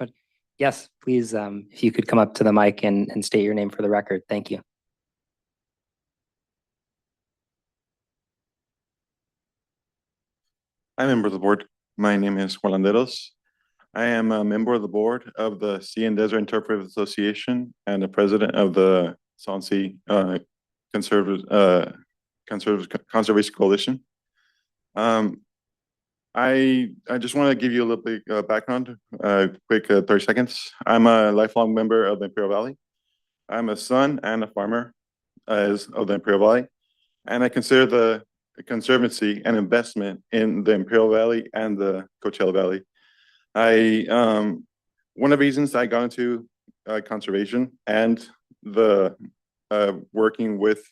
yes, please, if you could come up to the mic and state your name for the record. Thank you. I'm a member of the board. My name is Juan. I am a member of the board of the Sea and Desert Interpretive Association and the president of the Salton Sea Conservation Coalition. I just want to give you a little bit background, quick 30 seconds. I'm a lifelong member of the Imperial Valley. I'm a son and a farmer of the Imperial Valley, and I consider the Conservancy an investment in the Imperial Valley and the Coachella Valley. One of the reasons I got into conservation and the working with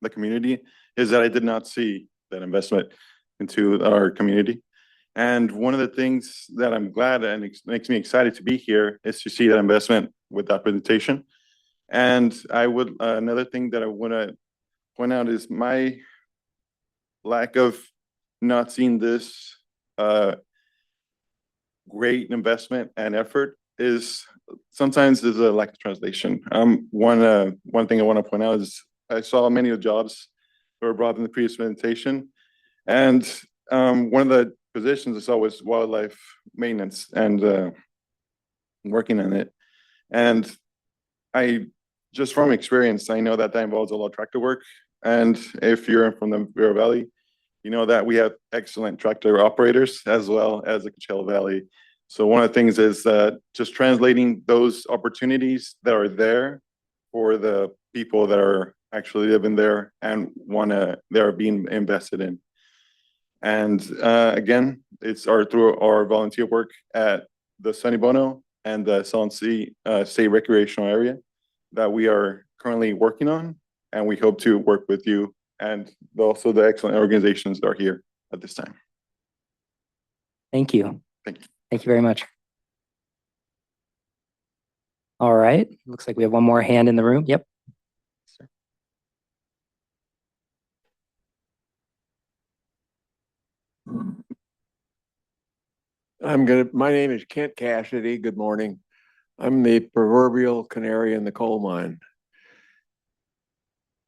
the community is that I did not see that investment into our community. And one of the things that I'm glad and it makes me excited to be here is to see that investment with that presentation. And I would, another thing that I want to point out is my lack of not seeing this great investment and effort is sometimes there's a lack of translation. One thing I want to point out is I saw many of the jobs that were brought in the previous presentation, and one of the positions I saw was wildlife maintenance and working on it. And I just from experience, I know that that involves a lot of tractor work. And if you're from the Bureau Valley, you know that we have excellent tractor operators as well as the Coachella Valley. So one of the things is just translating those opportunities that are there for the people that are actually living there and they are being invested in. And again, it's through our volunteer work at the Sunny Bono and the Salton Sea State Recreational Area that we are currently working on, and we hope to work with you and also the excellent organizations that are here at this time. Thank you. Thank you. Thank you very much. All right, looks like we have one more hand in the room. Yep. My name is Kent Cassidy. Good morning. I'm the proverbial canary in the coal mine.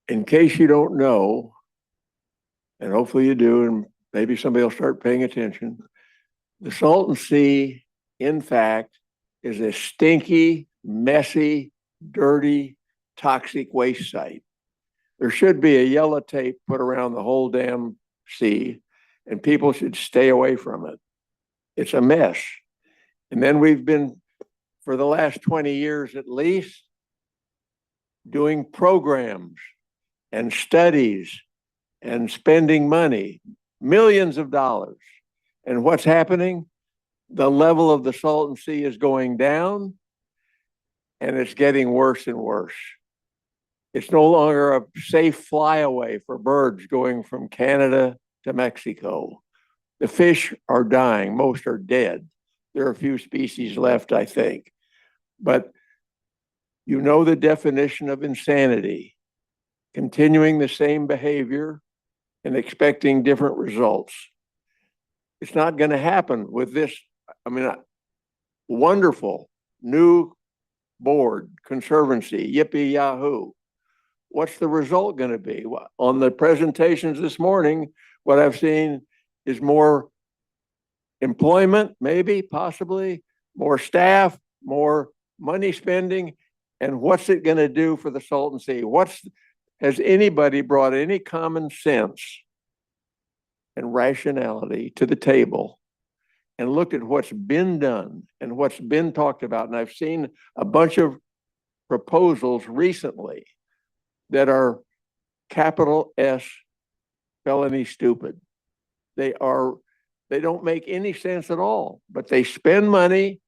In case you don't know, and hopefully you do, and maybe somebody will start paying attention, the Salton Sea, in fact, is a stinky, messy, dirty, toxic waste site. There should be a yellow tape put around the whole damn sea, and people should stay away from it. It's a mess. And then we've been, for the last 20 years at least, doing programs and studies and spending money, millions of dollars. And what's happening? The level of the Salton Sea is going down, and it's getting worse and worse. It's no longer a safe flyaway for birds going from Canada to Mexico. The fish are dying. Most are dead. There are a few species left, I think. But you know the definition of insanity: continuing the same behavior and expecting different results. It's not going to happen with this. Wonderful new board, Conservancy, yippee yahoo. What's the result going to be? On the presentations this morning, what I've seen is more employment, maybe, possibly, more staff, more money spending. And what's it going to do for the Salton Sea? Has anybody brought any common sense and rationality to the table and looked at what's been done and what's been talked about? And I've seen a bunch of proposals recently that are capital S felony stupid. They don't make any sense at all, but they spend money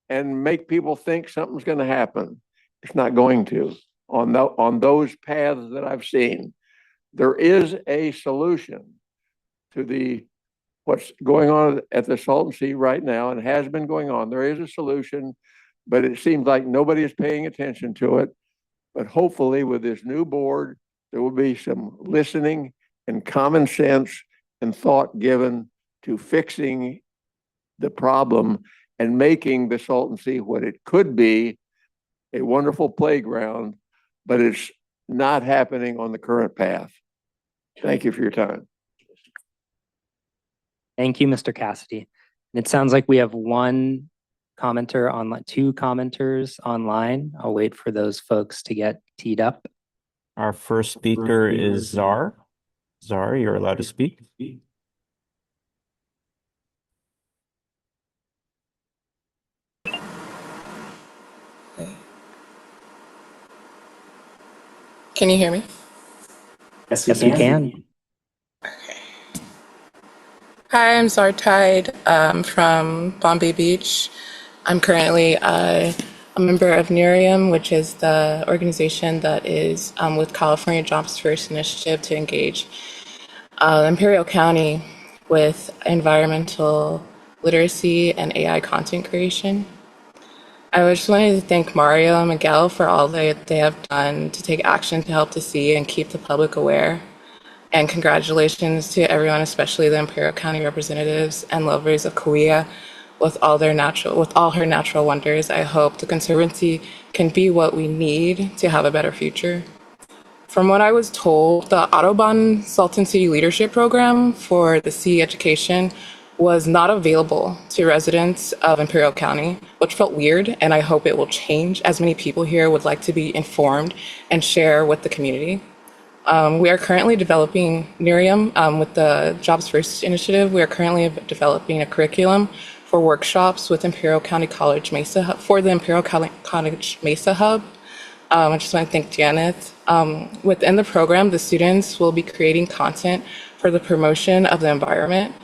and make people think something's going to happen. It's not going to on those paths that I've seen. There is a solution to what's going on at the Salton Sea right now and has been going on. There is a solution, but it seems like nobody is paying attention to it. But hopefully with this new board, there will be some listening and common sense and thought given to fixing the problem and making the Salton Sea what it could be, a wonderful playground, but it's not happening on the current path. Thank you for your time. Thank you, Mr. Cassidy. And it sounds like we have one commenter online, two commenters online. I'll wait for those folks to get teed up. Our first speaker is Czar. Czar, you're allowed to speak. Can you hear me? Yes, we can. Hi, I'm Zartide from Bombay Beach. I'm currently a member of Nerium, which is the organization that is with California Jobs First initiative to engage Imperial County with environmental literacy and AI content creation. I just wanted to thank Mario and Miguel for all that they have done to take action to help the sea and keep the public aware. And congratulations to everyone, especially the Imperial County representatives and lovers of Kauai with all her natural wonders. I hope the Conservancy can be what we need to have a better future. From what I was told, the Audubon Salton City Leadership Program for the sea education was not available to residents of Imperial County, which felt weird, and I hope it will change as many people here would like to be informed and share with the community. We are currently developing Miriam with the Jobs First initiative. We are currently developing a curriculum for workshops with Imperial County College Mesa for the Imperial College Mesa Hub. I just want to thank Janet. Within the program, the students will be creating content for the promotion of the environment.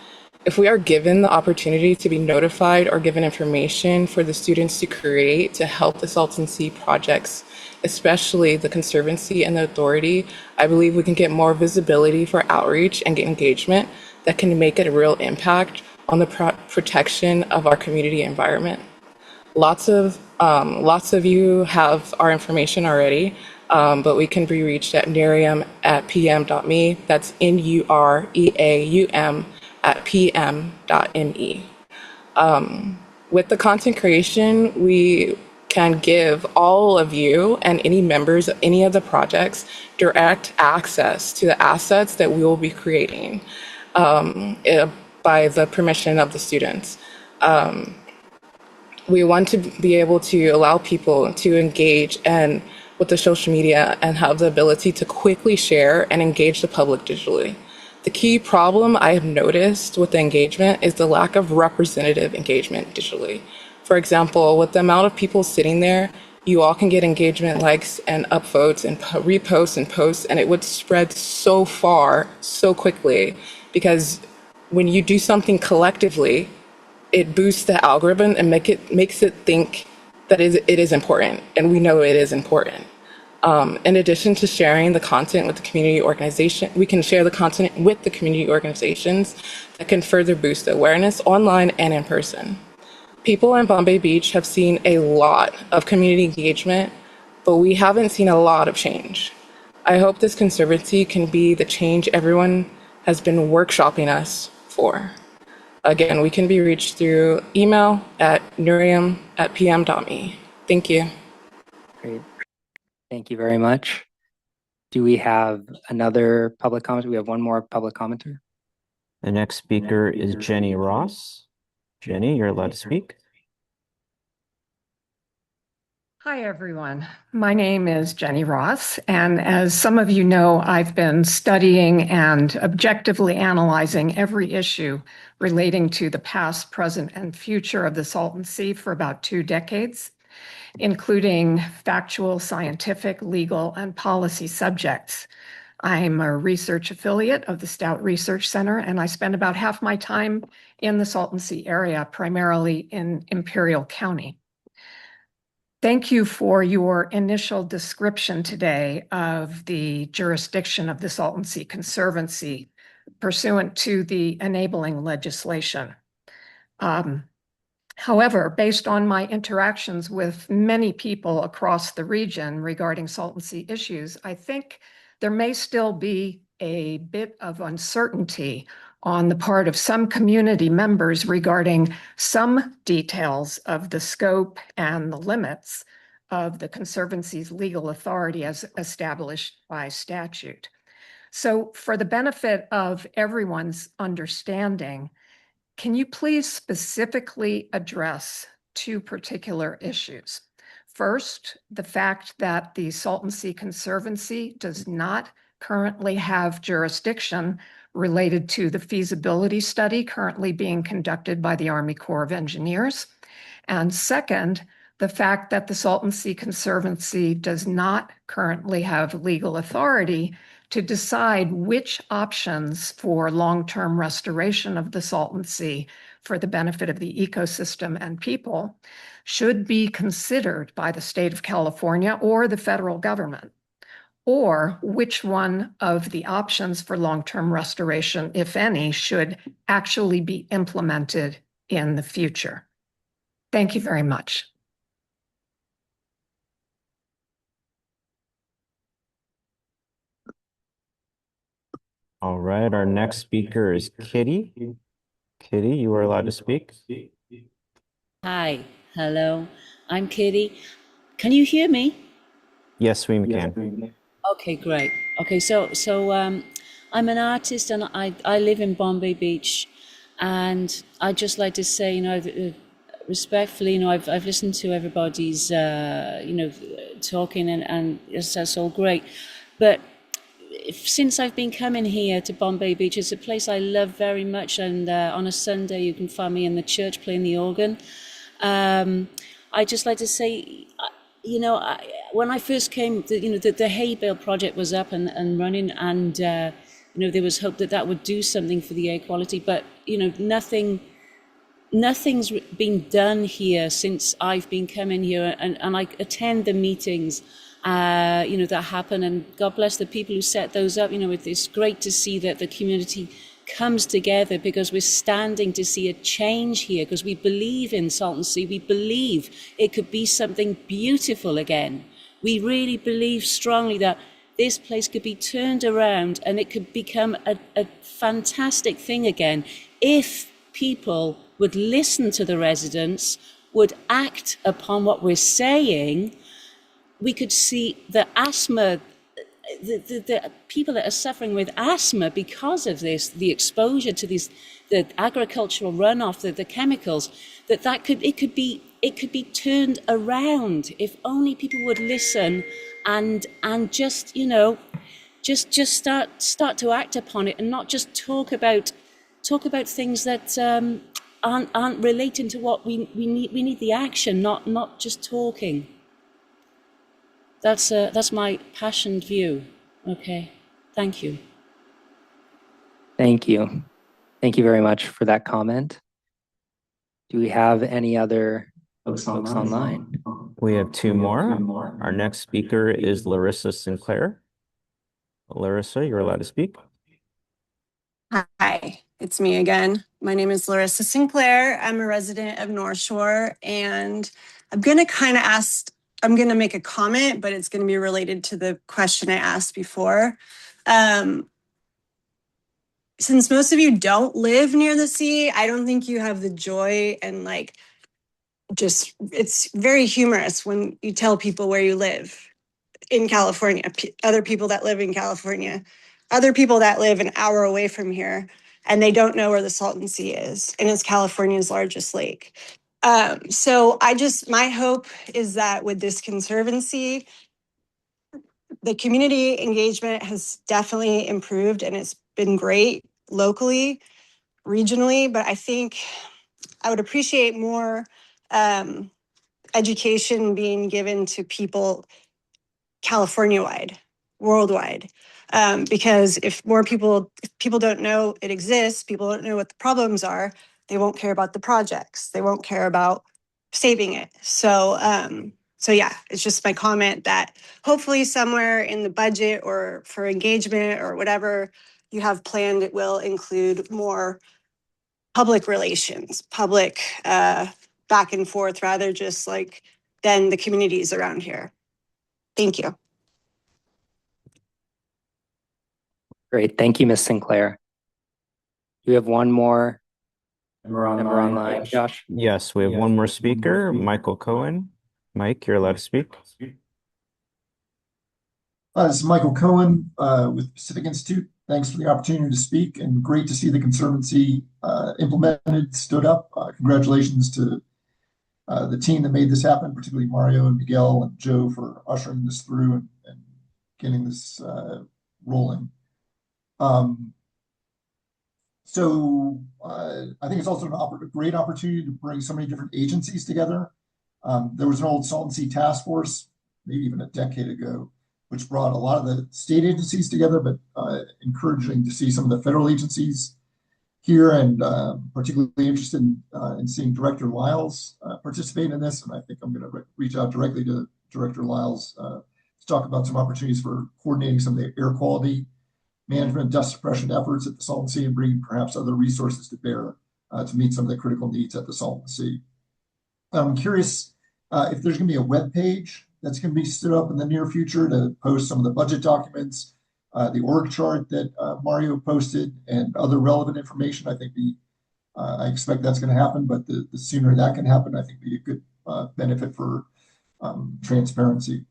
If we are given the opportunity to be notified or given information for the students to create to help the Salton Sea projects, especially the Conservancy and the Authority, I believe we can get more visibility for outreach and get engagement that can make a real impact on the protection of our community environment. Lots of you have our information already, but we can be reached at Nuriam@pm.me. That's NUREAUM@pm.me. With the content creation, we can give all of you and any members of any of the projects direct access to the assets that we will be creating by the permission of the students. We want to be able to allow people to engage and with the social media and have the ability to quickly share and engage the public digitally. The key problem I have noticed with the engagement is the lack of representative engagement digitally. For example, with the amount of people sitting there, you all can get engagement, likes, and upvotes and reposts and posts, and it would spread so far, so quickly, because when you do something collectively, it boosts the algorithm and makes it think that it is important, and we know it is important. In addition to sharing the content with the community organization, we can share the content with the community organizations that can further boost the awareness online and in person. People in Bombay Beach have seen a lot of community engagement, but we haven't seen a lot of change. I hope this Conservancy can be the change everyone has been workshopping us for. Again, we can be reached through email at nuriam@pm.me. Thank you. Great. Thank you very much. Do we have another public comment? We have one more public commenter. The next speaker is Jenny Ross. Jenny, you're allowed to speak. Hi, everyone. My name is Jenny Ross, and as some of you know, I've been studying and objectively analyzing every issue relating to the past, present, and future of the Salton Sea for about 2 decades, including factual, scientific, legal, and policy subjects. I'm a research affiliate of the Stout Research Center, and I spend about half my time in the Salton Sea area, primarily in Imperial County. Thank you for your initial description today of the jurisdiction of the Salton Sea Conservancy pursuant to the enabling legislation. However, based on my interactions with many people across the region regarding Salton Sea issues, I think there may still be a bit of uncertainty on the part of some community members regarding some details of the scope and the limits of the Conservancy's legal authority as established by statute. So for the benefit of everyone's understanding, can you please specifically address 2 particular issues? First, the fact that the Salton Sea Conservancy does not currently have jurisdiction related to the feasibility study currently being conducted by the Army Corps of Engineers. And second, the fact that the Salton Sea Conservancy does not currently have legal authority to decide which options for long-term restoration of the Salton Sea for the benefit of the ecosystem and people should be considered by the state of California or the federal government, or which one of the options for long-term restoration, if any, should actually be implemented in the future. Thank you very much. All right, our next speaker is Kitty. Kitty, you are allowed to speak. Hi, hello, I'm Kitty. Can you hear me? Yes, we can. Okay, great. Okay, so I'm an artist and I live in Bombay Beach, And I'd just like to say, respectfully, I've listened to everybody's, talking, and that's all great. But since I've been coming here to Bombay Beach, it's a place I love very much. And on a Sunday, you can find me in the church playing the organ. I'd just like to say, when I first came, the hay bale project was up and running, and there was hope that would do something for the air quality, but nothing's been done here since I've been coming here, and I attend the meetings that happen, and God bless the people who set those up. It's great to see that the community comes together, because we're standing to see a change here, because we believe in Salton Sea. We believe it could be something beautiful again. We really believe strongly that this place could be turned around and it could become a fantastic thing again if people would listen to the residents, would act upon what we're saying. We could see the asthma, the people that are suffering with asthma because of this, the exposure to the agricultural runoff, the chemicals, it could be turned around if only people would listen and just start to act upon it, and not just talk about things that aren't relating to what we need. We need the action, not just talking. That's my passionate view. Okay, thank you. Thank you. Thank you very much for that comment. Do we have any other folks online? We have two more. Our next speaker is Larissa Sinclair. Larissa, you're allowed to speak. Hi, it's me again. My name is Larissa Sinclair. I'm a resident of North Shore, and I'm going to make a comment, but it's going to be related to the question I asked before. Since most of you don't live near the sea, I don't think you have the joy and it's very humorous when you tell people where you live in California, other people that live in California, other people that live an hour away from here, and they don't know where the Salton Sea is, and it's California's largest lake. So my hope is that with this Conservancy, the community engagement has definitely improved, and it's been great locally, regionally, but I think I would appreciate more education being given to people California-wide, worldwide. Because if people don't know it exists, people don't know what the problems are, they won't care about the projects. They won't care about saving it. So yeah, it's just my comment that hopefully somewhere in the budget or for engagement or whatever you have planned, it will include more public relations, public back and forth, rather just than the communities around here. Thank you. Great. Thank you, Ms. Sinclair. Do we have one more member online, Josh? Yes, we have one more speaker, Michael Cohen. Mike, you're allowed to speak. This is Michael Cohen with Pacific Institute. Thanks for the opportunity to speak, and great to see the Conservancy implemented, stood up. Congratulations to the team that made this happen, particularly Mario and Miguel and Joe for ushering this through and getting this rolling. So I think it's also a great opportunity to bring so many different agencies together. There was an old Salton Sea task force, maybe even a decade ago, which brought a lot of the state agencies together, but encouraging to see some of the federal agencies here, and particularly interested in seeing Director Lyles participate in this. And I think I'm going to reach out directly to Director Lyles to talk about some opportunities for coordinating some of the air quality management, dust suppression efforts at the Salton Sea, and bringing perhaps other resources to bear to meet some of the critical needs at the Salton Sea. I'm curious if there's going to be a web page that's going to be stood up in the near future to post some of the budget documents, the org chart that Mario posted, and other relevant information. I think I expect that's going to happen, but the sooner that can happen, I think be a good benefit for transparency.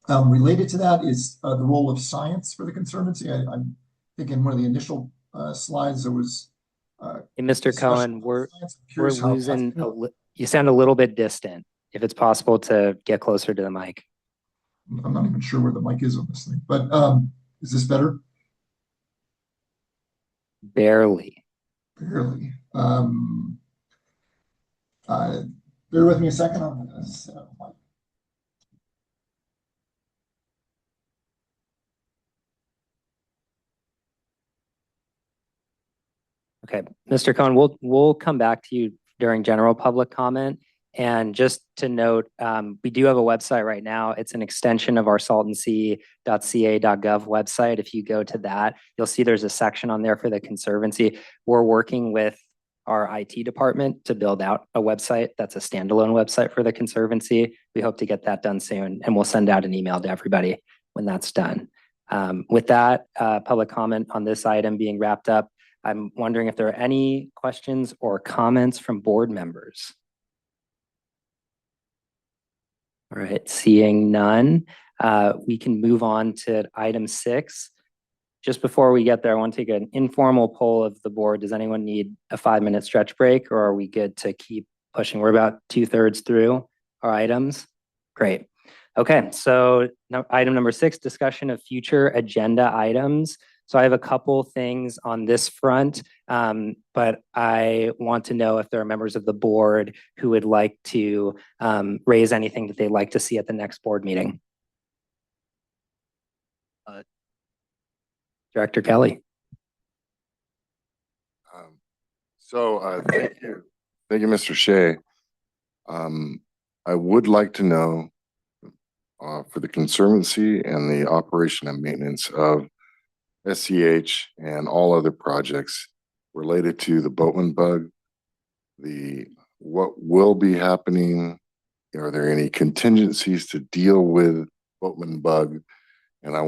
Related to that is the role of science for the Conservancy. I'm thinking one of the initial slides, there was Hey, Mr. discussion Cohen, about we're science. I'm curious how that's losing, going. you sound a little bit distant. If it's possible to get closer to the mic. I'm not even sure where the mic is on this thing, but is this better? Barely. Barely. Uh, bear with me a second. I'm gonna set up my. Okay, Mr. Cohen, we'll come back to you during general public comment. And just to note, we do have a website right now. It's an extension of our saltonc.ca.gov website. If you go to that, you'll see there's a section on there for the Conservancy. We're working with our IT department to build out a website that's a standalone website for the Conservancy. We hope to get that done soon, and we'll send out an email to everybody when that's done. With that, public comment on this item being wrapped up, I'm wondering if there are any questions or comments from board members. All right, seeing none, we can move on to item 6. Just before we get there, I want to take an informal poll of the board. Does anyone need a 5-minute stretch break, or are we good to keep pushing? We're about 2/3 through our items. Great. Okay, so item number 6, discussion of future agenda items. So I have a couple things on this front, but I want to know if there are members of the board who would like to raise anything that they'd like to see at the next board meeting. Director Kelly. Thank you. Thank you, Mr. Shea. I would like to know for the Conservancy and the operation and maintenance of SCH and all other projects related to the Boatman bug, what will be happening? Are there any contingencies to deal with Boatman bug? And I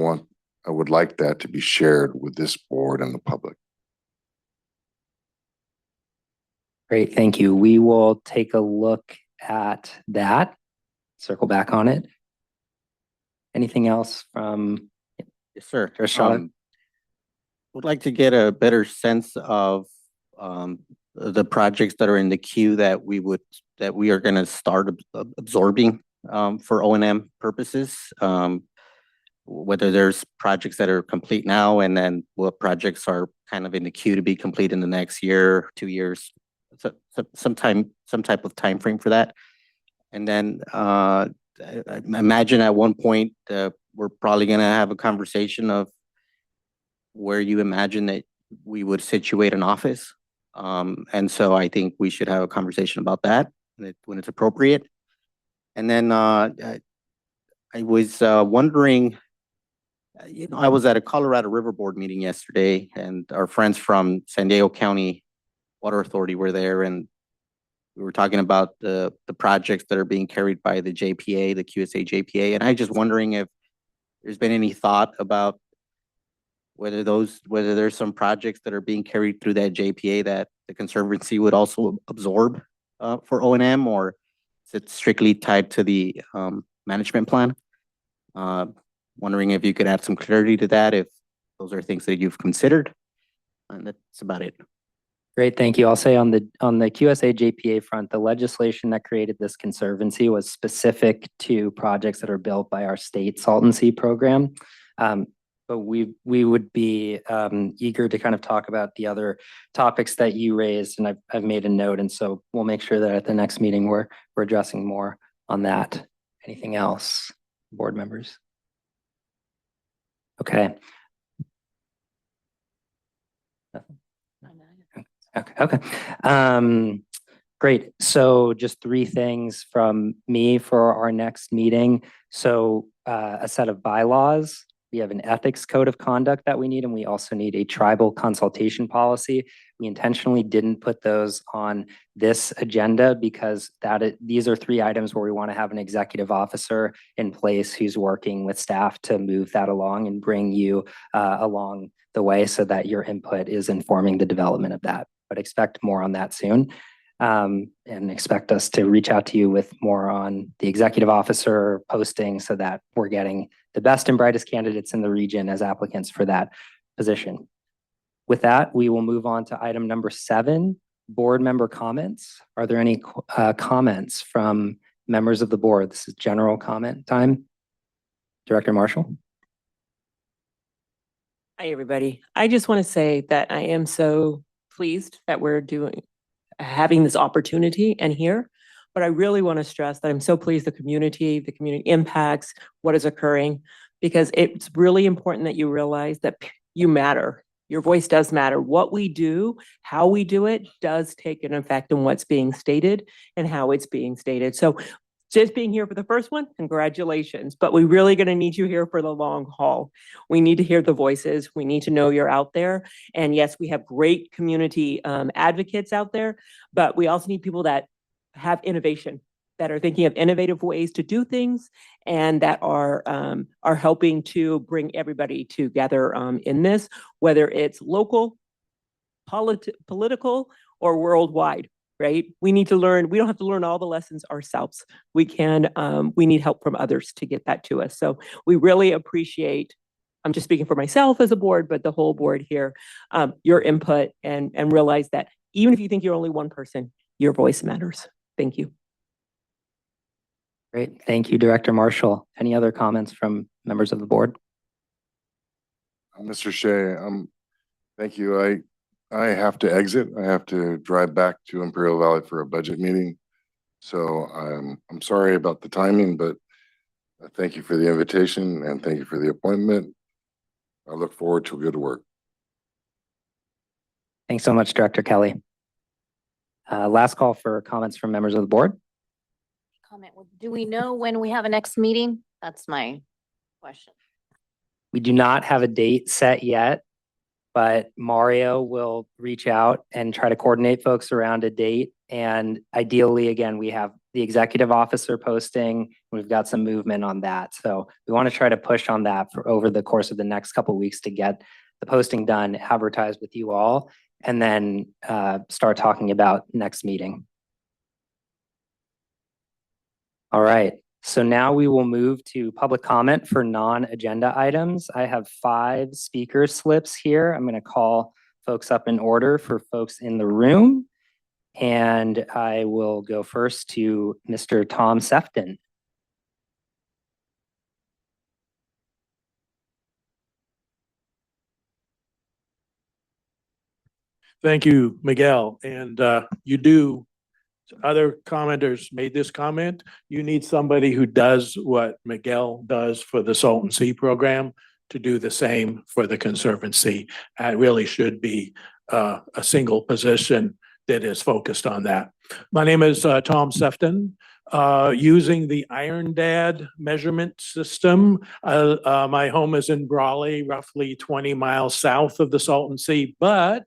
would like that to be shared with this board and the public. Great, thank you. We will take a look at that, circle back on it. Anything else from? Yes, sir. Charlotte? Would like to get a better sense of the projects that are in the queue that we are going to start absorbing for O&M purposes. Whether there's projects that are complete now, and then what projects are kind of in the queue to be complete in the next year, 2 years, some type of time frame for that. And then I imagine at one point we're probably going to have a conversation of where you imagine that we would situate an office. And so I think we should have a conversation about that when it's appropriate. And then I was wondering, I was at a Colorado River Board meeting yesterday, and our friends from San Diego County Water Authority were there, and we were talking about the projects that are being carried by the JPA, the QSA JPA. And I just wondering if there's been any thought about whether there's some projects that are being carried through that JPA that the Conservancy would also absorb for O&M, or is it strictly tied to the management plan? Wondering if you could add some clarity to that, if those are things that you've considered. And that's about it. Great, thank you. I'll say on the QSA JPA front, the legislation that created this Conservancy was specific to projects that are built by our state Salton Sea program. But we would be eager to kind of talk about the other topics that you raised, and I've made a note, and so we'll make sure that at the next meeting we're addressing more on that. Anything else, board members? Okay. Nothing? Okay. Great. So just 3 things from me for our next meeting. So a set of bylaws. We have an ethics code of conduct that we need, and we also need a tribal consultation policy. We intentionally didn't put those on this agenda because these are 3 items where we want to have an executive officer in place who's working with staff to move that along and bring you along the way so that your input is informing the development of that. But expect more on that soon. And expect us to reach out to you with more on the executive officer posting so that we're getting the best and brightest candidates in the region as applicants for that position. With that, we will move on to item number 7, board member comments. Are there any comments from members of the board? This is general comment time. Director Marshall. Hi, everybody. I just want to say that I am so pleased that we're having this opportunity and here. But I really want to stress that I'm so pleased the community impacts, what is occurring, because it's really important that you realize that you matter. Your voice does matter. What we do, how we do it, does take an effect on what's being stated and how it's being stated. So just being here for the first one, congratulations. But we're really going to need you here for the long haul. We need to hear the voices. We need to know you're out there. And yes, we have great community advocates out there, but we also need people that have innovation, that are thinking of innovative ways to do things, and that are helping to bring everybody together in this, whether it's local, political, or worldwide. Right? We need to learn. We don't have to learn all the lessons ourselves. We need help from others to get that to us. So we really appreciate, I'm just speaking for myself as a board, but the whole board here, your input, and realize that even if you think you're only one person, your voice matters. Thank you. Great. Thank you, Director Marshall. Any other comments from members of the board? Mr. Shea, thank you. I have to exit. I have to drive back to Imperial Valley for a budget meeting. So I'm sorry about the timing, but thank you for the invitation and thank you for the appointment. I look forward to good work. Thanks so much, Director Kelly. Last call for comments from members of the board. Comment. Do we know when we have a next meeting? That's my question. We do not have a date set yet, but Mario will reach out and try to coordinate folks around a date. And ideally, again, we have the executive officer posting. We've got some movement on that. So we want to try to push on that for over the course of the next couple of weeks to get the posting done, advertised with you all, and then start talking about next meeting. All right. So now we will move to public comment for non-agenda items. I have 5 speaker slips here. I'm going to call folks up in order for folks in the room. And I will go first to Mr. Tom Sefton. Thank you, Miguel. And other commenters made this comment. You need somebody who does what Miguel does for the Salton Sea program to do the same for the Conservancy. It really should be a single position that is focused on that. My name is Tom Sefton. Using the Iron Dad measurement system, my home is in Brawley, roughly 20 miles south of the Salton Sea, but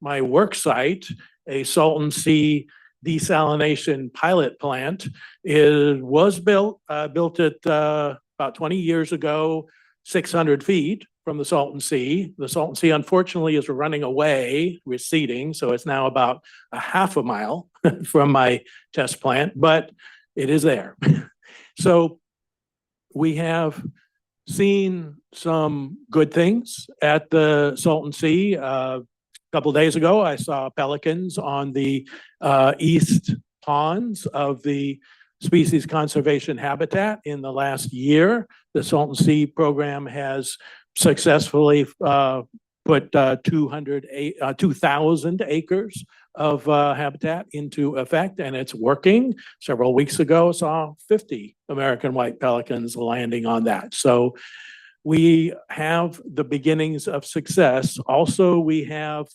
my work site, a Salton Sea desalination pilot plant, was built at about 20 years ago, 600 feet from the Salton Sea. The Salton Sea, unfortunately, is running away, receding, so it's now about a half a mile from my test plant, but it is there. So we have seen some good things at the Salton Sea. Couple days ago, I saw pelicans on the east ponds of the species conservation habitat. In the last year, the Salton Sea program has successfully put 2,000 acres of habitat into effect, and it's working. Several weeks ago, saw 50 American white pelicans landing on that. So we have the beginnings of success. Also, we have,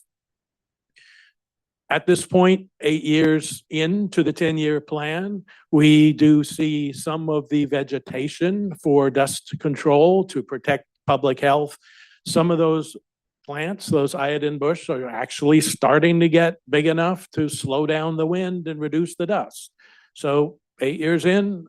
at this point, 8 years into the 10-year plan, we do see some of the vegetation for dust control to protect public health. Some of those plants, those iodine bush, are actually starting to get big enough to slow down the wind and reduce the dust. So 8 years in,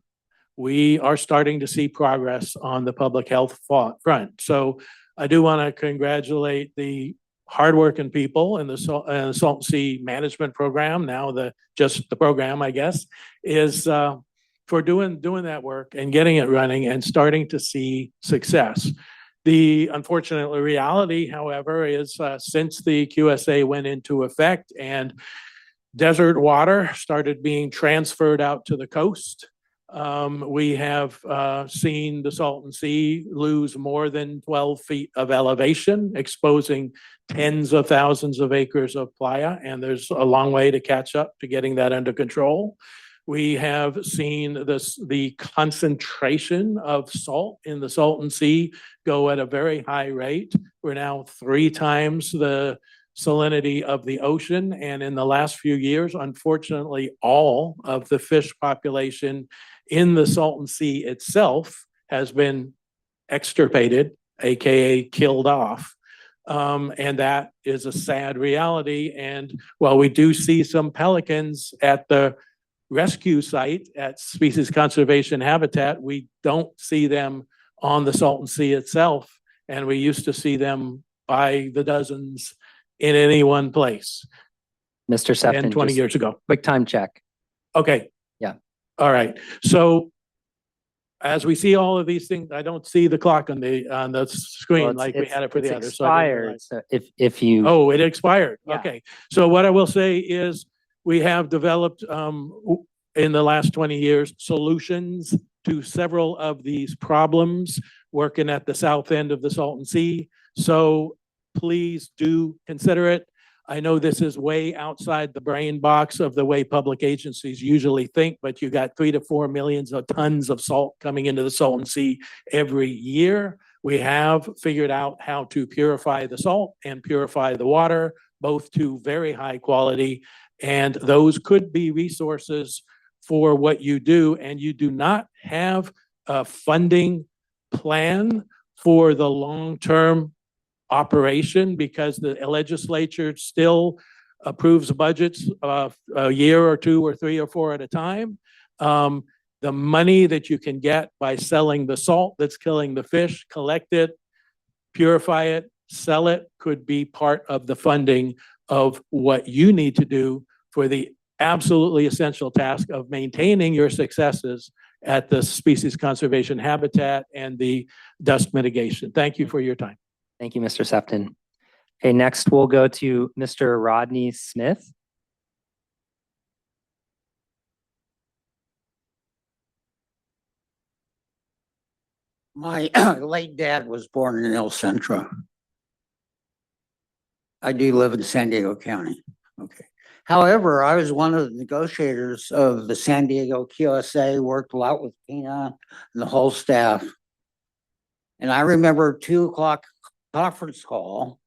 we are starting to see progress on the public health front. So I do want to congratulate the hardworking people in the Salton Sea Management Program. Now just the program, I guess, is for doing that work and getting it running and starting to see success. The unfortunate reality, however, is since the QSA went into effect and desert water started being transferred out to the coast, we have seen the Salton Sea lose more than 12 feet of elevation, exposing tens of thousands of acres of playa, and there's a long way to catch up to getting that under control. We have seen the concentration of salt in the Salton Sea go at a very high rate. We're now 3 times the salinity of the ocean, and in the last few years, unfortunately, all of the fish population in the Salton Sea itself has been extirpated, aka killed off. And that is a sad reality. And while we do see some pelicans at the rescue site at Species Conservation Habitat, we don't see them on the Salton Sea itself. And we used to see them by the dozens in any one place. Mr. Sefton, 10, 20 just years ago. quick time check. Okay. Yeah. All right. So as we see all of these things, I don't see the clock on the screen Well, like we had it for the others. So I didn't expired. realize. So if you Oh, it expired. Yeah. Okay. So what I will say is we have developed in the last 20 years solutions to several of these problems working at the south end of the Salton Sea. So please do consider it. I know this is way outside the brain box of the way public agencies usually think, but you got 3 to 4 million tons of salt coming into the Salton Sea every year. We have figured out how to purify the salt and purify the water, both to very high quality, and those could be resources for what you do. And you do not have a funding plan for the long-term operation because the legislature still approves budgets a year or 2 or 3 or 4 at a time. The money that you can get by selling the salt that's killing the fish, collect it, purify it, sell it, could be part of the funding of what you need to do for the absolutely essential task of maintaining your successes at the Species Conservation Habitat and the dust mitigation. Thank you for your time. Thank you, Mr. Sefton. Okay, next we'll go to Mr. Rodney Smith. My late dad was born in El Centro. I do live in San Diego County. Okay. However, I was one of the negotiators of the San Diego QSA, worked a lot with Pina and the whole staff. And I remember 2:00 conference call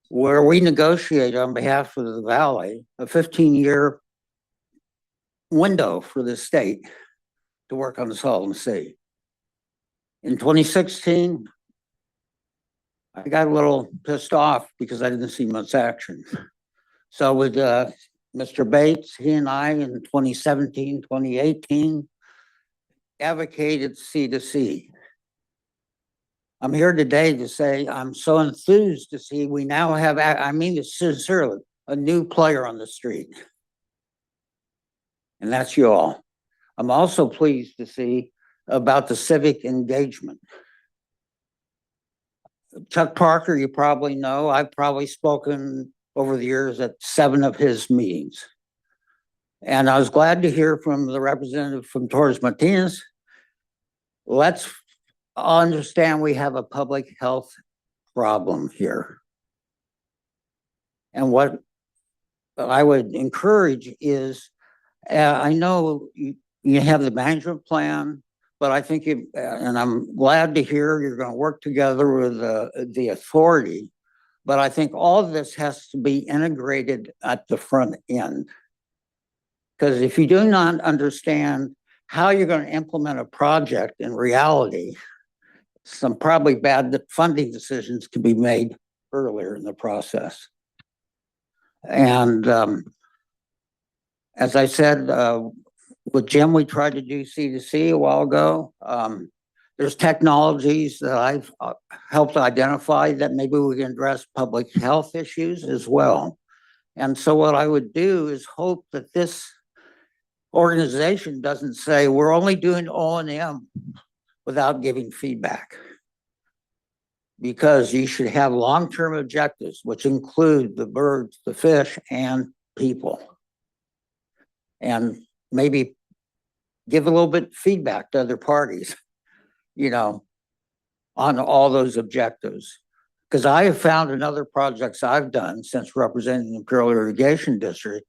where we negotiated on behalf of the valley a 15-year window for the state to work on the Salton Sea. In 2016, I got a little pissed off because I didn't see much action. So with Mr. Bates, he and I in 2017, 2018, advocated C2C. I'm here today to say I'm so enthused to see we now have, I mean this sincerely, a new player on the street. And that's you all. I'm also pleased to see about the civic engagement. Chuck Parker, you probably know, I've probably spoken over the years at 7 of his meetings. And I was glad to hear from the representative from Torres Martinez. Let's understand we have a public health problem here. And what I would encourage is, I know you have the management plan, but I think and I'm glad to hear you're going to work together with the authority, but I think all of this has to be integrated at the front end. Because if you do not understand how you're going to implement a project in reality, some probably bad funding decisions can be made earlier in the process. And as I said, with Jim, we tried to do C2C a while ago. There's technologies that I've helped identify that maybe we can address public health issues as well. And so what I would do is hope that this organization doesn't say we're only doing O&M without giving feedback. because you should have long-term objectives, which include the birds, the fish, and people. And maybe give a little bit feedback to other parties, you know, on all those objectives. Because I have found in other projects I've done since representing the Imperial Irrigation District,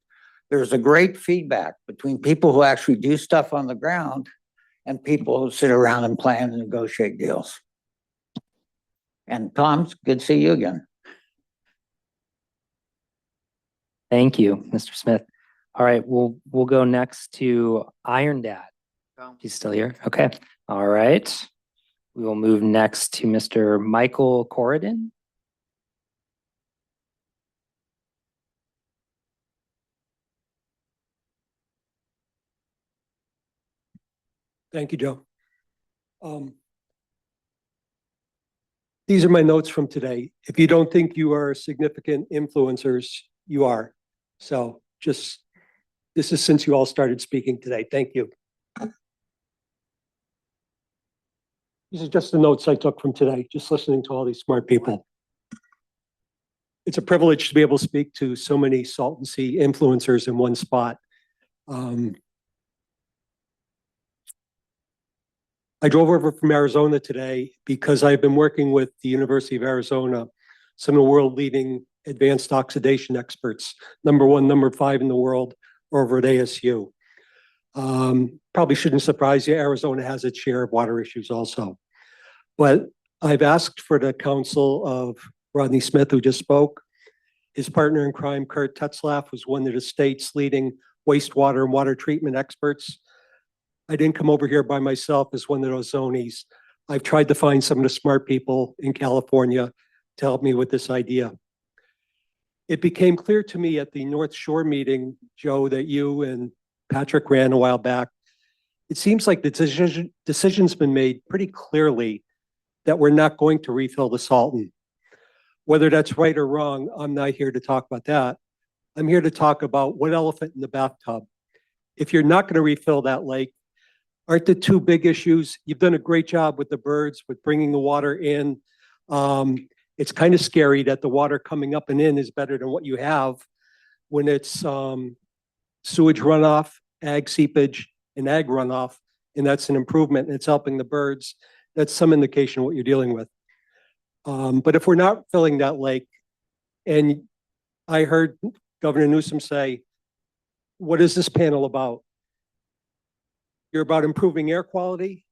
there's a great feedback between people who actually do stuff on the ground and people who sit around and plan and negotiate deals. And Tom, it's good to see you again. Thank you, Mr. Smith. All right, we'll go next to Iron Dad. He's still here. Okay. All right. We will move next to Mr. Michael Corridon. Thank you, Joe. These are my notes from today. If you don't think you are significant influencers, you are. So this is since you all started speaking today. Thank you. These are just the notes I took from today, just listening to all these smart people. It's a privilege to be able to speak to so many Salton Sea influencers in one spot. I drove over from Arizona today because I've been working with the University of Arizona, some of the world leading advanced oxidation experts, number 1, number 5 in the world over at ASU. Probably shouldn't surprise you, Arizona has its share of water issues also. But I've asked for the counsel of Rodney Smith, who just spoke. His partner in crime, Kurt Tetzlaff, was one of the state's leading wastewater and water treatment experts. I didn't come over here by myself as one of those zonies. I've tried to find some of the smart people in California to help me with this idea. It became clear to me at the North Shore meeting, Joe, that you and Patrick ran a while back. It seems like the decision's been made pretty clearly that we're not going to refill the Salton. Whether that's right or wrong, I'm not here to talk about that. I'm here to talk about what elephant in the bathtub. If you're not going to refill that lake, aren't the two big issues? You've done a great job with the birds, with bringing the water in. It's kind of scary that the water coming up and in is better than what you have when it's sewage runoff, ag seepage, and ag runoff, and that's an improvement, and it's helping the birds. That's some indication of what you're dealing with. But if we're not filling that lake, and I heard Governor Newsom say, what is this panel about? You're about improving air quality,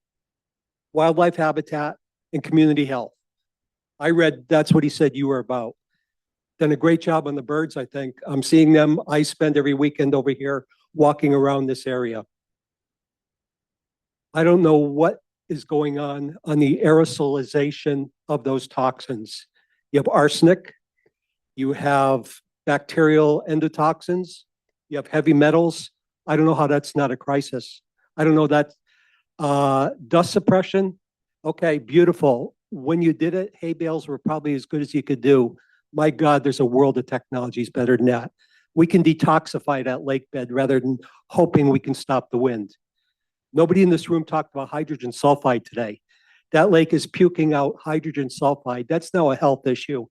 wildlife habitat, and community health. I read that's what he said you were about. Done a great job on the birds, I think. I'm seeing them. I spend every weekend over here walking around this area. I don't know what is going on the aerosolization of those toxins. You have arsenic, you have bacterial endotoxins, you have heavy metals. I don't know how that's not a crisis. I don't know that dust suppression. Okay, beautiful. When you did it, hay bales were probably as good as you could do. My God, there's a world of technologies better than that. We can detoxify that lake bed rather than hoping we can stop the wind. Nobody in this room talked about hydrogen sulfide today. That lake is puking out hydrogen sulfide. That's now a health issue.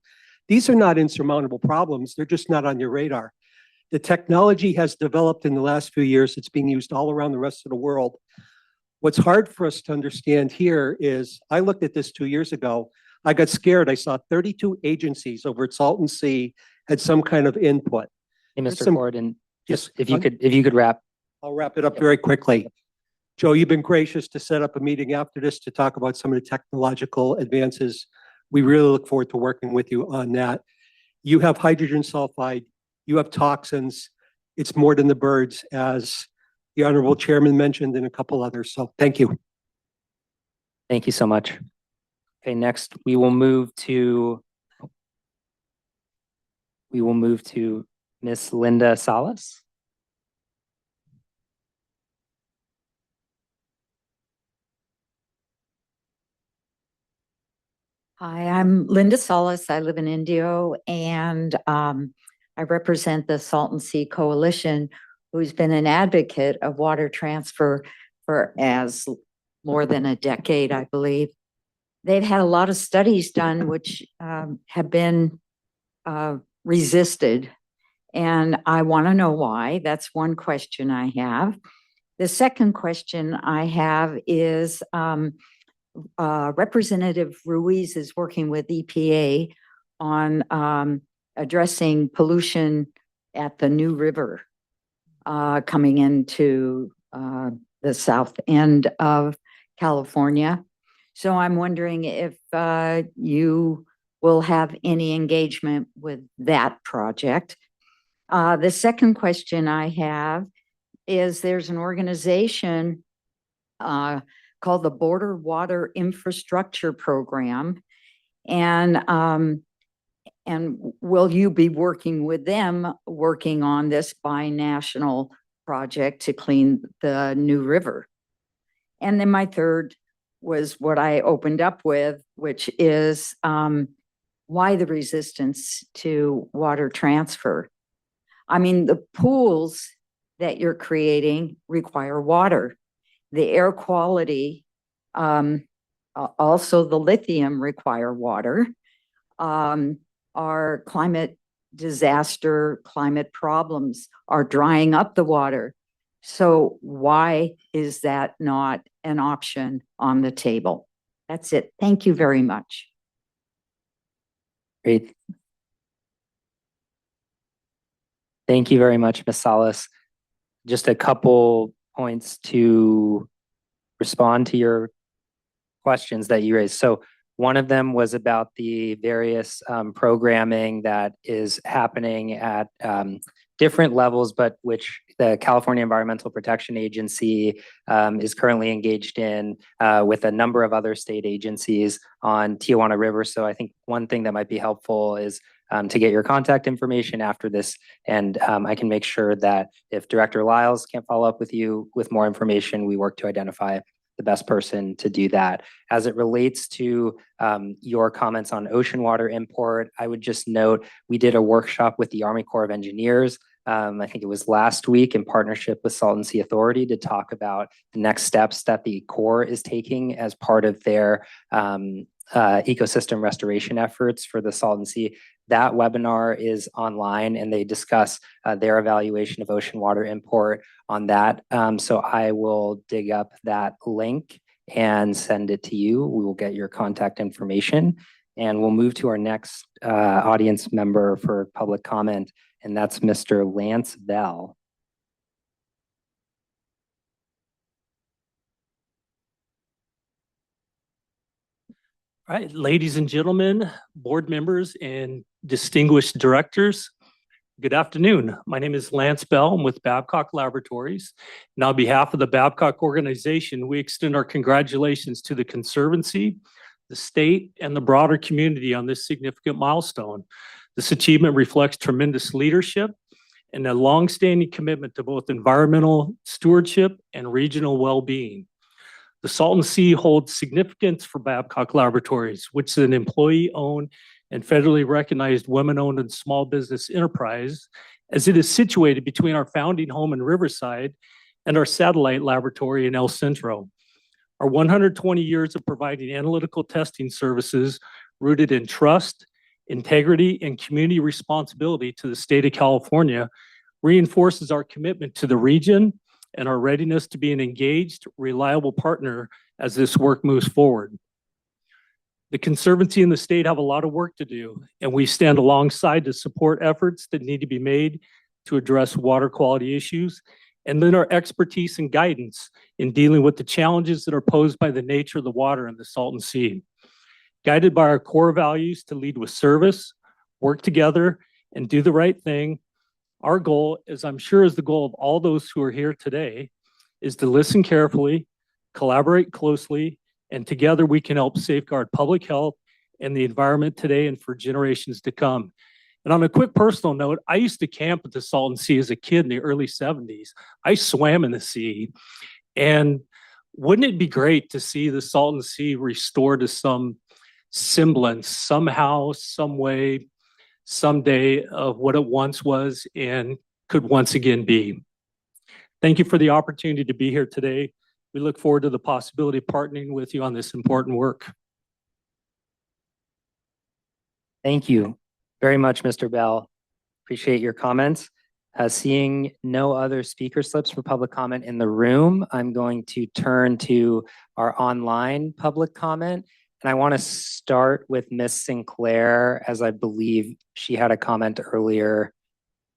These are not insurmountable problems. They're just not on your radar. The technology has developed in the last few years. It's being used all around the rest of the world. What's hard for us to understand here is, I looked at this 2 years ago. I got scared. I saw 32 agencies over at Salton Sea had some kind of input. Hey, Mr. Corridon, Yes, if you could wrap. I'll wrap it up very quickly. Joe, you've been gracious to set up a meeting after this to talk about some of the technological advances. We really look forward to working with you on that. You have hydrogen sulfide, you have toxins. It's more than the birds, as the Honorable Chairman mentioned, and a couple others. So thank you. Thank you so much. Okay, next we will move to Miss Linda Salas. Hi, I'm Linda Salas. I live in Indio, and I represent the Salton Sea Coalition, who's been an advocate of water transfer for more than a decade, I believe. they've had a lot of studies done which have been resisted. And I want to know why. That's one question I have. The second question I have is Representative Ruiz is working with EPA on addressing pollution at the New River coming into the south end of California. So I'm wondering if you will have any engagement with that project. The second question I have is there's an organization called the Border Water Infrastructure Program. And will you be working with them, working on this binational project to clean the New River? And then my third was what I opened up with, which is why the resistance to water transfer? I mean, the pools that you're creating require water. The air quality, also the lithium require water. Our climate disaster, climate problems are drying up the water. So why is that not an option on the table? That's it. Thank you very much. Great. Thank you very much, Ms. Salas. Just a couple points to respond to your questions that you raised. So one of them was about the various programming that is happening at different levels, but which the California Environmental Protection Agency is currently engaged in with a number of other state agencies on Tijuana River. So I think one thing that might be helpful is to get your contact information after this. And I can make sure that if Director Lyles can't follow up with you with more information, we work to identify the best person to do that. As it relates to your comments on ocean water import, I would just note we did a workshop with the Army Corps of Engineers. I think it was last week in partnership with Salton Sea Authority to talk about the next steps that the Corps is taking as part of their ecosystem restoration efforts for the Salton Sea. That webinar is online and they discuss their evaluation of ocean water import on that. So I will dig up that link and send it to you. We will get your contact information and we'll move to our next audience member for public comment, and that's Mr. Lance Bell. All right, ladies and gentlemen, board members and distinguished directors, good afternoon. My name is Lance Bell. I'm with Babcock Laboratories. And on behalf of the Babcock organization, we extend our congratulations to the Conservancy, the state, and the broader community on this significant milestone. This achievement reflects tremendous leadership and a longstanding commitment to both environmental stewardship and regional well-being. The Salton Sea holds significance for Babcock Laboratories, which is an employee-owned and federally recognized women-owned and small business enterprise, as it is situated between our founding home in Riverside and our satellite laboratory in El Centro. Our 120 years of providing analytical testing services rooted in trust, integrity, and community responsibility to the state of California reinforces our commitment to the region and our readiness to be an engaged, reliable partner as this work moves forward. The Conservancy and the state have a lot of work to do, and we stand alongside to support efforts that need to be made to address water quality issues, and lend our expertise and guidance in dealing with the challenges that are posed by the nature of the water in the Salton Sea. Guided by our core values to lead with service, work together, and do the right thing, our goal, as I'm sure is the goal of all those who are here today, is to listen carefully, collaborate closely, and together we can help safeguard public health and the environment today and for generations to come. And on a quick personal note, I used to camp at the Salton Sea as a kid in the early 70s. I swam in the sea. And wouldn't it be great to see the Salton Sea restored to some semblance, somehow, some way, someday of what it once was and could once again be. Thank you for the opportunity to be here today. We look forward to the possibility of partnering with you on this important work. Thank you very much, Mr. Bell. Appreciate your comments. Seeing no other speaker slips for public comment in the room, I'm going to turn to our online public comment. And I want to start with Miss Sinclair, as I believe she had a comment earlier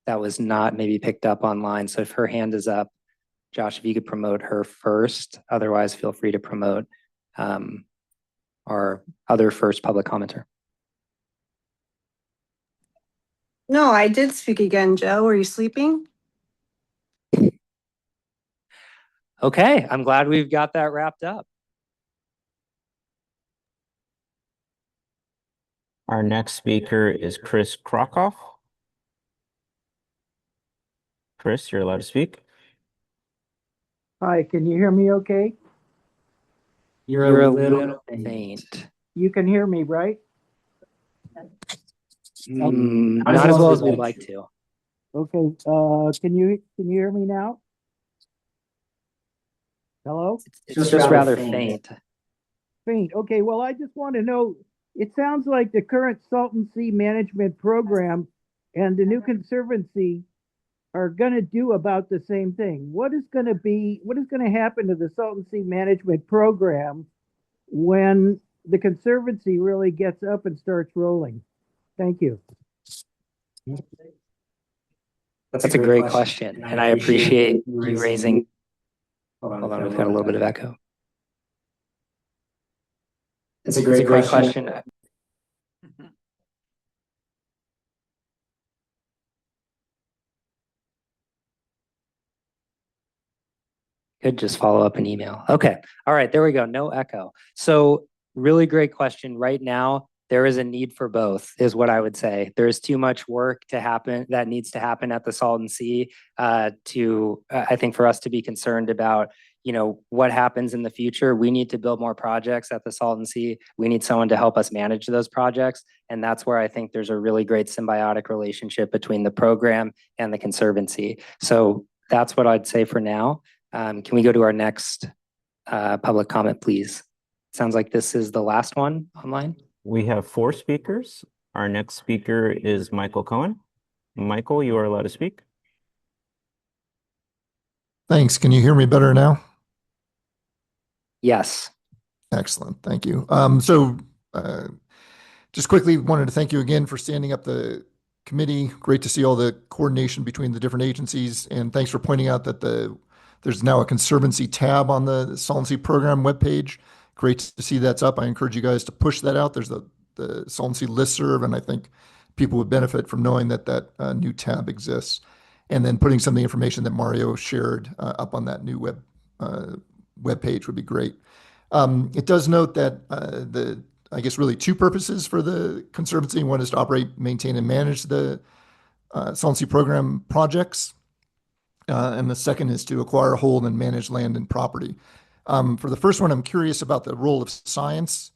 that was not maybe picked up online. So if her hand is up, Josh, if you could promote her first, otherwise feel free to promote our other first public commenter. No, I did speak again, Joe. Were you sleeping? Okay, I'm glad we've got that wrapped up. Our next speaker is Chris Krakoff. Chris, you're allowed to speak. Hi, can you hear me okay? You're a little faint. You can hear me, right? Not as well as we'd like to. Okay, can you hear me now? Hello? It's just rather faint. Faint. Okay, well, I just want to know, it sounds like the current Salton Sea Management Program and the new Conservancy are going to do about the same thing. What is going to happen to the Salton Sea Management Program when the Conservancy really gets up and starts rolling? Thank you. That's a great question, and I appreciate you raising. Hold on, we've got a little bit of echo. It's a great question. Could just follow up an email. Okay. All right. There we go. No echo. So really great question. Right now, there is a need for both, is what I would say. There is too much work to happen that needs to happen at the Salton Sea I think, for us to be concerned about, what happens in the future. We need to build more projects at the Salton Sea. We need someone to help us manage those projects. And that's where I think there's a really great symbiotic relationship between the program and the Conservancy. So that's what I'd say for now. Can we go to our next public comment, please? Sounds like this is the last one online. We have 4 speakers. Our next speaker is Michael Cohen. Michael, you are allowed to speak. Thanks. Can you hear me better now? Yes. Excellent. Thank you. Just quickly wanted to thank you again for standing up the committee. Great to see all the coordination between the different agencies. And thanks for pointing out that there's now a Conservancy tab on the Salton Sea program webpage. Great to see that's up. I encourage you guys to push that out. There's the Salton Sea listserv, and I think people would benefit from knowing that new tab exists. And then putting some of the information that Mario shared up on that new webpage would be great. It does note that I guess really 2 purposes for the Conservancy. One is to operate, maintain, and manage the Salton Sea program projects. And the second is to acquire, hold, and manage land and property. For the first one, I'm curious about the role of science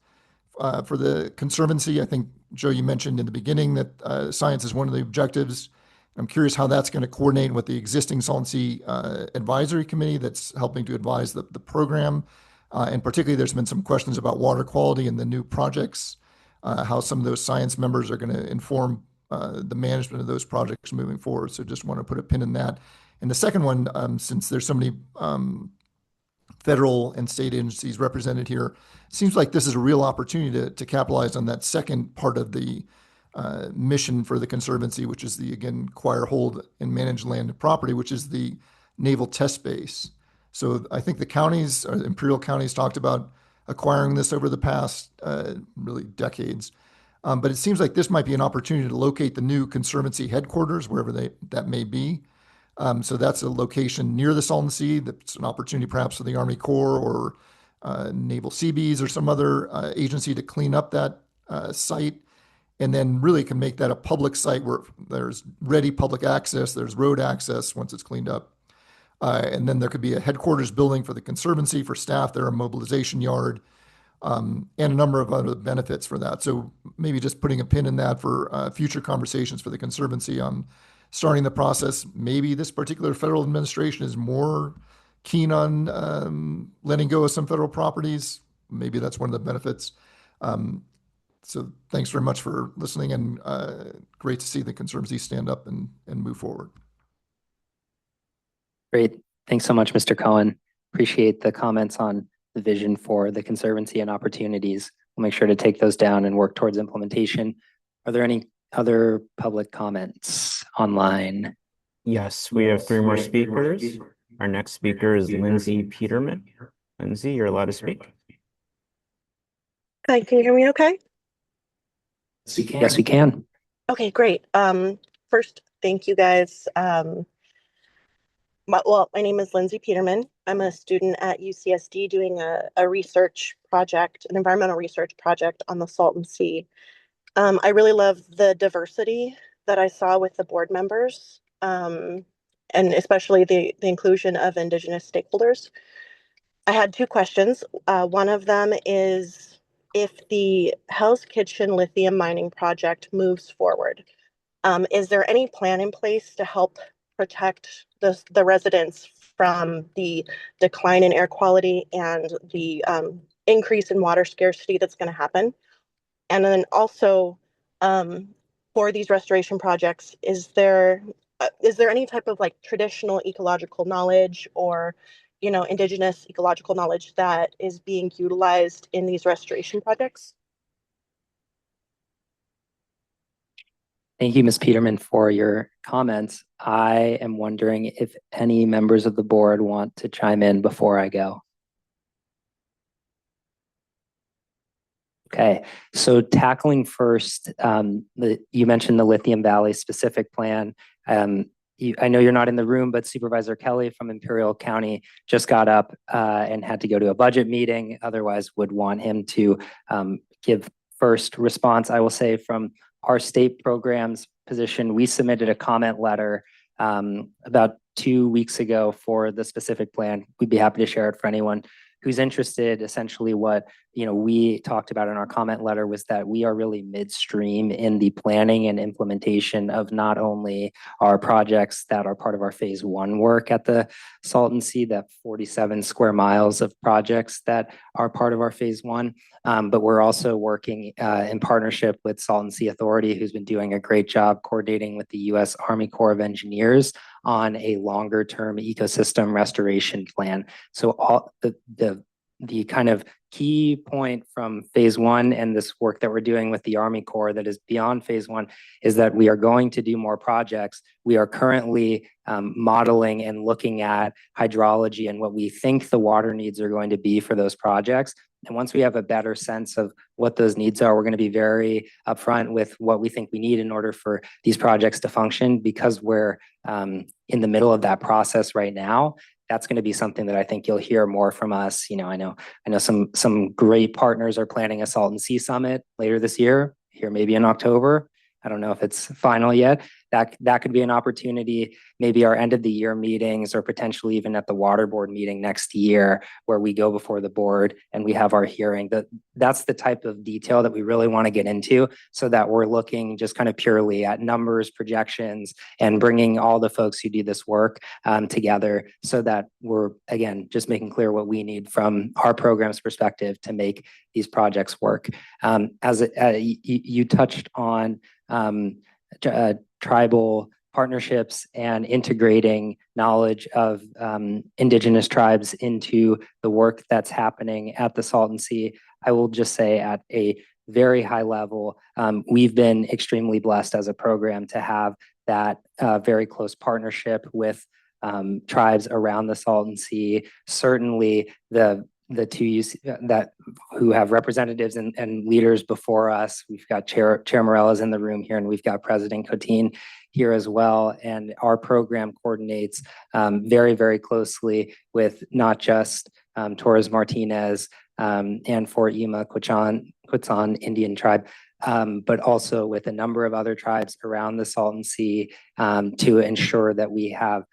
for the Conservancy. I think, Joe, you mentioned in the beginning that science is one of the objectives. I'm curious how that's going to coordinate with the existing Salton Sea Advisory Committee that's helping to advise the program. And particularly, there's been some questions about water quality and the new projects, how some of those science members are going to inform the management of those projects moving forward. So just want to put a pin in that. And the second one, since there's so many federal and state agencies represented here, seems like this is a real opportunity to capitalize on that second part of the mission for the Conservancy, which is the, again, acquire, hold, and manage land and property, which is the Naval Test Base. So I think the counties, Imperial counties, talked about acquiring this over the past really decades. But it seems like this might be an opportunity to locate the new Conservancy headquarters, wherever that may be. So that's a location near the Salton Sea. That's an opportunity perhaps for the Army Corps or Naval Seabees or some other agency to clean up that site, and then really can make that a public site where there's ready public access, there's road access once it's cleaned up. And then there could be a headquarters building for the Conservancy for staff there, a mobilization yard, and a number of other benefits for that. So maybe just putting a pin in that for future conversations for the Conservancy on starting the process. Maybe this particular federal administration is more keen on letting go of some federal properties. Maybe that's one of the benefits. So thanks very much for listening, and great to see the Conservancy stand up and move forward. Great. Thanks so much, Mr. Cohen. Appreciate the comments on the vision for the Conservancy and opportunities. We'll make sure to take those down and work towards implementation. Are there any other public comments online? Yes, we have three more speakers. Our next speaker is Lindsay Peterman. Lindsay, you're allowed to speak. Hi, can you hear me okay? Yes, we can. Okay, great. First, thank you guys. My name is Lindsay Peterman. I'm a student at UCSD doing a research project, an environmental research project on the Salton Sea. I really love the diversity that I saw with the board members, and especially the inclusion of Indigenous stakeholders. I had two questions. One of them is, if the Hell's Kitchen lithium mining project moves forward, is there any plan in place to help protect the residents from the decline in air quality and the increase in water scarcity that's going to happen? And then also, for these restoration projects, is there any type of like traditional ecological knowledge or, Indigenous ecological knowledge that is being utilized in these restoration projects? Thank you, Ms. Peterman, for your comments. I am wondering if any members of the board want to chime in before I go. Okay, so tackling first, you mentioned the Lithium Valley specific plan. I know you're not in the room, but Supervisor Kelly from Imperial County just got up and had to go to a budget meeting. Otherwise, would want him to give first response. I will say from our state programs position, we submitted a comment letter about 2 weeks ago for the specific plan. We'd be happy to share it for anyone who's interested. Essentially what we talked about in our comment letter was that we are really midstream in the planning and implementation of not only our projects that are part of our phase 1 work at the Salton Sea, that 47 square miles of projects that are part of our phase 1, but we're also working in partnership with Salton Sea Authority, who's been doing a great job coordinating with the U.S. Army Corps of Engineers on a longer term ecosystem restoration plan. So all the kind of key point from phase 1 and this work that we're doing with the Army Corps that is beyond phase 1 is that we are going to do more projects. We are currently modeling and looking at hydrology and what we think the water needs are going to be for those projects. And once we have a better sense of what those needs are, we're going to be very upfront with what we think we need in order for these projects to function. Because we're in the middle of that process right now, that's going to be something that I think you'll hear more from us. I know some great partners are planning a Salton Sea Summit later this year, here maybe in October. I don't know if it's final yet. That could be an opportunity, maybe our end of the year meetings, or potentially even at the water board meeting next year, where we go before the board and we have our hearing. That's the type of detail that we really want to get into, so that we're looking just kind of purely at numbers, projections, and bringing all the folks who do this work together, so that we're, again, just making clear what we need from our program's perspective to make these projects work. You touched on tribal partnerships and integrating knowledge of Indigenous tribes into the work that's happening at the Salton Sea. I will just say at a very high level, we've been extremely blessed as a program to have that very close partnership with tribes around the Salton Sea. Certainly the two who have representatives and leaders before us. We've got Chair Morella's in the room here, and we've got President Coteen here as well. And our program coordinates very, very closely with not just Torres Martinez and Fort Yuma Quechan Indian tribe, but also with a number of other tribes around the Salton Sea to ensure that we have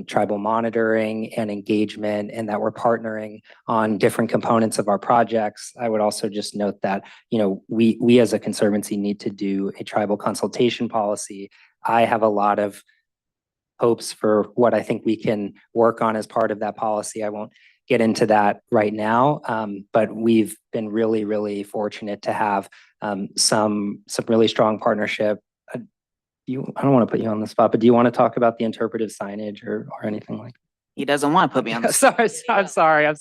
tribal monitoring and engagement, and that we're partnering on different components of our projects. I would also just note that, we as a Conservancy need to do a tribal consultation policy. I have a lot of hopes for what I think we can work on as part of that policy. I won't get into that right now, but we've been really, really fortunate to have some really strong partnership. I don't want to put you on the spot, but do you want to talk about the interpretive signage or anything like? He doesn't want to put me on the Sorry, I'm sorry.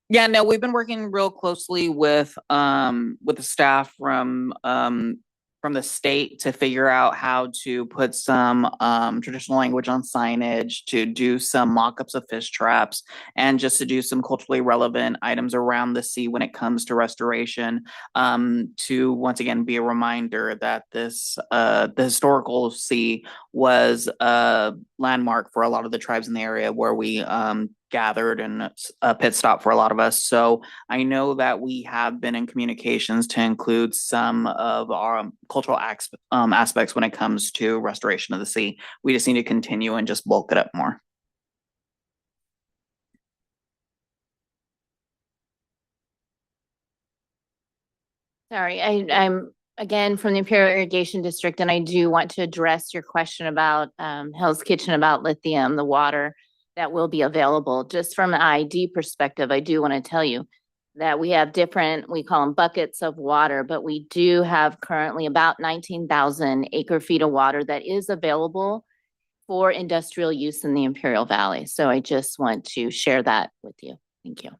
Yeah, no, we've been working real closely with the staff from the state to figure out how to put some traditional language on signage, to do some mock-ups of fish traps, and just to do some culturally relevant items around the sea when it comes to restoration, to once again be a reminder that this the historical sea was a landmark for a lot of the tribes in the area where we gathered, and a pit stop for a lot of us. So I know that we have been in communications to include some of our cultural aspects when it comes to restoration of the sea. We just need to continue and just bulk it up more. Sorry, I'm again from the Imperial Irrigation District, and I do want to address your question about Hell's Kitchen, about lithium, the water that will be available. Just from an ID perspective, I do want to tell you that we have different, we call them buckets of water, but we do have currently about 19,000 acre feet of water that is available for industrial use in the Imperial Valley. So I just want to share that with you. Thank you.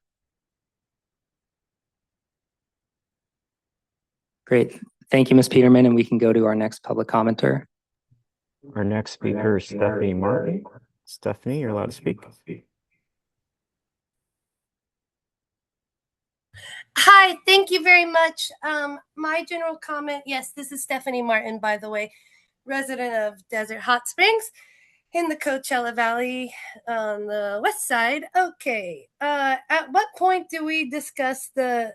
Great. Thank you, Ms. Peterman, and we can go to our next public commenter. Our next speaker is Stephanie Martin. Stephanie, you're allowed to speak. Hi, thank you very much. My general comment, yes, this is Stephanie Martin, by the way, resident of Desert Hot Springs in the Coachella Valley on the west side. Okay, at what point do we discuss the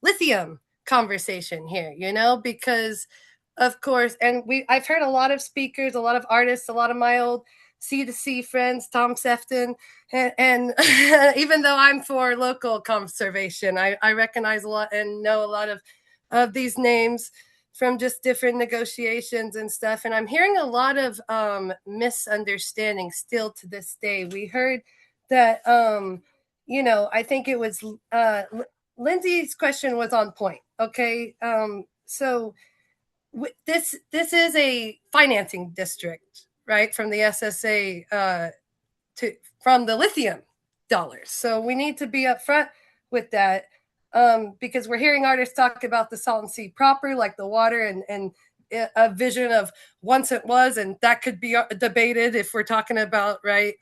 lithium conversation here, you know, because of course, and I've heard a lot of speakers, a lot of artists, a lot of my old C2C friends, Tom Sefton, and even though I'm for local conservation, I recognize a lot and know a lot of these names from just different negotiations and stuff. And I'm hearing a lot of misunderstanding still to this day. We heard that, you know, I think it was Lindsay's question was on point. Okay. So this is a financing district, right, from the SSA from the lithium dollars. So we need to be upfront with that, because we're hearing artists talk about the Salton Sea proper, like the water, and a vision of once it was, and that could be debated if we're talking about, right,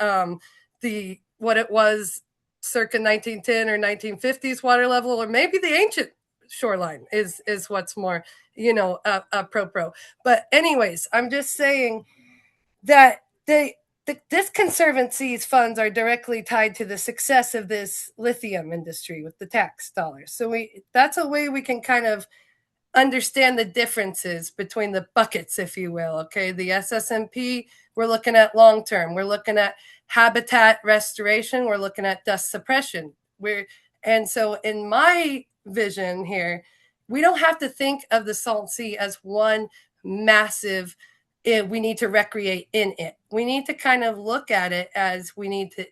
what it was circa 1910 or 1950s water level, or maybe the ancient shoreline is what's more, you know, apropos. But anyways, I'm just saying that this Conservancy's funds are directly tied to the success of this lithium industry with the tax dollars. So that's a way we can kind of understand the differences between the buckets, if you will. Okay, the SSMP, we're looking at long term. We're looking at habitat restoration. We're looking at dust suppression. And so in my vision here, we don't have to think of the Salton Sea as one massive, we need to recreate in it. We need to kind of look at it as we need to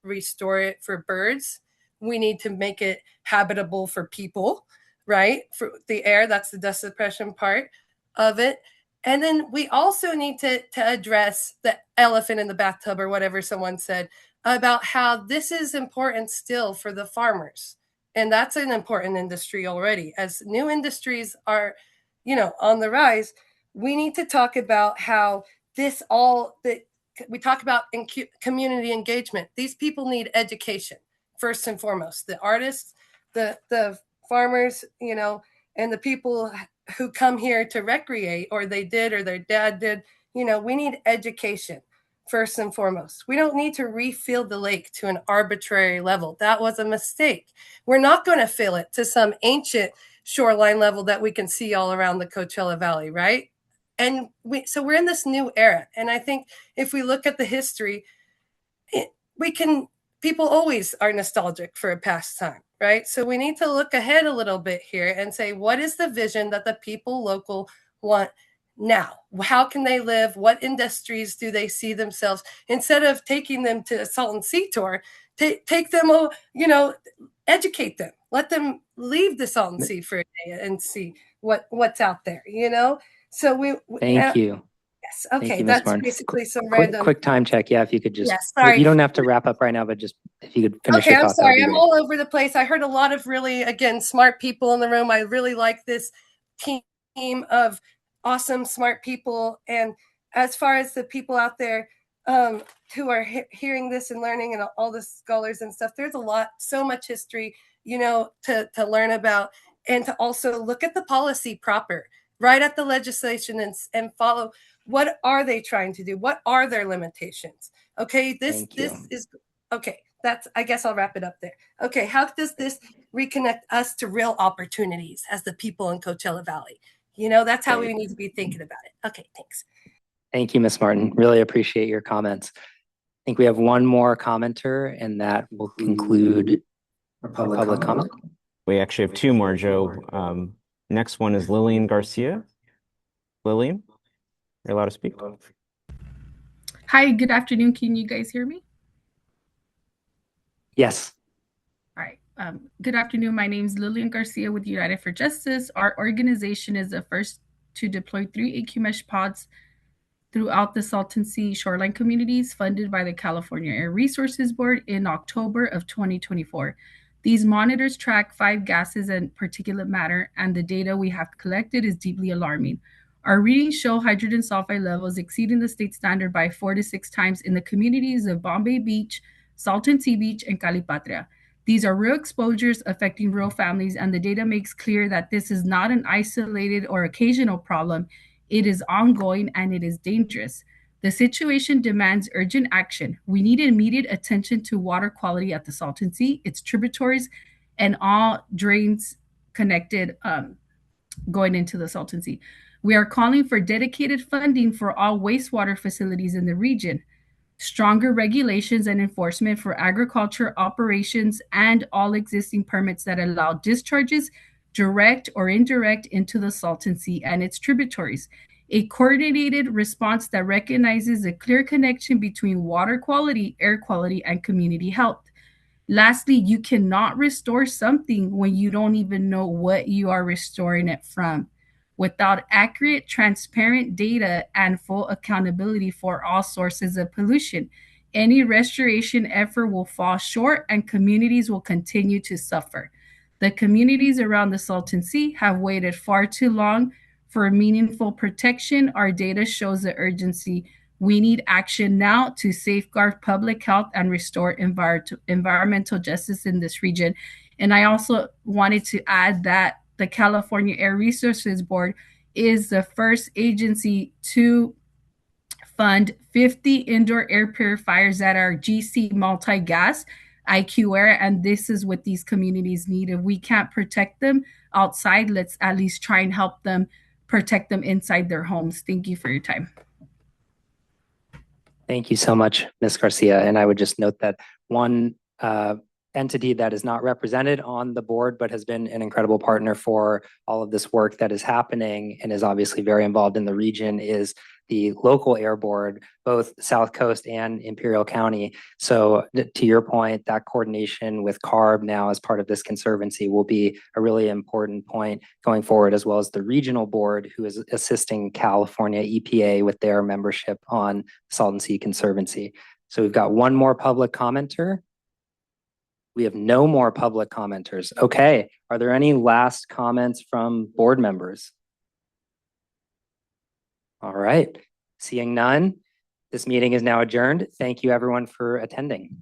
restore it for birds. We need to make it habitable for people, right? For the air, that's the dust suppression part of it. And then we also need to address the elephant in the bathtub, or whatever someone said, about how this is important still for the farmers. And that's an important industry already. As new industries are, you know, on the rise, we need to talk about how this all that we talk about in community engagement. These people need education first and foremost. The artists, the farmers, you know, and the people who come here to recreate, or they did, or their dad did, you know, we need education first and foremost. We don't need to refill the lake to an arbitrary level. That was a mistake. We're not going to fill it to some ancient shoreline level that we can see all around the Coachella Valley, right? And so we're in this new era. And I think if we look at the history, people always are nostalgic for a past time, right? So we need to look ahead a little bit here and say, what is the vision that the people local want now? How can they live? What industries do they see themselves? Instead of taking them to a Salton Sea tour, take them, you know, educate them. Let them leave the Salton Sea for a day and see what's out there, you know? So Thank you. Yes, Thank okay, you, Ms. that's Martin. basically some Quick, random. quick time check. Yeah, if you could just, Yes, sorry. you don't have to wrap up right now, but just if you could finish Okay, your I'm thought, that would sorry. be I'm great. all over the place. I heard a lot of really, again, smart people in the room. I really like this team of awesome, smart people. And as far as the people out there who are hearing this and learning, and all the scholars and stuff, there's a lot, so much history, you know, to learn about, and to also look at the policy proper, right at the legislation, and follow. What are they trying to do? What are their limitations? Okay, this is okay. That's, I guess I'll wrap it up there. Okay, how does this reconnect us to real opportunities as the people in Coachella Valley? You know, that's how we need to be thinking about it. Okay, thanks. Thank you, Ms. Martin. Really appreciate your comments. I think we have one more commenter, and that will conclude our public comment. We actually have two more, Joe. Next one is Lillian Garcia. Lillian, you're allowed to speak. Hi, good afternoon. Can you guys hear me? Yes. All right. Good afternoon. My name is Lillian Garcia with United for Justice. Our organization is the first to deploy 3 AQ mesh pods throughout the Salton Sea shoreline communities funded by the California Air Resources Board in October of 2024. These monitors track 5 gases and particulate matter, and the data we have collected is deeply alarming. Our readings show hydrogen sulfide levels exceeding the state standard by 4 to 6 times in the communities of Bombay Beach, Salton Sea Beach, and Calipatria. These are real exposures affecting real families, and the data makes clear that this is not an isolated or occasional problem. It is ongoing and it is dangerous. The situation demands urgent action. We need immediate attention to water quality at the Salton Sea, its tributaries, and all drains connected going into the Salton Sea. We are calling for dedicated funding for all wastewater facilities in the region, stronger regulations and enforcement for agriculture operations, and all existing permits that allow discharges, direct or indirect, into the Salton Sea and its tributaries. A coordinated response that recognizes a clear connection between water quality, air quality, and community health. Lastly, you cannot restore something when you don't even know what you are restoring it from. Without accurate, transparent data and full accountability for all sources of pollution, any restoration effort will fall short and communities will continue to suffer. The communities around the Salton Sea have waited far too long for meaningful protection. Our data shows the urgency. We need action now to safeguard public health and restore environmental justice in this region. And I also wanted to add that the California Air Resources Board is the first agency to fund 50 indoor air purifiers that are GC multi-gas IQ air, and this is what these communities need. If we can't protect them outside, let's at least try and help them protect them inside their homes. Thank you for your time. Thank you so much, Ms. Garcia. And I would just note that one entity that is not represented on the board, but has been an incredible partner for all of this work that is happening and is obviously very involved in the region, is the local air board, both South Coast and Imperial County. So to your point, that coordination with CARB now as part of this conservancy will be a really important point going forward, as well as the regional board who is assisting California EPA with their membership on Salton Sea Conservancy. So we've got one more public commenter. We have no more public commenters. Okay, are there any last comments from board members? All right, seeing none, this meeting is now adjourned. Thank you everyone for attending.